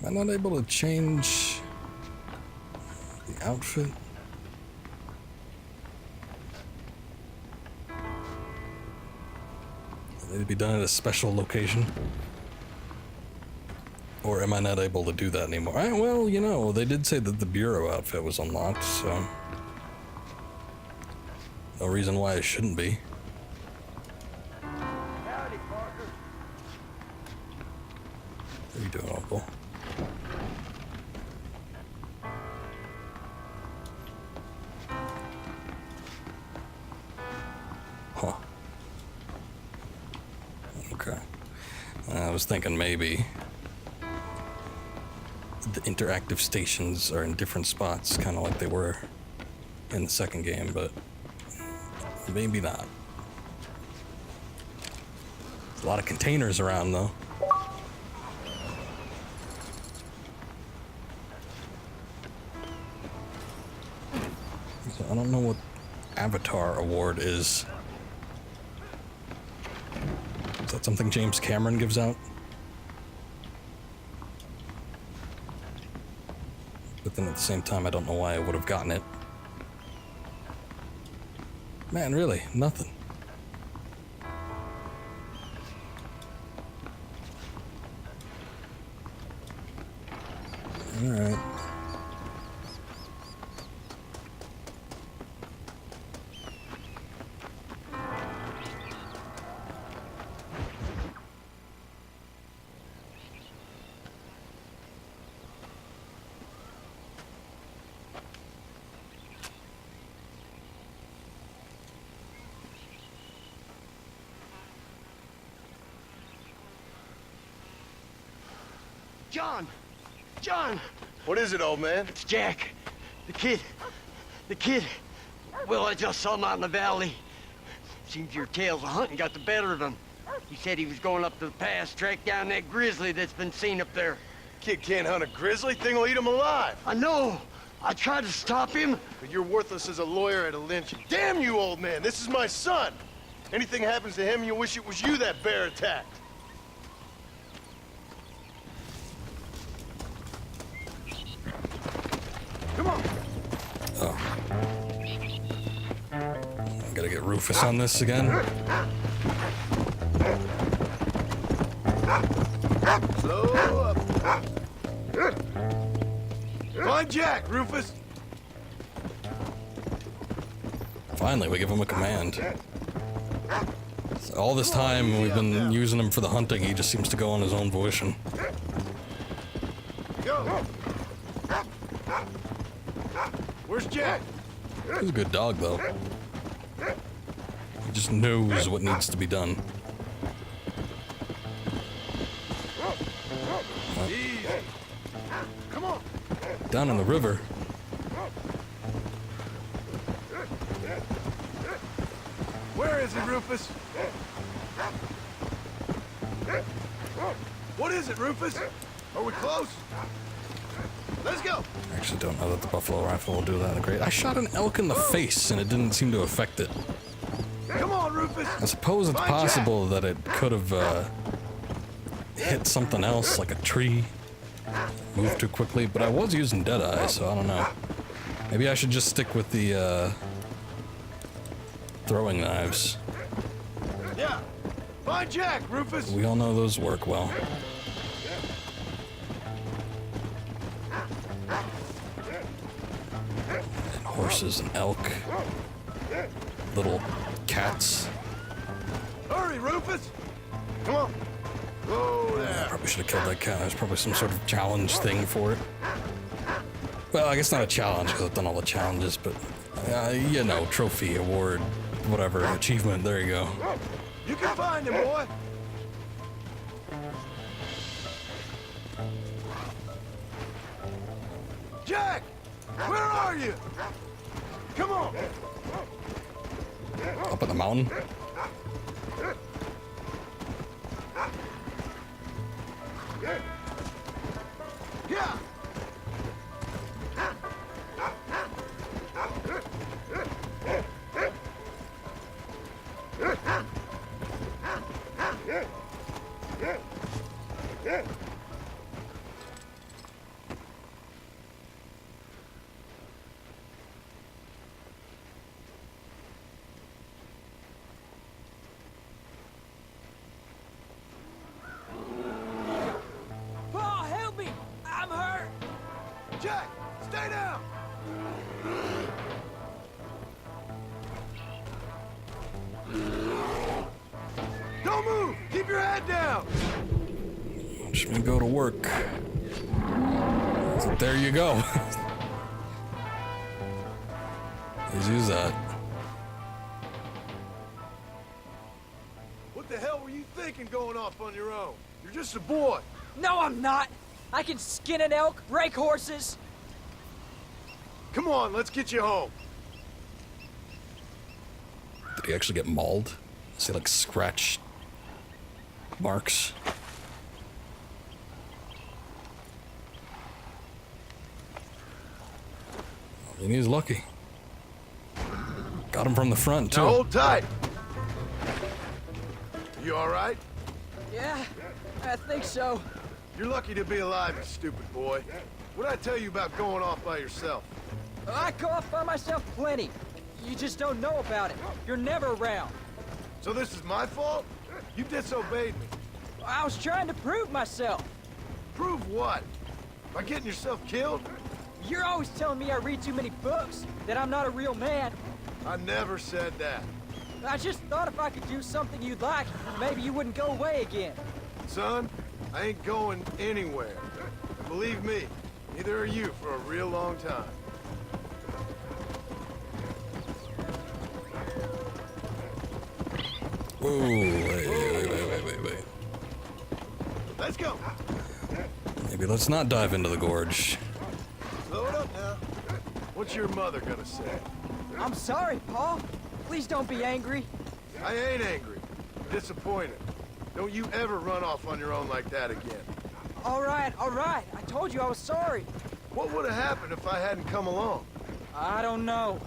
Am I not able to change the outfit? Need to be done at a special location? Or am I not able to do that anymore? Well, you know, they did say that the Bureau outfit was unlocked, so... no reason why it shouldn't be. Howdy, Parker. What are you doing, Uncle? Huh. Okay. I was thinking maybe the interactive stations are in different spots, kind of like they were in the second game, but maybe not. There's a lot of containers around, though. So I don't know what Avatar Award is. Is that something James Cameron gives out? But then at the same time, I don't know why I would have gotten it. Man, really, nothing. Alright. John! John! What is it, old man? It's Jack. The kid. The kid. Well, I just saw him out in the valley. Seems your tales of hunting got the better of him. He said he was going up to the pass, track down that grizzly that's been seen up there. Kid can't hunt a grizzly. Thing will eat him alive. I know. I tried to stop him. But you're worthless as a lawyer at a lynching. Damn you, old man. This is my son. Anything happens to him, you'll wish it was you that bear attacked. Come on. Oh. Gotta get Rufus on this again. Slow up. Find Jack, Rufus. Finally, we give him a command. So all this time we've been using him for the hunting, he just seems to go on his own volition. Go. Where's Jack? He's a good dog, though. He just knows what needs to be done. Easy. Come on. Down in the river. Where is it, Rufus? What is it, Rufus? Are we close? Let's go. I actually don't know that the buffalo rifle will do that great. I shot an elk in the face and it didn't seem to affect it. Come on, Rufus. I suppose it's possible that it could have hit something else, like a tree. Moved too quickly, but I was using Deadeye, so I don't know. Maybe I should just stick with the throwing knives. Yeah. Find Jack, Rufus. We all know those work well. And horses and elk. Little cats. Hurry, Rufus. Come on. Whoa there. I probably should have killed that cat. There's probably some sort of challenge thing for it. Well, I guess not a challenge because I've done all the challenges, but you know, trophy, award, whatever, achievement. There you go. You can find him, boy. Jack, where are you? Come on. Up at the mountain. Yeah. Paul, help me! I'm hurt! Jack, stay down. Don't move. Keep your head down. Just gonna go to work. So there you go. Let's use that. What the hell were you thinking going off on your own? You're just a boy. No, I'm not! I can skin an elk, rake horses. Come on, let's get you home. Did he actually get mauled? See, like scratch marks. I mean, he's lucky. Got him from the front too. Now hold tight. You all right? Yeah, I think so. You're lucky to be alive, you stupid boy. What'd I tell you about going off by yourself? I go off by myself plenty. You just don't know about it. You're never around. So this is my fault? You disobeyed me. I was trying to prove myself. Prove what? By getting yourself killed? You're always telling me I read too many books, that I'm not a real man. I never said that. I just thought if I could do something you'd like, maybe you wouldn't go away again. Son, I ain't going anywhere. And believe me, neither are you for a real long time. Whoa, wait. Let's go. Maybe let's not dive into the gorge. Slow it up now. What's your mother gonna say? I'm sorry, Pa. Please don't be angry. I ain't angry. I'm disappointed. Don't you ever run off on your own like that again. All right, all right. I told you I was sorry. What would have happened if I hadn't come along? I don't know.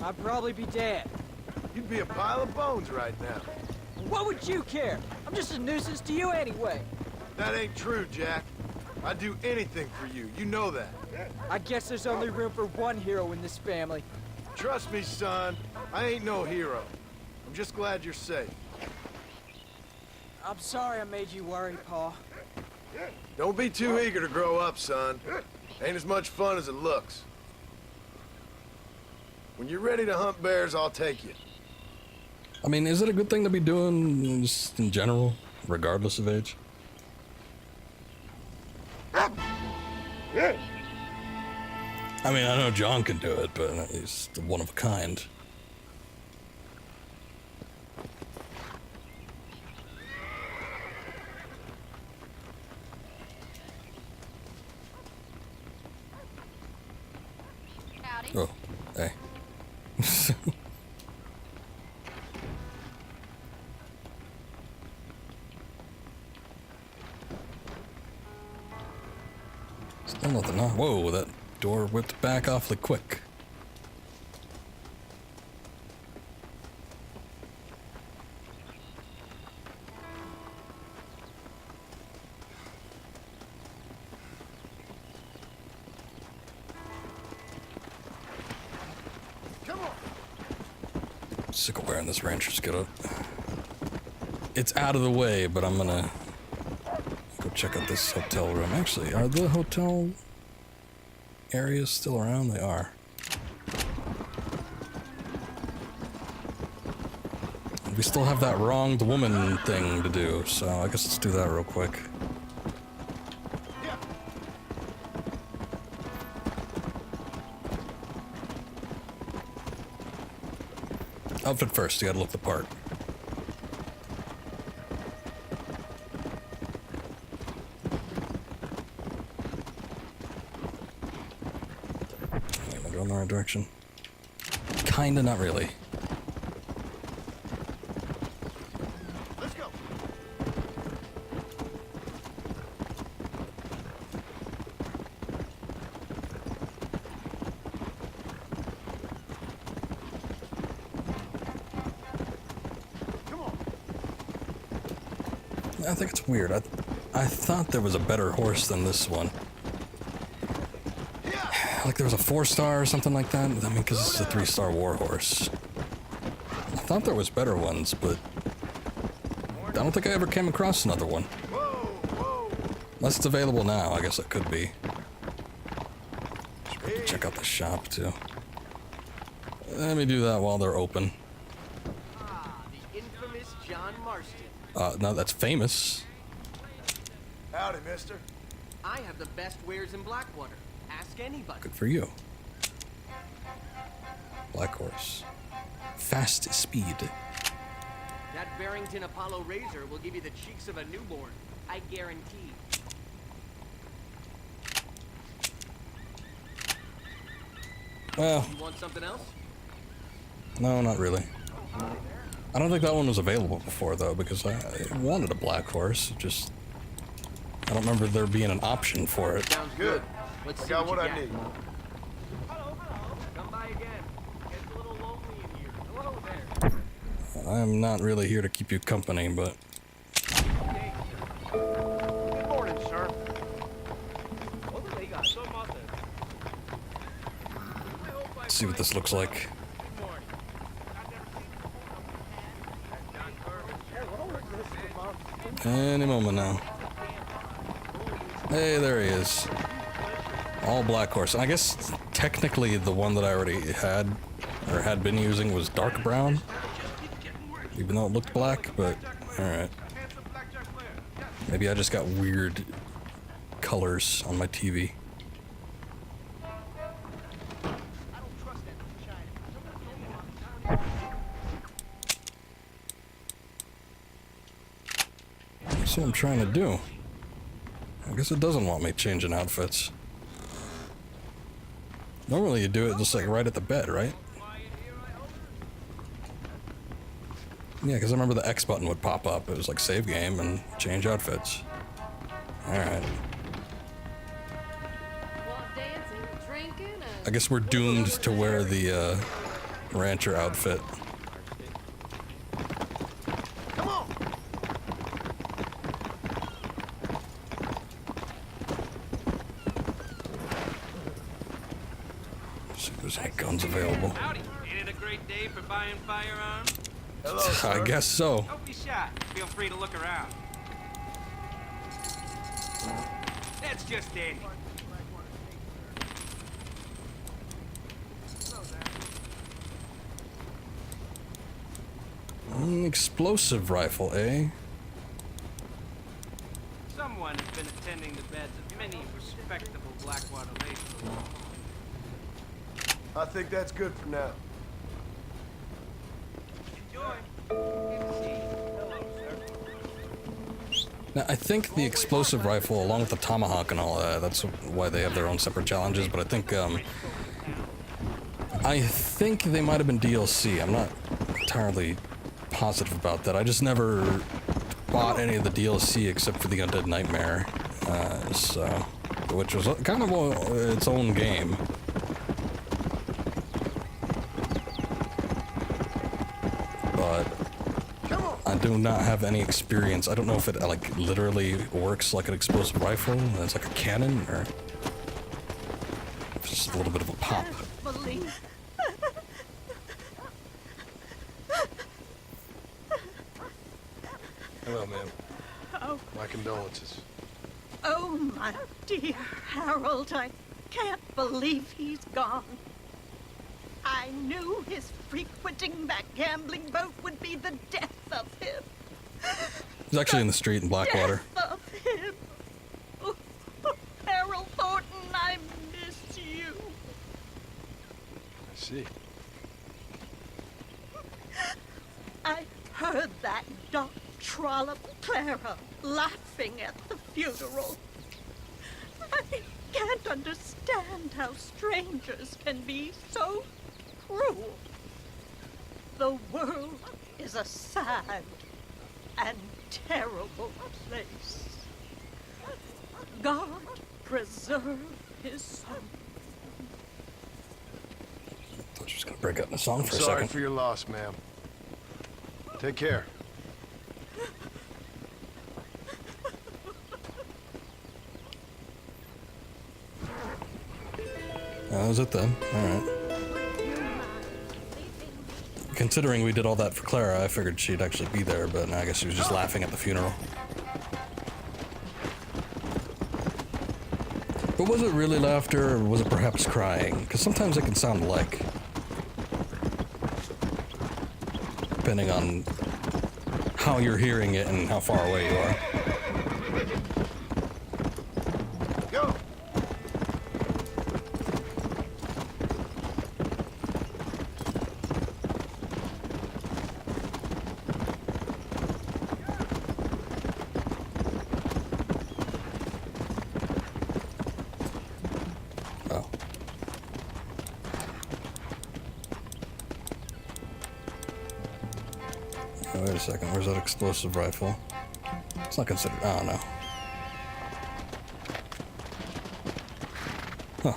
I'd probably be dead. You'd be a pile of bones right now. What would you care? I'm just a nuisance to you anyway. That ain't true, Jack. I'd do anything for you. You know that. I guess there's only room for one hero in this family. Trust me, son. I ain't no hero. I'm just glad you're safe. I'm sorry I made you worry, Pa. Don't be too eager to grow up, son. Ain't as much fun as it looks. When you're ready to hunt bears, I'll take you. I mean, is it a good thing to be doing just in general, regardless of age? I mean, I know John can do it, but he's one of a kind. Howdy. Oh, hey. Still nothing, huh? Whoa, that door whipped back awfully quick. Come on. Sick of wearing this rancher's getup. It's out of the way, but I'm gonna go check out this hotel room. Actually, are the hotel areas still around? They are. We still have that wronged woman thing to do, so I guess let's do that real quick. Outfit first, you gotta look the part. Am I going the right direction? Kinda, not really. Let's go. I think it's weird. I thought there was a better horse than this one. Like there was a 4-star or something like that. I mean, because this is a 3-star war horse. I thought there was better ones, but I don't think I ever came across another one. Unless it's available now, I guess it could be. Should probably check out the shop too. Let me do that while they're open. The infamous John Marston. No, that's famous. Howdy, mister. I have the best wares in Blackwater. Ask anybody. Good for you. Black horse. Fast speed. That Barrington Apollo razor will give you the cheeks of a newborn. I guarantee. Well, You want something else? no, not really. I don't think that one was available before, though, because I wanted a black horse. Just, I don't remember there being an option for it. Sounds good. Let's I see got what you I got. need. Come by again. It's a little lonely in here. Hello there. I'm not really here to keep you company, but Good morning, sir. let's see what this looks like. Any moment now. Hey, there he is. All black horse. And I guess technically the one that I already had, or had been using, was dark brown. Even though it looked black, but alright. Maybe I just got weird colors on my TV. That's what I'm trying to do. I guess it doesn't want me changing outfits. Normally you do it just like right at the bed, right? Yeah, because I remember the X button would pop up. It was like save game and change outfits. Alright. I guess we're doomed to wear the rancher outfit. Come on. See if there's any guns available. Howdy. Ain't it a great day for buying firearms? Hello, sir. I guess so. Don't be shy. Feel free to look around. That's just Danny. Explosive rifle, eh? Someone has been attending the beds of many respectable Blackwater ladies. I think that's good for now. Enjoy. Good to see you. Hello, sir. Now, I think the explosive rifle, along with the tomahawk and all that, that's why they have their own separate challenges, but I think they might have been DLC. I'm not entirely positive about that. I just never bought any of the DLC except for the Undead Nightmare, which was kind of its own game. But I do not have any experience. I don't know if it like literally works like an explosive rifle. It's like a cannon, or if it's just a little bit of a pop. Believe. Hello, ma'am. Oh. My condolences. Oh, my dear Harold, I can't believe he's gone. I knew his frequenting that gambling boat would be the death of him. He's actually in the street in Blackwater. Death of him. Oh, Harold Thornton, I miss you. I see. I heard that Doc Trollop Clara laughing at the funeral. I can't understand how strangers can be so cruel. The world is a sad and terrible place. God preserve his soul. I thought she was gonna break out in a song for a Sorry second. for your loss, ma'am. Take care. That was it then. Alright. Considering we did all that for Clara, I figured she'd actually be there, but I guess she was just laughing at the funeral. But was it really laughter, or was it perhaps crying? Because sometimes it can sound alike. Depending on how you're hearing it and how far away you are. Go! Oh. Wait a second, where's that explosive rifle? It's not considered. Oh, no. Huh.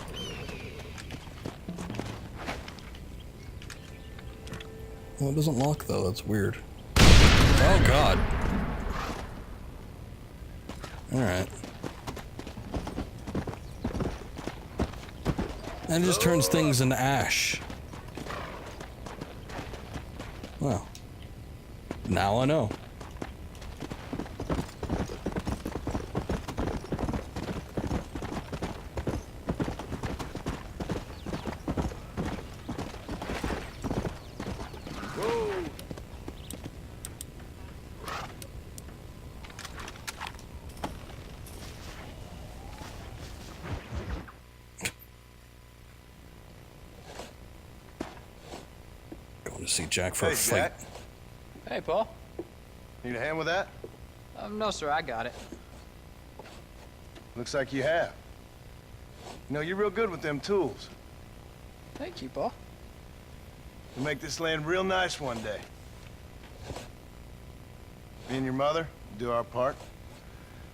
Well, it doesn't lock, though. That's weird. Oh, God. Alright. And it just turns things into ash. Well. Now I know. Going to see Jack for a fight. Jack. Hey, Paul. Need a hand with that? No, sir, I got it. Looks like you have. You know, you're real good with them tools. Thank you, Paul. You'll make this land real nice one day. Me and your mother do our part.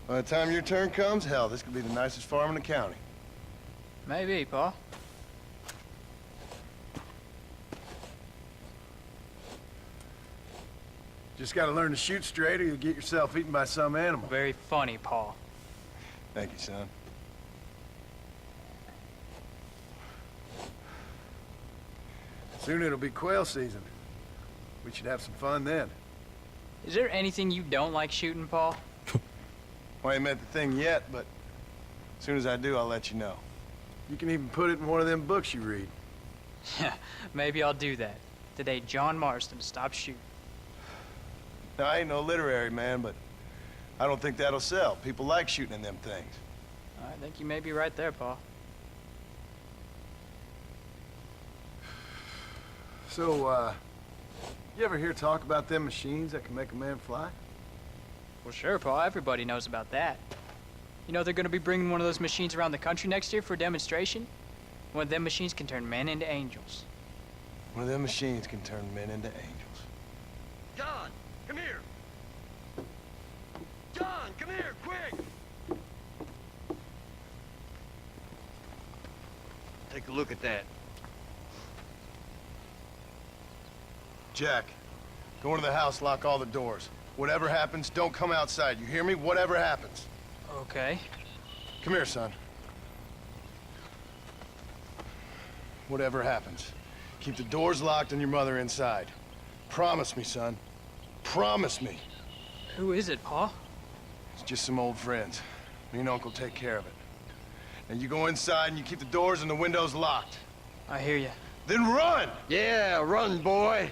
By the time your turn comes, hell, this could be the nicest farm in the county. Maybe, Paul. Just gotta learn to shoot straight or you'll get yourself eaten by some animal. Very funny, Paul. Thank you, son. Soon it'll be quail season. We should have some fun then. Is there anything you don't like shooting, Paul? Well, I ain't met the thing yet, but as soon as I do, I'll let you know. You can even put it in one of them books you read. Yeah, maybe I'll do that. The day John Marston stops shooting. Now, I ain't no literary man, but I don't think that'll sell. People like shooting in them things. I think you may be right there, Paul. So, you ever hear talk about them machines that can make a man fly? Well, sure, Paul. Everybody knows about that. You know they're going to be bringing one of those machines around the country next year for a demonstration? One of them machines can turn men into angels. One of them machines can turn men into angels. John, come here. John, come here, quick. Take a look at that. Jack, go into the house, lock all the doors. Whatever happens, don't come outside. You hear me? Whatever happens. Okay. Come here, son. Whatever happens, keep the doors locked and your mother inside. Promise me, son. Promise me. Who is it, Paul? It's just some old friends. Me and Uncle take care of it. Now you go inside and you keep the doors and the windows locked. I hear you. Then run! Yeah, run, boy.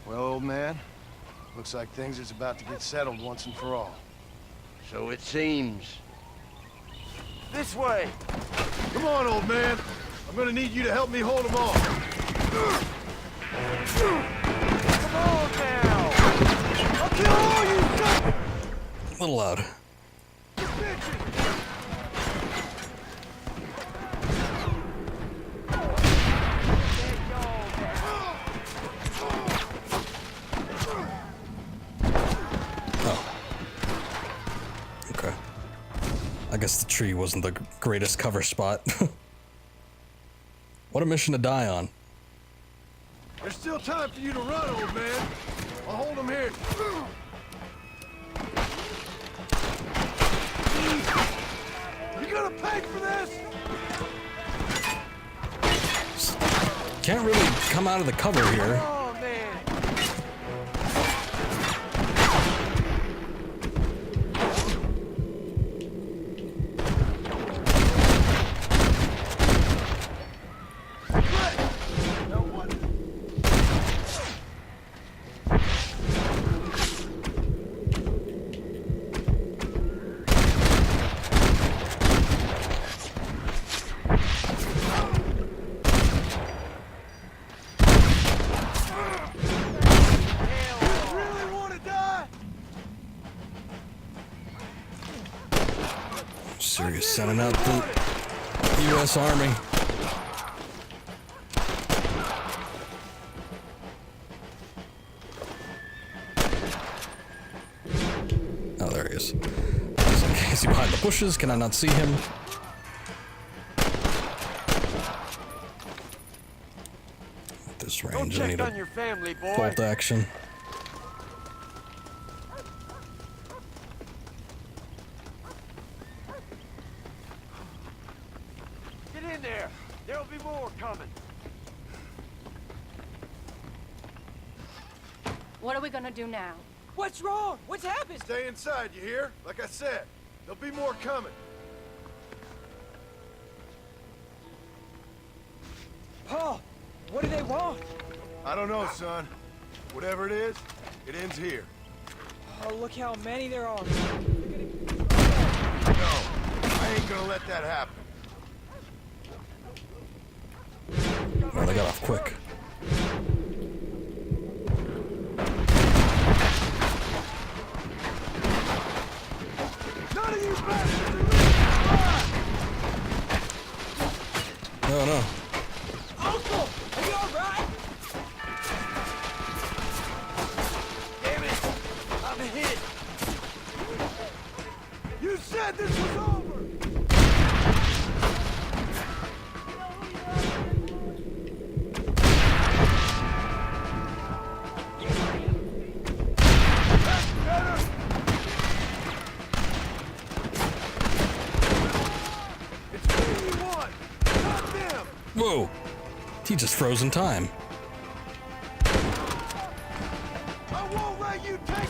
Well, old man, looks like things is about to get settled once and for all. So it seems. This way! Come on, old man! I'm gonna need you to help me hold them off. Come on now! I'll kill all you son! A little loud. I guess the tree wasn't the greatest cover spot. What a mission to die on. There's still time for you to run, old man. I'll hold him here. You gonna pay for this? Can't really come out of the cover here. Oh, man. Serious sending out the U.S. Army. Oh, there he is. Is he behind the bushes? Can I not see him? At this range, I need on your family, boy. bolt action. Get in there. There'll be more coming. What are we gonna do now? What's wrong? What's happened? Stay inside, you hear? Like I said, there'll be more coming. Paul, what do they want? I don't know, son. Whatever it is, it ends here. Oh, look how many there are. No, I ain't gonna let that happen. Oh, they got off quick. said this was over! Whoa! He just froze in time. I won't let you take it!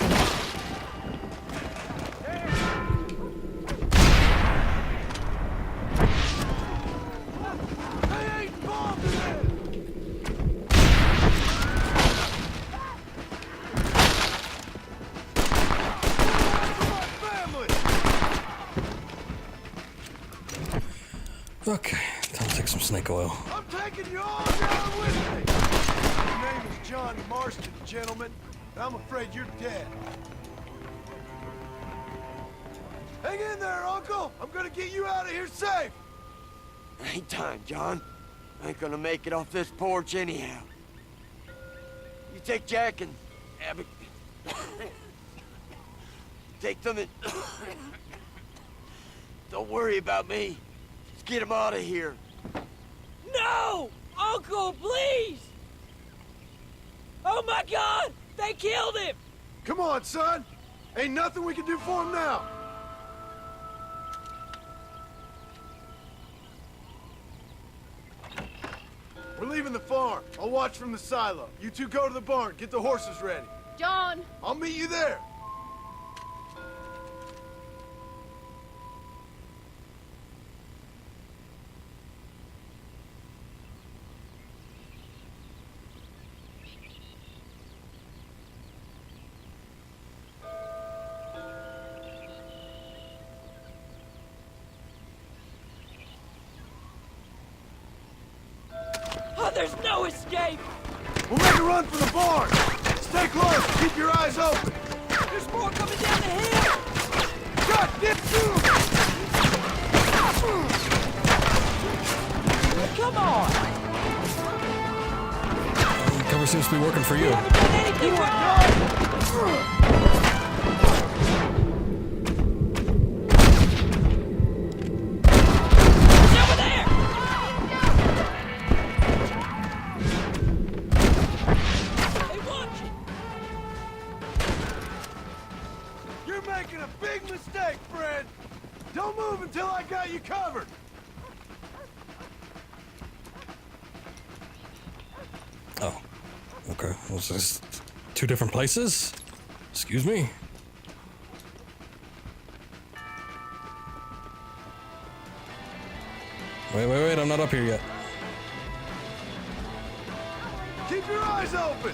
They ain't involved in this! Okay, time to take some snake oil. I'm taking you all down with me! My name is John Marston, gentlemen, and I'm afraid you're dead. Hang in there, Uncle! I'm gonna get you out of here safe! Ain't time, John. I ain't gonna make it off this porch anyhow. You take Jack and Abby. Take them and... Don't worry about me. Just get him out of here. No! Uncle, please! Oh my God! They killed him! Come on, son! Ain't nothing we can do for him now! We're leaving the farm. I'll watch from the silo. You two go to the barn, get the horses ready. John! I'll meet you there. Oh, there's no escape! We'll make a run for the barn. Stay close. Keep your eyes open. There's more coming down the hill! God damn you! Come on! Cover seems to be working for you. You haven't done anything wrong! You're making a big mistake, Fred. Don't move until I got you covered. Oh. Okay. Was this two different places? Excuse me? Wait, I'm not up here yet. Keep your eyes open.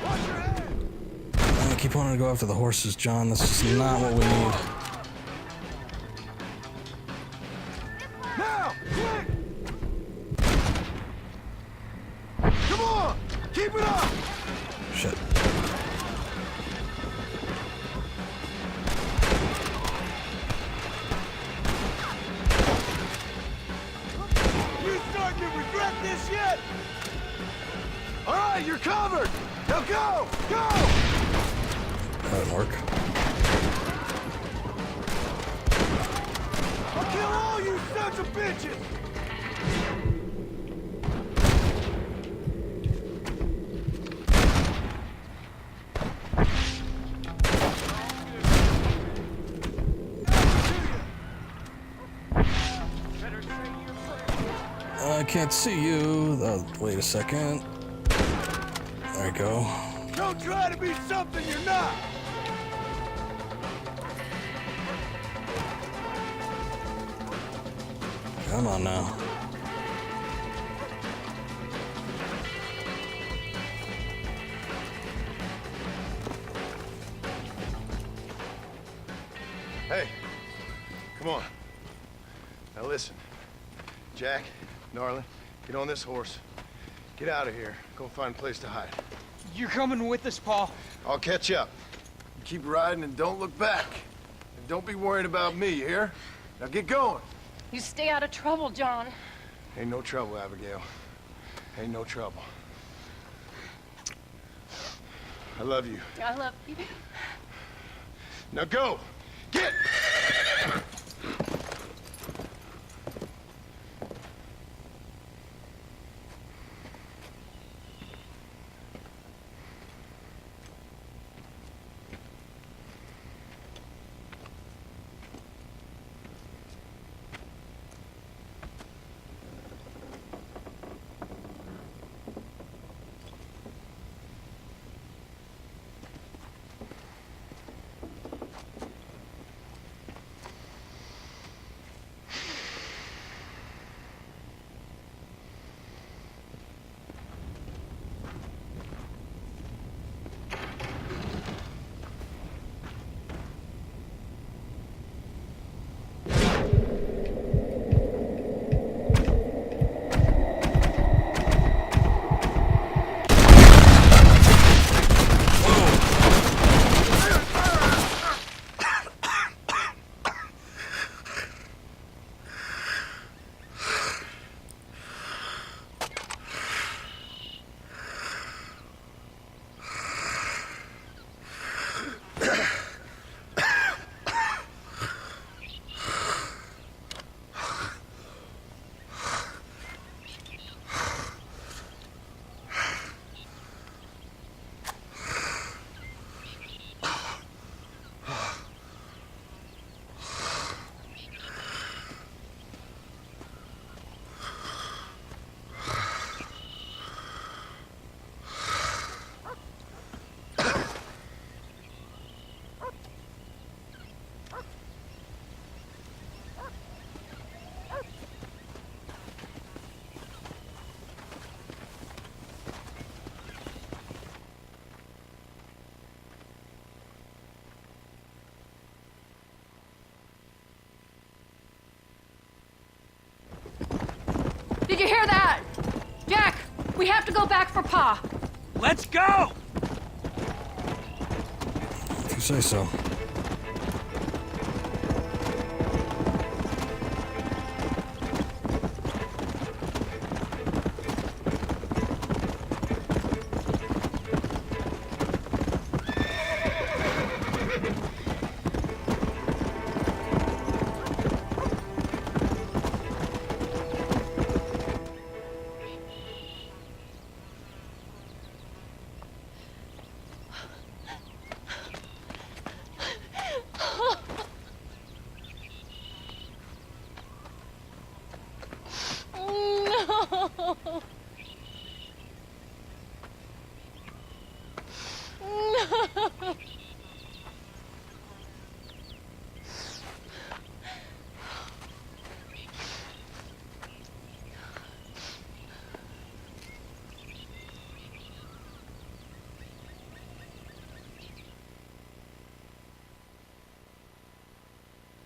Watch your head. I keep wanting to go after the horses, John. This is not what we need. Now, quick! Come on! Keep it up! Shit. You starting to regret this yet? All right, you're covered. Now go! Go! That didn't work. I'll kill all you sons of bitches! I can't see you. Wait a second. There we go. Don't try to be something you're not! Come on now. Hey, come on. Now listen. Jack, Narlin, get on this horse. Get out of here. Go find a place to hide. You're coming with us, Paul. I'll catch up. You keep riding and don't look back. And don't be worried about me, you hear? Now get going. You stay out of trouble, John. Ain't no trouble, Abigail. Ain't no trouble. I love you. I love you. Now go! Get! Did you hear that? Jack, we have to go back for Pa. Let's go! If you say so.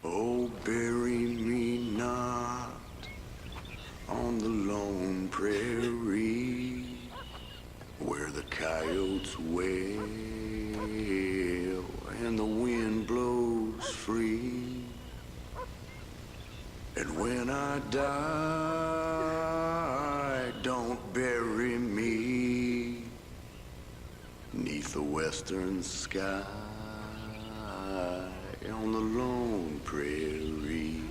Oh, bury me not on the lone prairie where the coyotes wail and the wind blows free. And when I die, don't bury me 'neath the western sky on the lone prairie.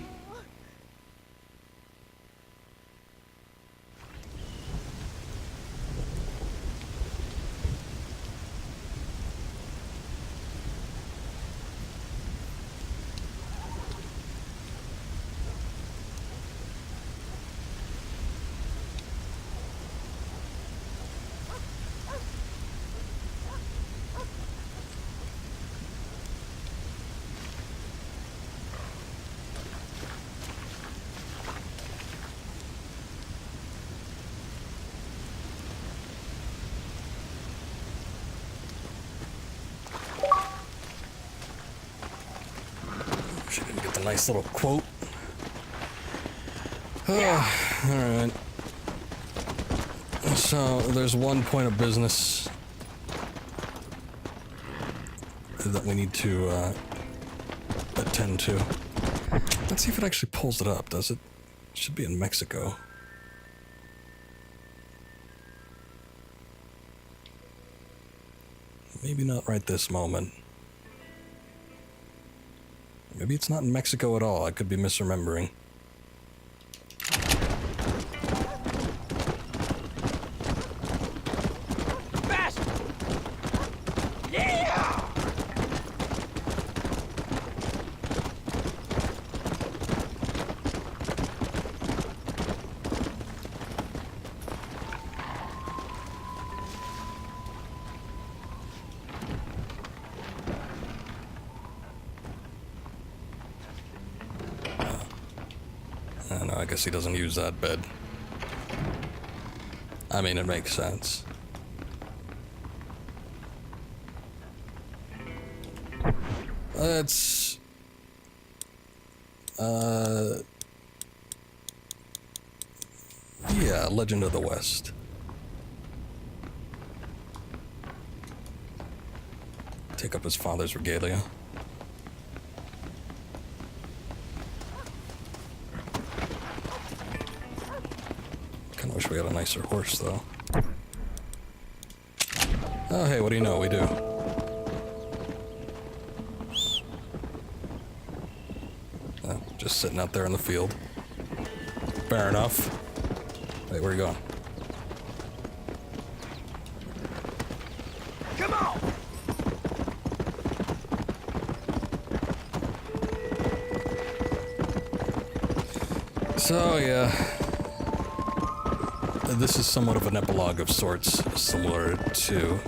She didn't get the nice little quote. Oh, alright. So, there's one point of business that we need to attend to. Let's see if it actually pulls it up, does it? It should be in Mexico. Maybe not right this moment. Maybe it's not in Mexico at all. I could be misremembering. Fast! Yeah! I don't know, I guess he doesn't use that bed. I mean, it makes sense. Let's... yeah, Legend of the West. Take up his father's regalia. Kinda wish we had a nicer horse, though. Oh, hey, what do you know? We do. Just sitting out there in the field. Fair enough. Wait, where are you going? Come on! So, yeah. This is somewhat of an epilogue of sorts, similar to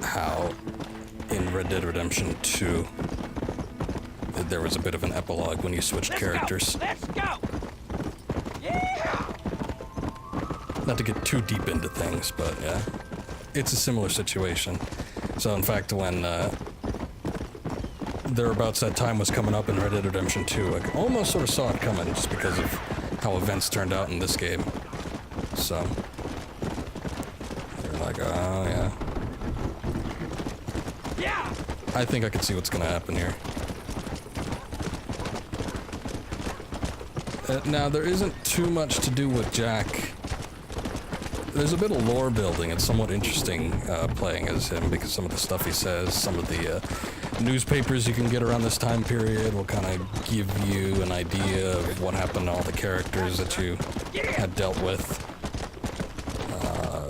how in Red Dead Redemption 2 there was a bit of an epilogue when you switched characters. Let's go! Yeah! Not to get too deep into things, but yeah, it's a similar situation. So in fact, when thereabouts that time was coming up in Red Dead Redemption 2, I almost sort of saw it coming just because of how events turned out in this game. So, you're like, oh yeah. Yeah! I think I can see what's gonna happen here. Now, there isn't too much to do with Jack. There's a bit of lore building. It's somewhat interesting playing as him because some of the stuff he says, some of the newspapers you can get around this time period will kind of give you an idea of what happened to all the characters that you had dealt with,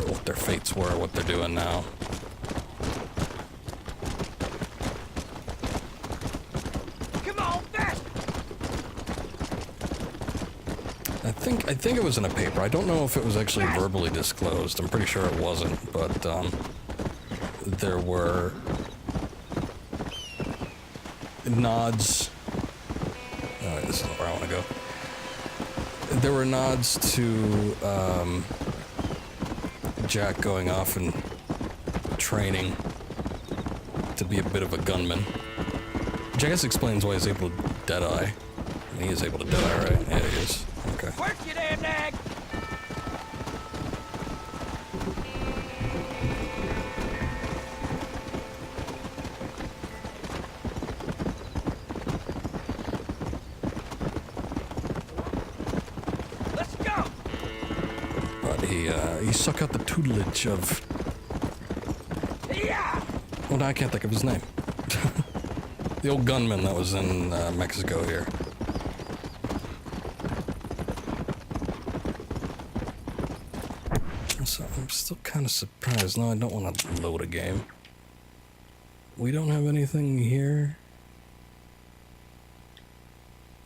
what their fates were, what they're doing now. I think it was in a paper. I don't know if it was actually verbally disclosed. I'm pretty sure it wasn't, but there were nods. Oh, this isn't where I want to go. There were nods to Jack going off and training to be a bit of a gunman, which I guess explains why he's able to deadeye. I mean, he is able to deadeye, right? Yeah, he is. Okay. Work your damn nag! Let's go! But he suck out the tutelage of... Yeah! Well, now I can't think of his name. The old gunman that was in Mexico here. So I'm still kind of surprised. No, I don't want to load a game. We don't have anything here.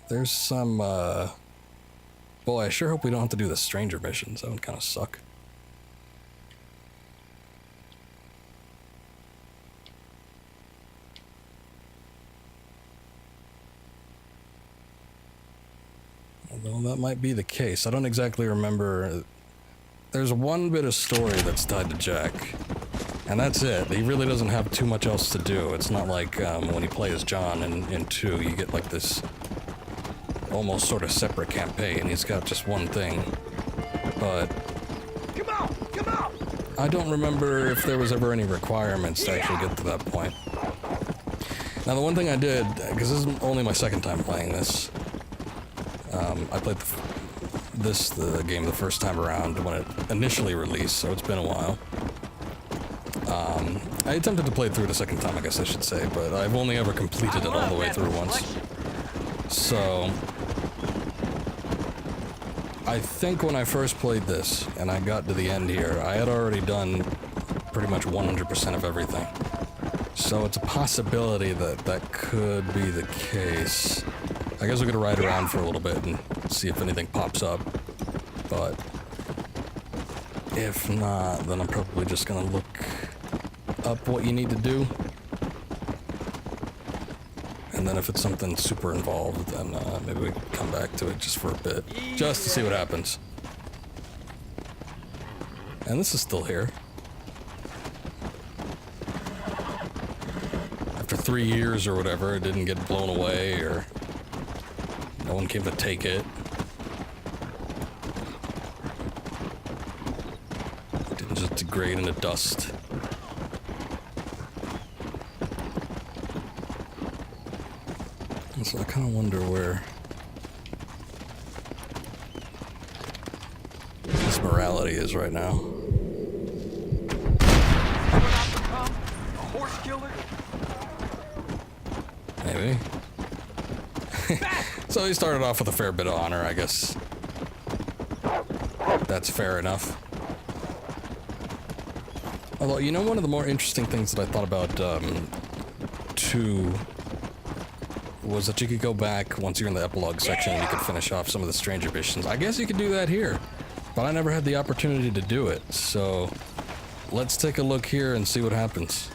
There's some, boy, I sure hope we don't have to do the stranger missions. That would kind of suck. Although that might be the case. I don't exactly remember. There's one bit of story that's tied to Jack, and that's it. He really doesn't have too much else to do. It's not like when you play as John in 2, you get like this almost sort of separate campaign. He's got just one thing, but Come on! Come on! I don't remember if there was ever any requirements to actually get to that point. Now, the one thing I did, because this is only my second time playing this, I played the game the first time around when it initially released, so it's been a while. I attempted to play it through it a second time, I guess I should say, but I've only ever completed it all the way through once. So, I think when I first played this, and I got to the end here, I had already done pretty much 100% of everything. So it's a possibility that that could be the case. I guess we're gonna ride around for a little bit and see if anything pops up, but if not, then I'm probably just gonna look up what you need to do. And then if it's something super involved, then maybe we can come back to it just for a bit, just to see what happens. And this is still here. After 3 years or whatever, it didn't get blown away, or no one came to take it. It didn't just degrade into dust. And so I kind of wonder where this morality is right now. A horse killer? Maybe. So he started off with a fair bit of honor, I guess. That's fair enough. Although, you know, one of the more interesting things that I thought about, 2 was that you could go back once you're in the epilogue section and you could finish off some of the stranger missions. I guess you could do that here, but I never had the opportunity to do it, so let's take a look here and see what happens.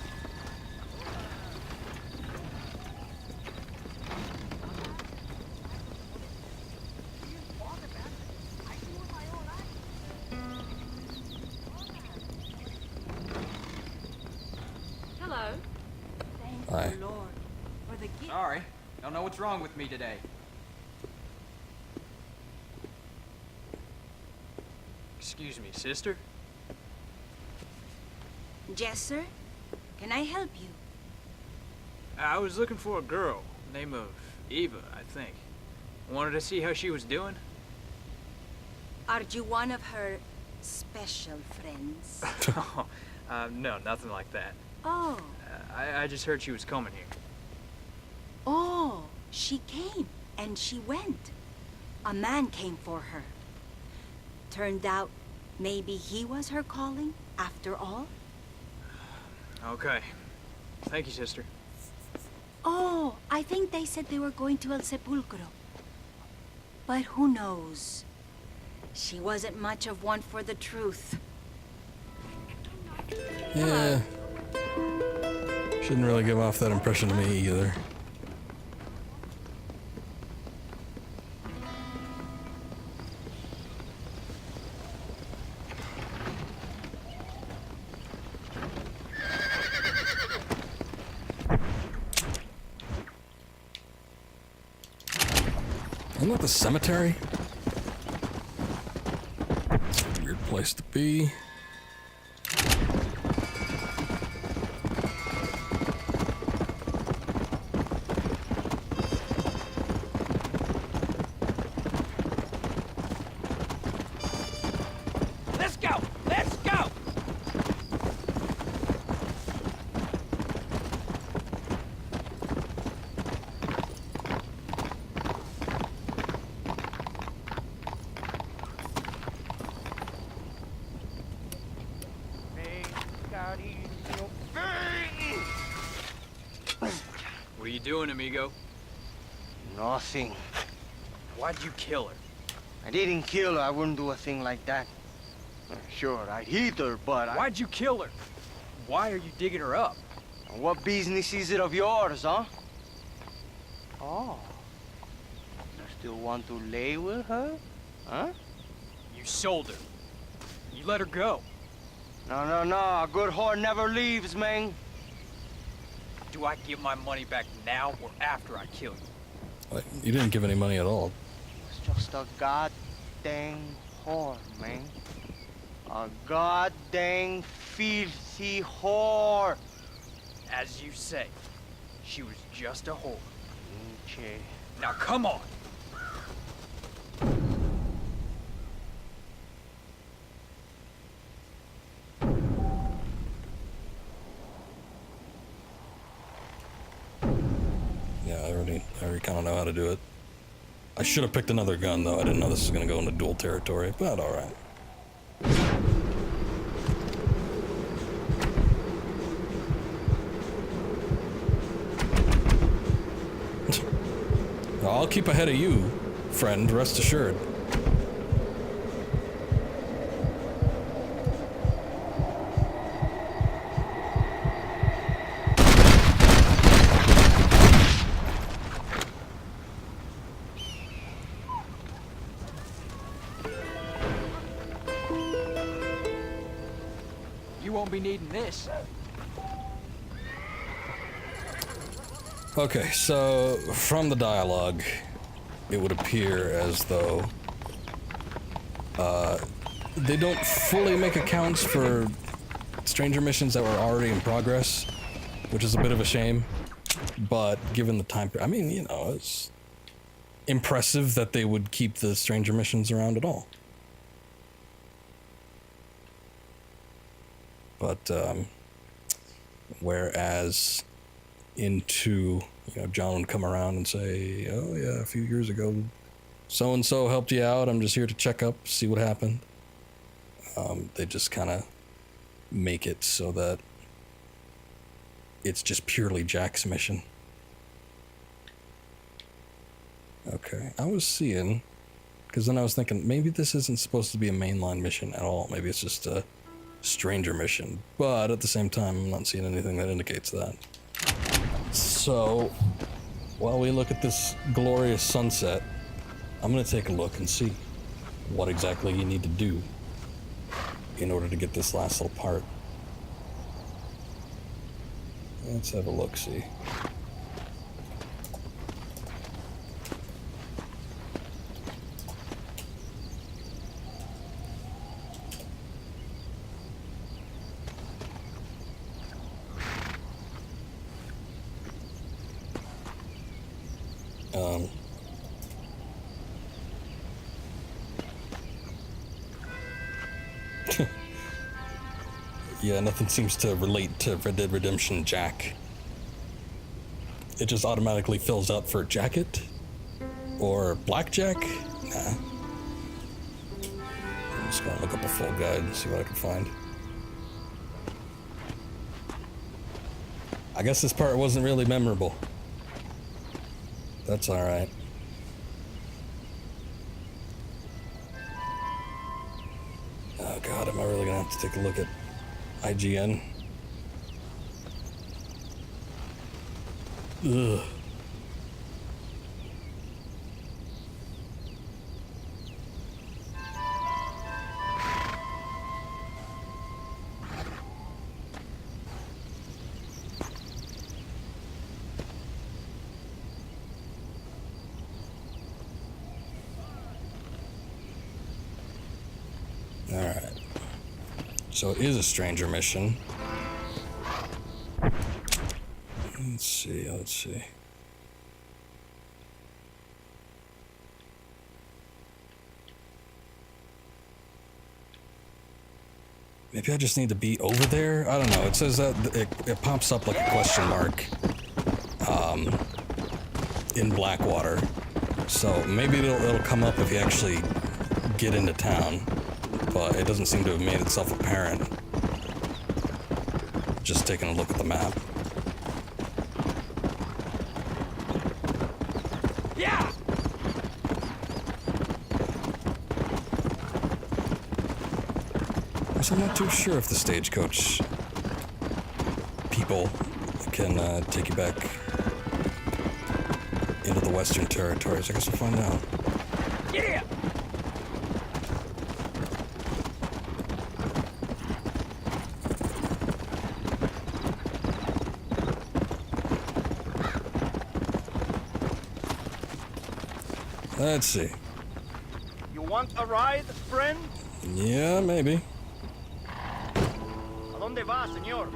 Hello. Hi. Sorry, don't know what's wrong with me today. Excuse me, sister? Yes, sir? Can I help you? I was looking for a girl, name of Eva, I think. Wanted to see how she was doing. Are you one of her special friends? No, nothing like that. Oh. I just heard she was coming here. Oh, she came and she went. A man came for her. Turned out maybe he was her calling after all. Okay. Thank you, sister. Oh, I think they said they were going to El Sepulcro. But who knows? She wasn't much of one for the truth. Yeah. Shouldn't really give off that impression to me either. Isn't that the cemetery? It's a weird place to be. Let's go! Let's go! What are you doing, amigo? Nothing. Why'd you kill her? I didn't kill her. I wouldn't do a thing like that. Sure, I'd hit her, but Why'd you kill her? Why are you digging her up? What business is it of yours, huh? Oh. You still want to lay with her? Huh? You sold her. You let her go. No, a good whore never leaves, man. Do I give my money back now or after I kill you? Like, you didn't give any money at all. It's just a goddamn whore, man. A goddamn filthy whore. As you say, she was just a whore. Okay. Now come on. already kind of know how to do it. I should have picked another gun, though. I didn't know this was going to go into dual territory, but alright. I'll keep ahead of you, friend, rest assured. You won't be needing this. Okay, so from the dialogue, it would appear as though they don't fully make accounts for stranger missions that were already in progress, which is a bit of a shame. But given the time, I mean, you know, it's impressive that they would keep the stranger missions around at all. But whereas into, you know, John would come around and say, oh yeah, a few years ago so-and-so helped you out, I'm just here to check up, see what happened. They just kind of make it so that it's just purely Jack's mission. Okay, I was seeing, because then I was thinking maybe this isn't supposed to be a mainline mission at all, maybe it's just a stranger mission, but at the same time I'm not seeing anything that indicates that. So, while we look at this glorious sunset, I'm going to take a look and see what exactly you need to do in order to get this last little part. Let's have a look-see. Yeah, nothing seems to relate to Red Dead Redemption Jack. It just automatically fills out for jacket or blackjack. Nah. I'm just gonna look up a full guide and see what I can find. I guess this part wasn't really memorable. That's alright. Oh god, am I really gonna have to take a look at IGN? Ugh. Alright. So it is a stranger mission. Let's see. Maybe I just need to be over there? I don't know. It says that it pops up like a question mark in Blackwater. So maybe it'll come up if you actually get into town. But it doesn't seem to have made itself apparent. Just taking a look at the map. Yeah! So I'm not too sure if the stagecoach people can take you back into the Western Territories. I guess we'll find out. Yeah! Let's see. You want a ride, friend? Yeah, maybe. ¿A dónde va, señor?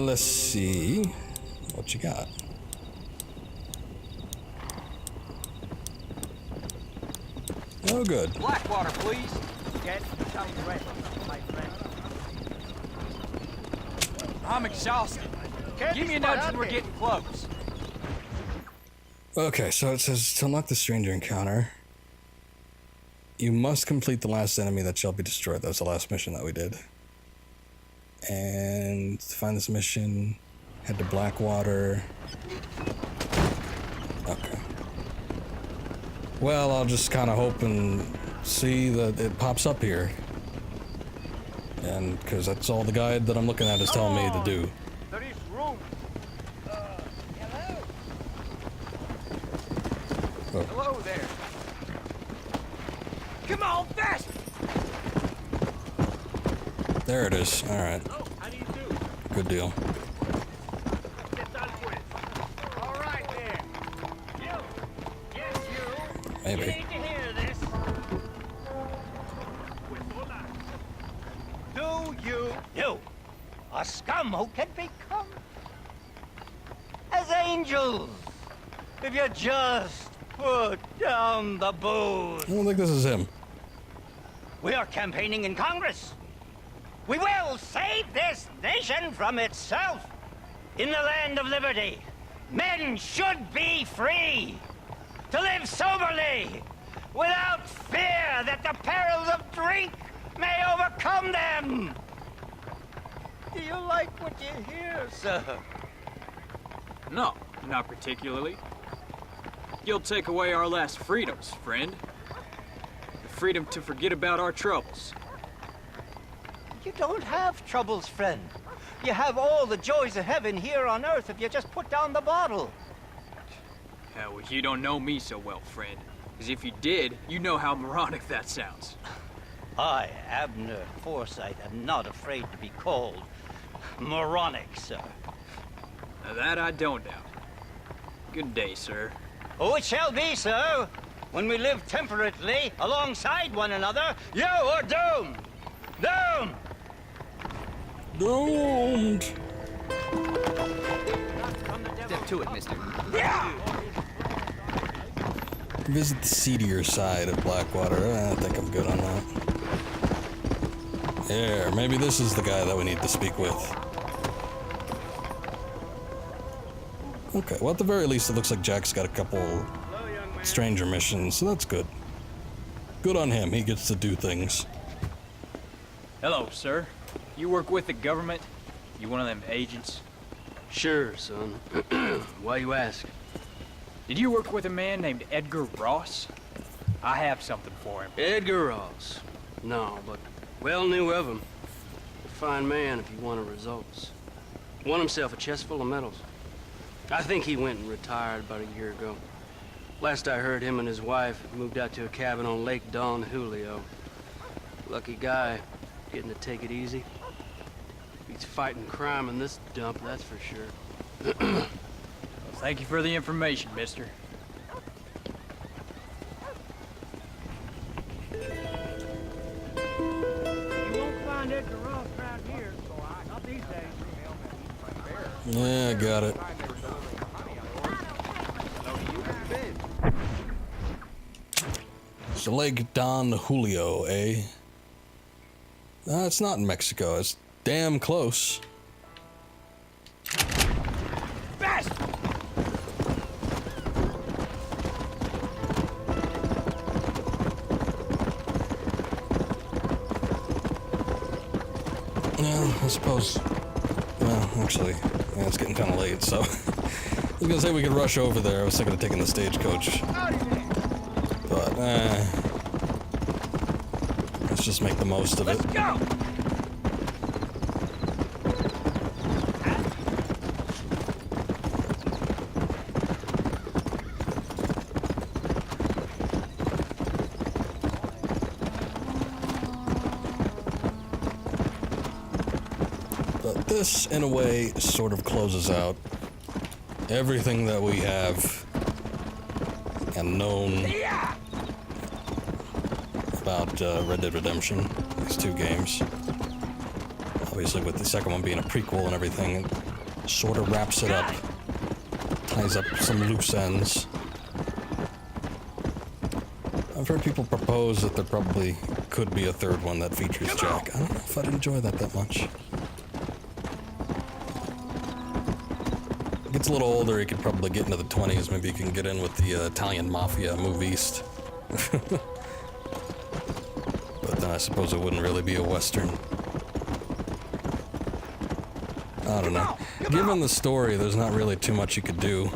Let's see. What you got? Oh, good. Blackwater, please. Get some rest, my friend. I'm exhausted. Give me a nudge when we're getting close. Okay, so it says to unlock the stranger encounter, you must complete the last enemy that shall be destroyed. That was the last mission that we did. And to find this mission, head to Blackwater. Okay. Well, I'll just kind of hope and see that it pops up here. And because that's all the guide that I'm looking at is telling me to do. There is room. Hello. Oh. Hello there. Come on, fast. There it is. All right. Oh, how do you do? Good deal. All right there. You. Yes, you. Maybe. You need to hear this. Do you, a scum who can become as angels if you just put down the booze? I don't think this is him. We are campaigning in Congress. We will save this nation from itself. In the land of liberty, men should be free to live soberly without fear that the perils of drink may overcome them. Do you like what you hear, sir? No, not particularly. You'll take away our last freedoms, friend. The freedom to forget about our troubles. You don't have troubles, friend. You have all the joys of heaven here on earth if you just put down the bottle. Well, you don't know me so well, friend. Because if you did, you know how moronic that sounds. I, Abner Forsyth, am not afraid to be called moronic, sir. Now that I don't doubt. Good day, sir. Oh, it shall be, sir. When we live temperately alongside one another, you are doomed. Doomed. Doomed. Step to it, mister. Yeah. Visit the seedier side of Blackwater. I think I'm good on that. There, maybe this is the guy that we need to speak with. Okay, well at the very least it looks like Jack's got a couple stranger missions, so that's good. Good on him, he gets to do things. Hello, sir. You work with the government? You one of them agents? Sure, son. Why you ask? Did you work with a man named Edgar Ross? I have something for him. Edgar Ross? No, but well knew of him. A fine man if you wanted results. Won himself a chest full of medals. I think he went and retired about a year ago. Last I heard, him and his wife moved out to a cabin on Lake Don Julio. Lucky guy, getting to take it easy. He's fighting crime in this dump, that's for sure. Well, thank you for the information, mister. You won't find Edgar Ross around here. Not these days. Yeah, I got it. It's Lake Don Julio, eh? It's not in Mexico. It's damn close. Fast! Yeah, I suppose. Well, actually, yeah, it's getting kind of late, so. I was gonna say we could rush over there. I was thinking of taking the stagecoach. But, let's just make the most of it. Let's go! But this, in a way, sort of closes out everything that we have and known about Red Dead Redemption, these two games. Obviously, with the second one being a prequel and everything, it sort of wraps it up, ties up some loose ends. I've heard people propose that there probably could be a third one that features Jack. I don't know if I'd enjoy that much. gets a little older, he could probably get into the 20s. Maybe he can get in with the Italian mafia, move east. But then I suppose it wouldn't really be a Western. I don't know. Given the story, there's not really too much you could do.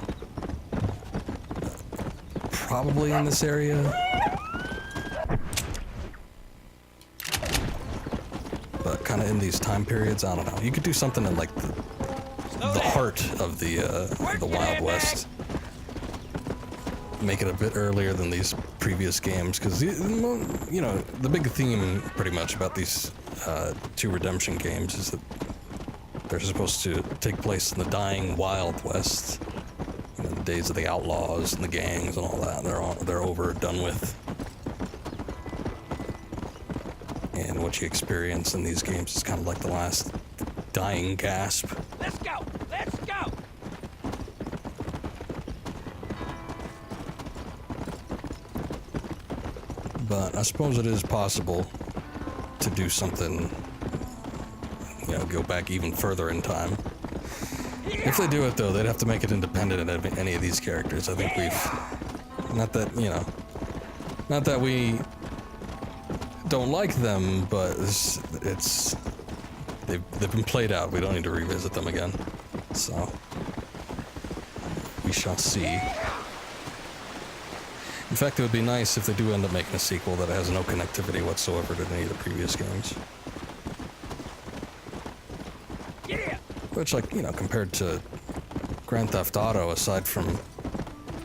Probably in this area. But kind of in these time periods, I don't know. You could do something in like the heart of the Wild West. Make it a bit earlier than these previous games, because you know the big theme pretty much about these two Redemption games is that they're supposed to take place in the dying Wild West. You know, the days of the outlaws and the gangs and all that. They're over, done with. And what you experience in these games is kind of like the last dying gasp. Let's go! Let's go! But I suppose it is possible to do something, you know, go back even further in time. If they do it, though, they'd have to make it independent of any of these characters. I think we've... Not that, you know... Not that we don't like them, but it's they've been played out. We don't need to revisit them again. So... we shall see. In fact, it would be nice if they do end up making a sequel that has no connectivity whatsoever to any of the previous games. Which, like, you know, compared to Grand Theft Auto, aside from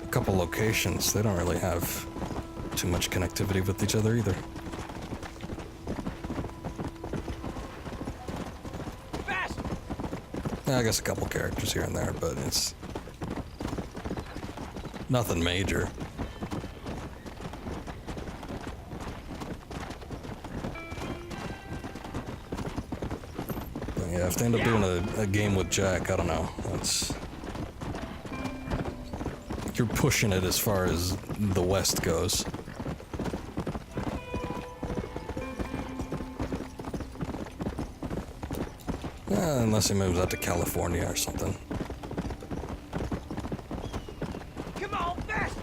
a couple locations, they don't really have too much connectivity with each other either. Yeah, I guess a couple characters here and there, but it's nothing major. Yeah, if they end up doing a game with Jack, I don't know. You're pushing it as far as the West goes. Unless he moves out to California or something. Come on, fast!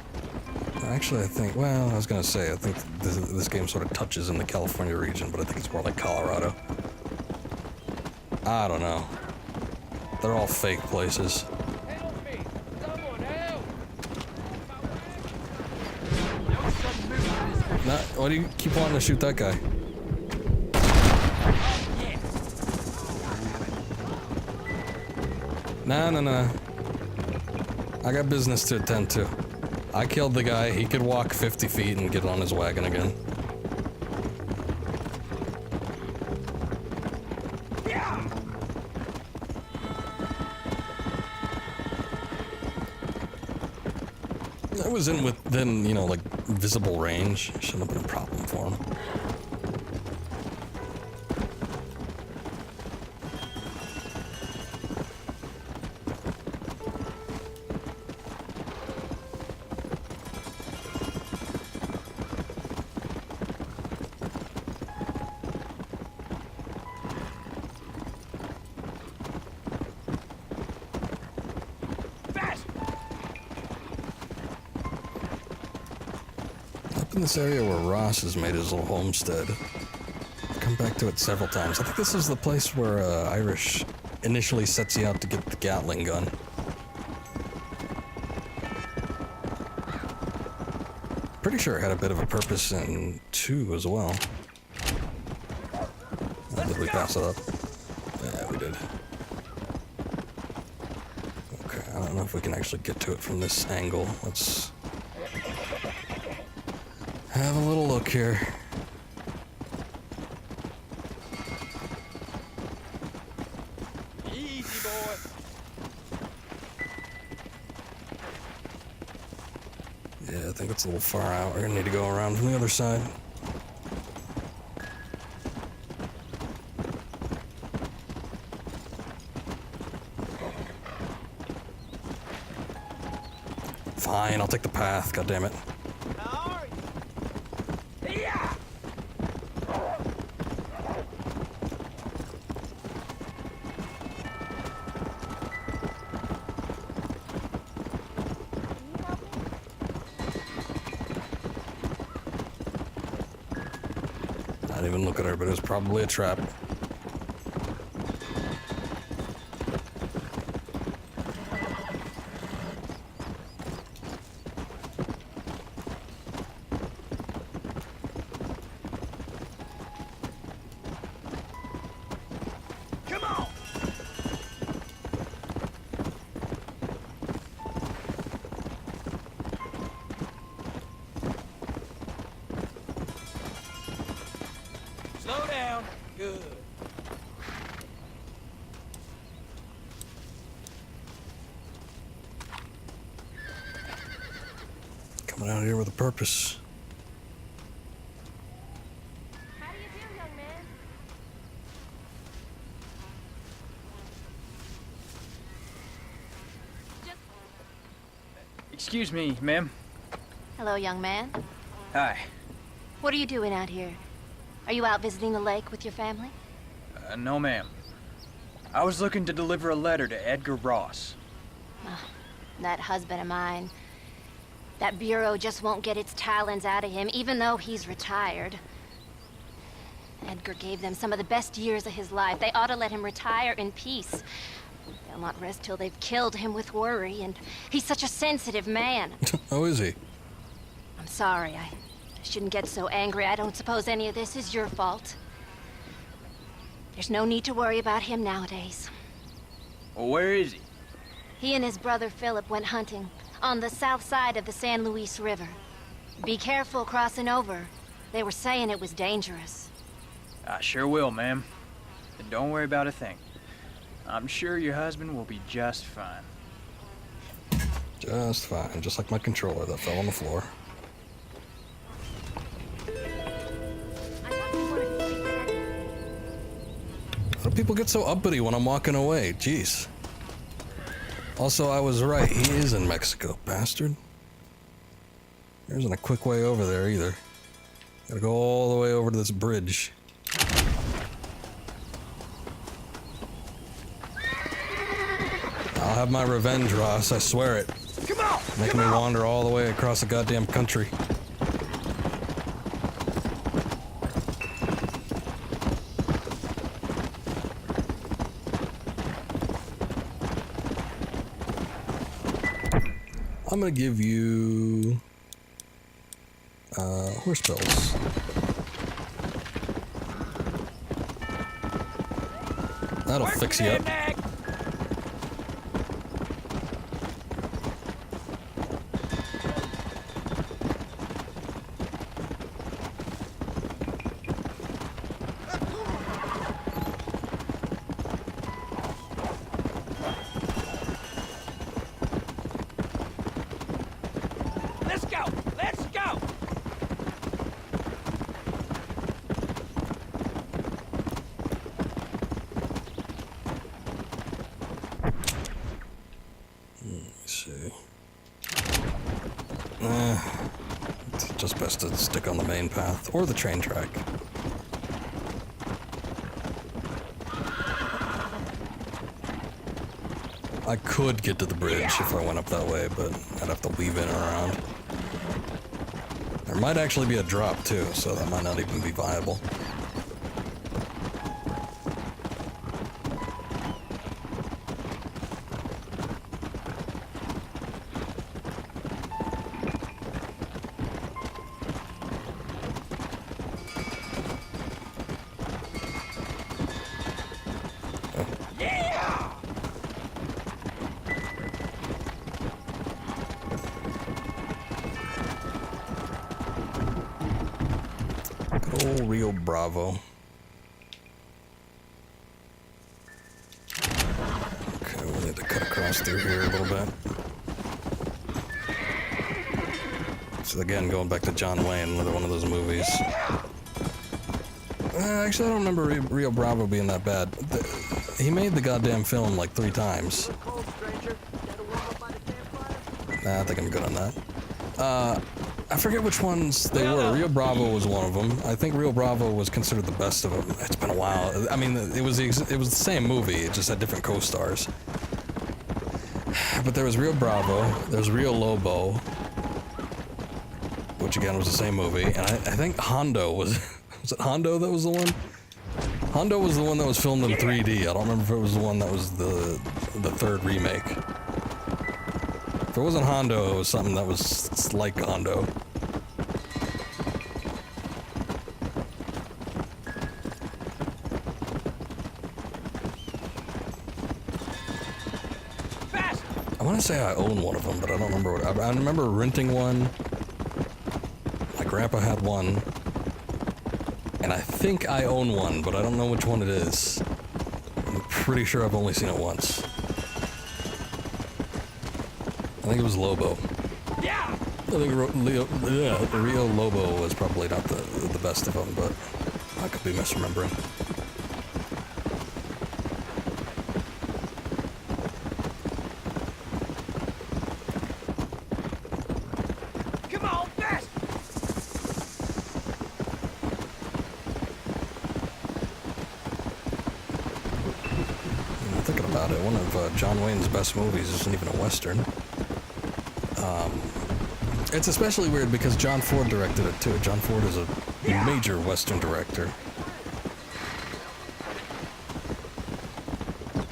Actually, I think, well, I was gonna say, I think this game sort of touches in the California region, but I think it's more like Colorado. I don't know. They're all fake places. Help me! Someone help! Why do you keep wanting to shoot that guy? Nah. I got business to attend to. I killed the guy. He could walk 50 feet and get on his wagon again. I was in within, you know, like, visible range. Shouldn't have been a problem for him. In this area where Ross has made his little homestead. I've come back to it several times. I think this is the place where Irish initially sets you out to get the Gatling gun. Pretty sure it had a bit of a purpose in 2 as well. Did we pass it up? Yeah, we did. Okay, I don't know if we can actually get to it from this angle. Let's have a little look here. Easy, boy. Yeah, I think it's a little far out. We're gonna need to go around from the other side. Fine, I'll take the path, goddammit. even look at her, but it was probably a trap. Slow down. Good. Coming out here with a purpose. How do you do, young man? Excuse me, ma'am. Hello, young man. Hi. What are you doing out here? Are you out visiting the lake with your family? No, ma'am. I was looking to deliver a letter to Edgar Ross. That husband of mine. That bureau just won't get its talons out of him, even though he's retired. Edgar gave them some of the best years of his life. They ought to let him retire in peace. They'll not rest till they've killed him with worry, and he's such a sensitive man. Oh, is he? I'm sorry, I shouldn't get so angry. I don't suppose any of this is your fault. There's no need to worry about him nowadays. Well, where is he? He and his brother Philip went hunting on the south side of the San Luis River. Be careful crossing over. They were saying it was dangerous. I sure will, ma'am. And don't worry about a thing. I'm sure your husband will be just fine. Just fine, just like my controller that fell on the floor. How do people get so uppity when I'm walking away? Jeez. Also, I was right. He is in Mexico, bastard. There isn't a quick way over there either. Gotta go all the way over to this bridge. I'll have my revenge, Ross. I swear it. Come on! Making me wander all the way across the goddamn country. I'm gonna give you horse pills. That'll fix you up. Let's go! Let's go! It's just best to stick on the main path or the train track. I could get to the bridge if I went up that way, but I'd have to weave in and around. There might actually be a drop too, so that might not even be viable. Good old Rio Bravo. Okay, we'll need to cut across through here a little bit. So again, going back to John Wayne, another one of those movies. Actually, I don't remember Rio Bravo being that bad. He made the goddamn film like 3 times. Nah, I think I'm good on that. I forget which ones they were. Rio Bravo was one of them. I think Rio Bravo was considered the best of them. It's been a while. I mean, it was the same movie. It just had different co-stars. But there was Rio Bravo. There was Rio Lobo, which again was the same movie. And I think Hondo was Was it Hondo that was the one? Hondo was the one that was filmed in 3D. I don't remember if it was the one that was the third remake. If it wasn't Hondo, it was something that was like Hondo. I want to say I own one of them, but I don't remember what. I remember renting one. My grandpa had one. And I think I own one, but I don't know which one it is. I'm pretty sure I've only seen it once. I think it was Lobo. Yeah. I think Rio Lobo was probably not the best of them, but I could be misremembering. John Wayne's best movies isn't even a Western. It's especially weird because John Ford directed it too. John Ford is a major Western director.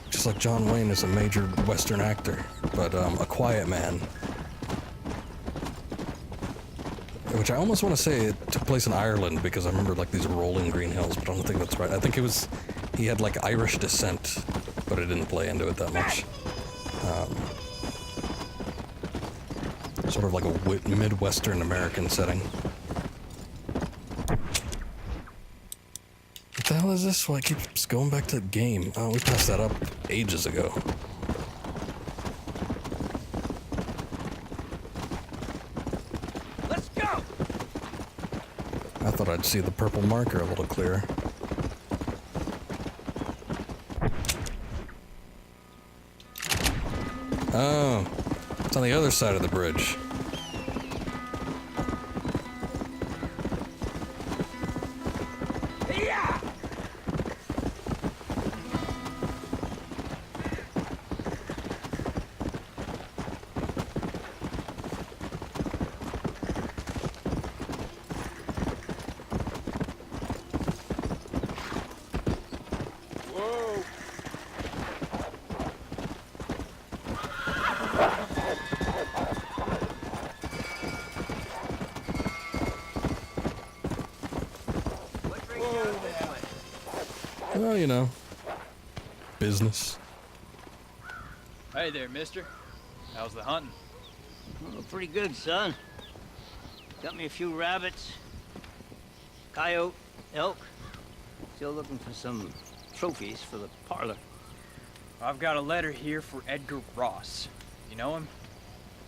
Just like John Wayne is a major Western actor, but A Quiet Man. Which I almost want to say it took place in Ireland because I remember like these rolling green hills, but I don't think that's right. I think he had like Irish descent, but it didn't play into it that much. Sort of like a Midwestern American setting. What the hell is this? Well, I keep going back to the game. Oh, we passed that up ages ago. Let's go! I thought I'd see the purple marker a little clearer. Oh, it's on the other side of the bridge. Well, you know, business. Hey there, mister. How's the hunting? Oh, pretty good, son. Got me a few rabbits, coyote, elk. Still looking for some trophies for the parlor. I've got a letter here for Edgar Ross. You know him?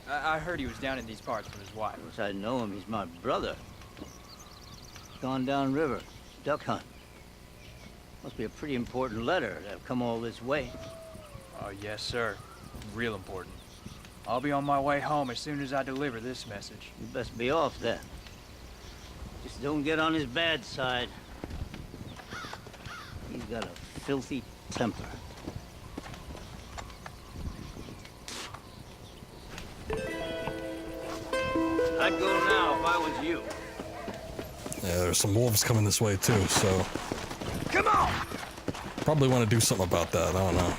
I heard he was down in these parts with his wife. Of course I know him. He's my brother. Gone down river, duck hunt. Must be a pretty important letter to have come all this way. Oh, yes, sir. Real important. I'll be on my way home as soon as I deliver this message. You best be off then. Just don't get on his bad side. He's got a filthy temper. I'd go now if I was you. Yeah, there's some wolves coming this way too, so... Come on! Probably want to do something about that, I don't know.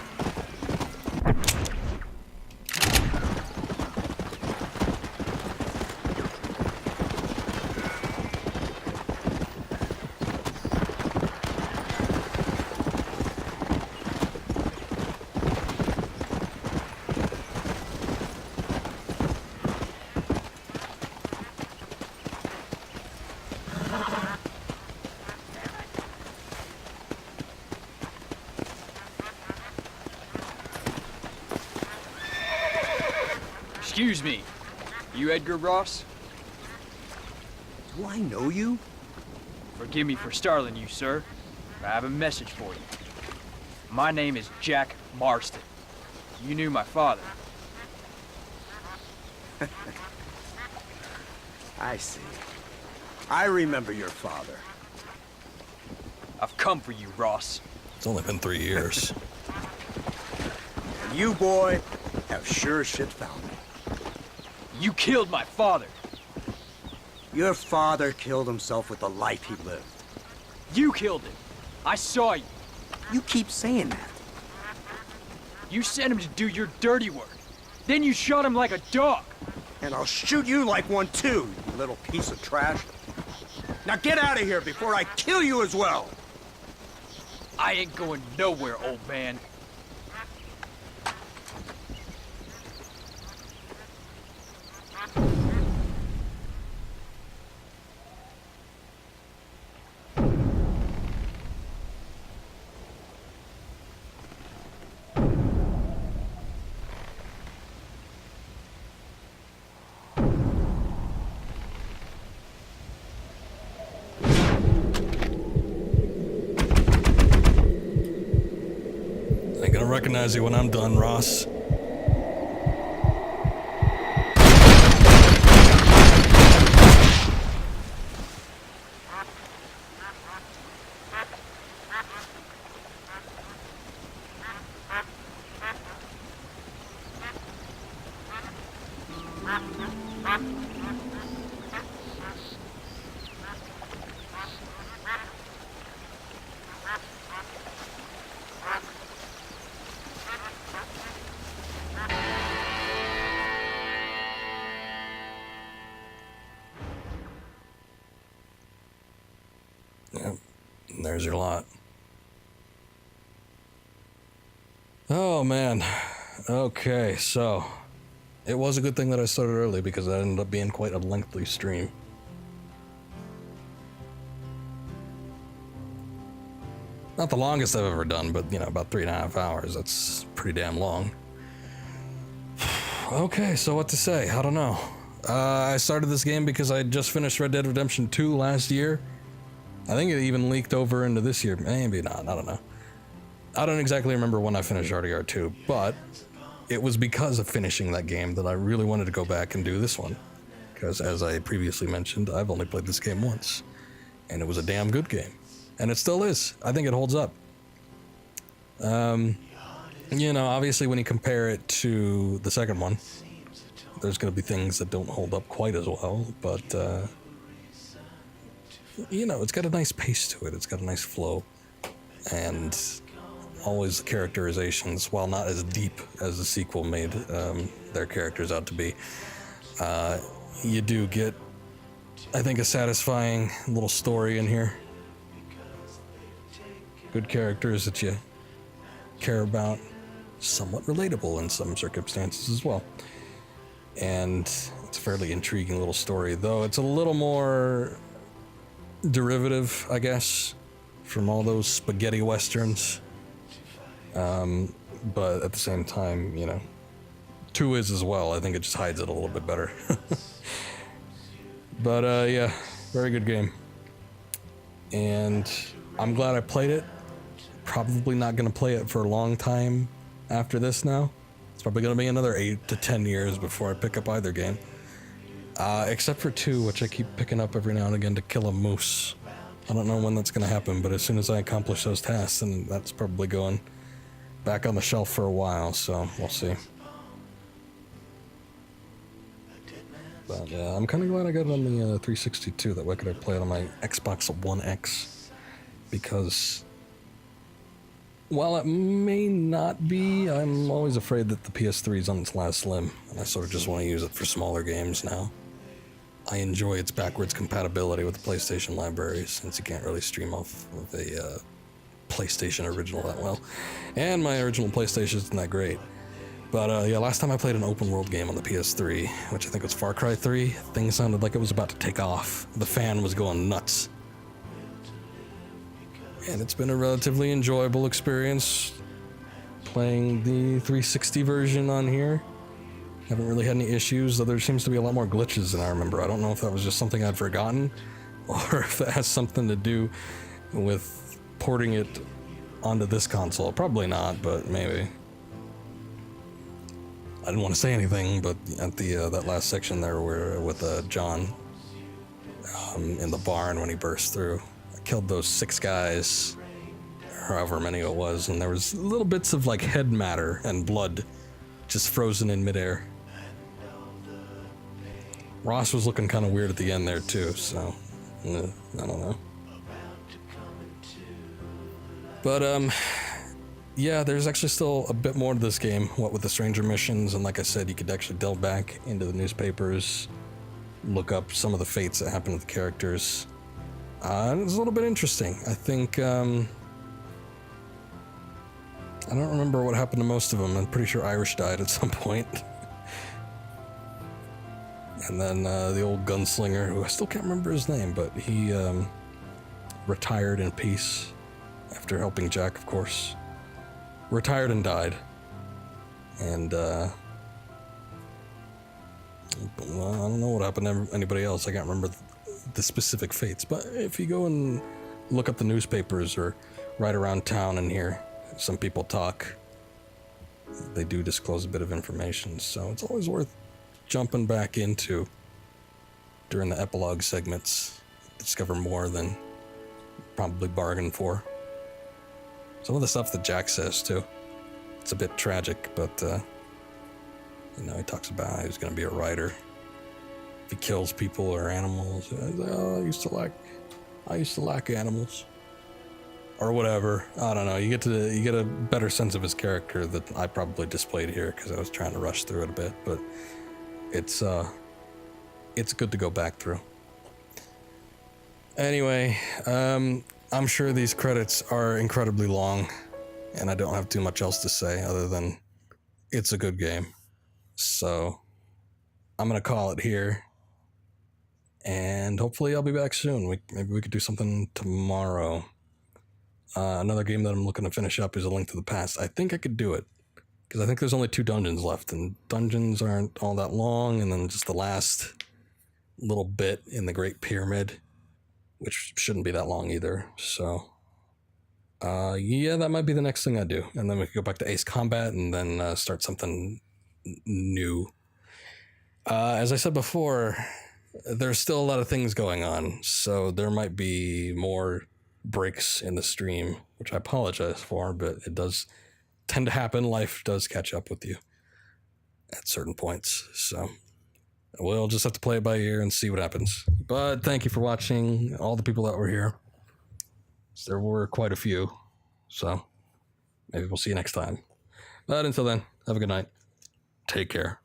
Excuse me. You Edgar Ross? Do I know you? Forgive me for startling you, sir. I have a message for you. My name is Jack Marston. You knew my father. I see. I remember your father. I've come for you, Ross. It's only been 3 years. And you, boy, have sure shit found me. You killed my father. Your father killed himself with the life he lived. You killed him. I saw you. You keep saying that. You sent him to do your dirty work. Then you shot him like a dog. And I'll shoot you like one too, you little piece of trash. Now get out of here before I kill you as well. I ain't going nowhere, old man. I'm gonna recognize you when I'm done, Ross. Yep, and there's your lot. Oh man. Okay, so it was a good thing that I started early because that ended up being quite a lengthy stream. Not the longest I've ever done, but you know, about 3.5 hours. That's pretty damn long. Okay, so what to say? I don't know. I started this game because I just finished Red Dead Redemption 2 last year. I think it even leaked over into this year. Maybe not, I don't know. I don't exactly remember when I finished RDR 2, but it was because of finishing that game that I really wanted to go back and do this one. Because as I previously mentioned, I've only played this game once. And it was a damn good game. And it still is. I think it holds up. You know, obviously when you compare it to the second one, there's going to be things that don't hold up quite as well, but you know, it's got a nice pace to it. It's got a nice flow. And always the characterizations, while not as deep as the sequel made their characters out to be, you do get, I think, a satisfying little story in here. Good characters that you care about, somewhat relatable in some circumstances as well. And it's a fairly intriguing little story, though it's a little more derivative, I guess, from all those spaghetti westerns. But at the same time, you know, 2 is as well. I think it just hides it a little bit better. But yeah, very good game. And I'm glad I played it. Probably not going to play it for a long time after this now. It's probably going to be another 8 to 10 years before I pick up either game. Except for 2, which I keep picking up every now and again to kill a moose. I don't know when that's going to happen, but as soon as I accomplish those tasks, then that's probably going back on the shelf for a while, so we'll see. But I'm kind of glad I got it on the 360 too. That way I could play it on my Xbox One X. Because while it may not be, I'm always afraid that the PS3 is on its last limb. And I sort of just want to use it for smaller games now. I enjoy its backwards compatibility with the PlayStation library, since you can't really stream off of a PlayStation original that well. And my original PlayStation isn't that great. But yeah, last time I played an open world game on the PS3, which I think was Far Cry 3, things sounded like it was about to take off. The fan was going nuts. And it's been a relatively enjoyable experience playing the 360 version on here. Haven't really had any issues, though there seems to be a lot more glitches than I remember. I don't know if that was just something I'd forgotten, or if that has something to do with porting it onto this console. Probably not, but maybe. I didn't want to say anything, but at the that last section there where with John in the barn when he burst through, I killed those 6 guys, however many it was, and there was little bits of like head matter and blood just frozen in midair. Ross was looking kind of weird at the end there too, so I don't know. But, yeah, there's actually still a bit more to this game, what with the stranger missions, and like I said, you could actually delve back into the newspapers, look up some of the fates that happen to the characters. It's a little bit interesting. I think, I don't remember what happened to most of them. I'm pretty sure Irish died at some point. And then the old gunslinger, who I still can't remember his name, but he retired in peace after helping Jack, of course. Retired and died. And, well, I don't know what happened to anybody else. I can't remember the specific fates. But if you go and look up the newspapers or right around town and hear some people talk, they do disclose a bit of information. So it's always worth jumping back into during the epilogue segments. Discover more than probably bargained for. Some of the stuff that Jack says too, it's a bit tragic, but you know, he talks about how he's going to be a writer. If he kills people or animals, he's like, oh, I used to like animals, or whatever. I don't know. You get a better sense of his character that I probably displayed here because I was trying to rush through it a bit, but it's good to go back through. Anyway, I'm sure these credits are incredibly long, and I don't have too much else to say other than it's a good game. So I'm gonna call it here, and hopefully I'll be back soon. Maybe we could do something tomorrow. Another game that I'm looking to finish up is A Link to the Past. I think I could do it, because I think there's only 2 dungeons left, and dungeons aren't all that long, and then just the last little bit in the Great Pyramid, which shouldn't be that long either. So, yeah, that might be the next thing I do. And then we can go back to Ace Combat and then start something new. As I said before, there's still a lot of things going on, so there might be more breaks in the stream, which I apologize for, but it does tend to happen. Life does catch up with you at certain points, so we'll just have to play it by ear and see what happens. But thank you for watching, all the people that were here. There were quite a few, so maybe we'll see you next time. But until then, have a good night. Take care.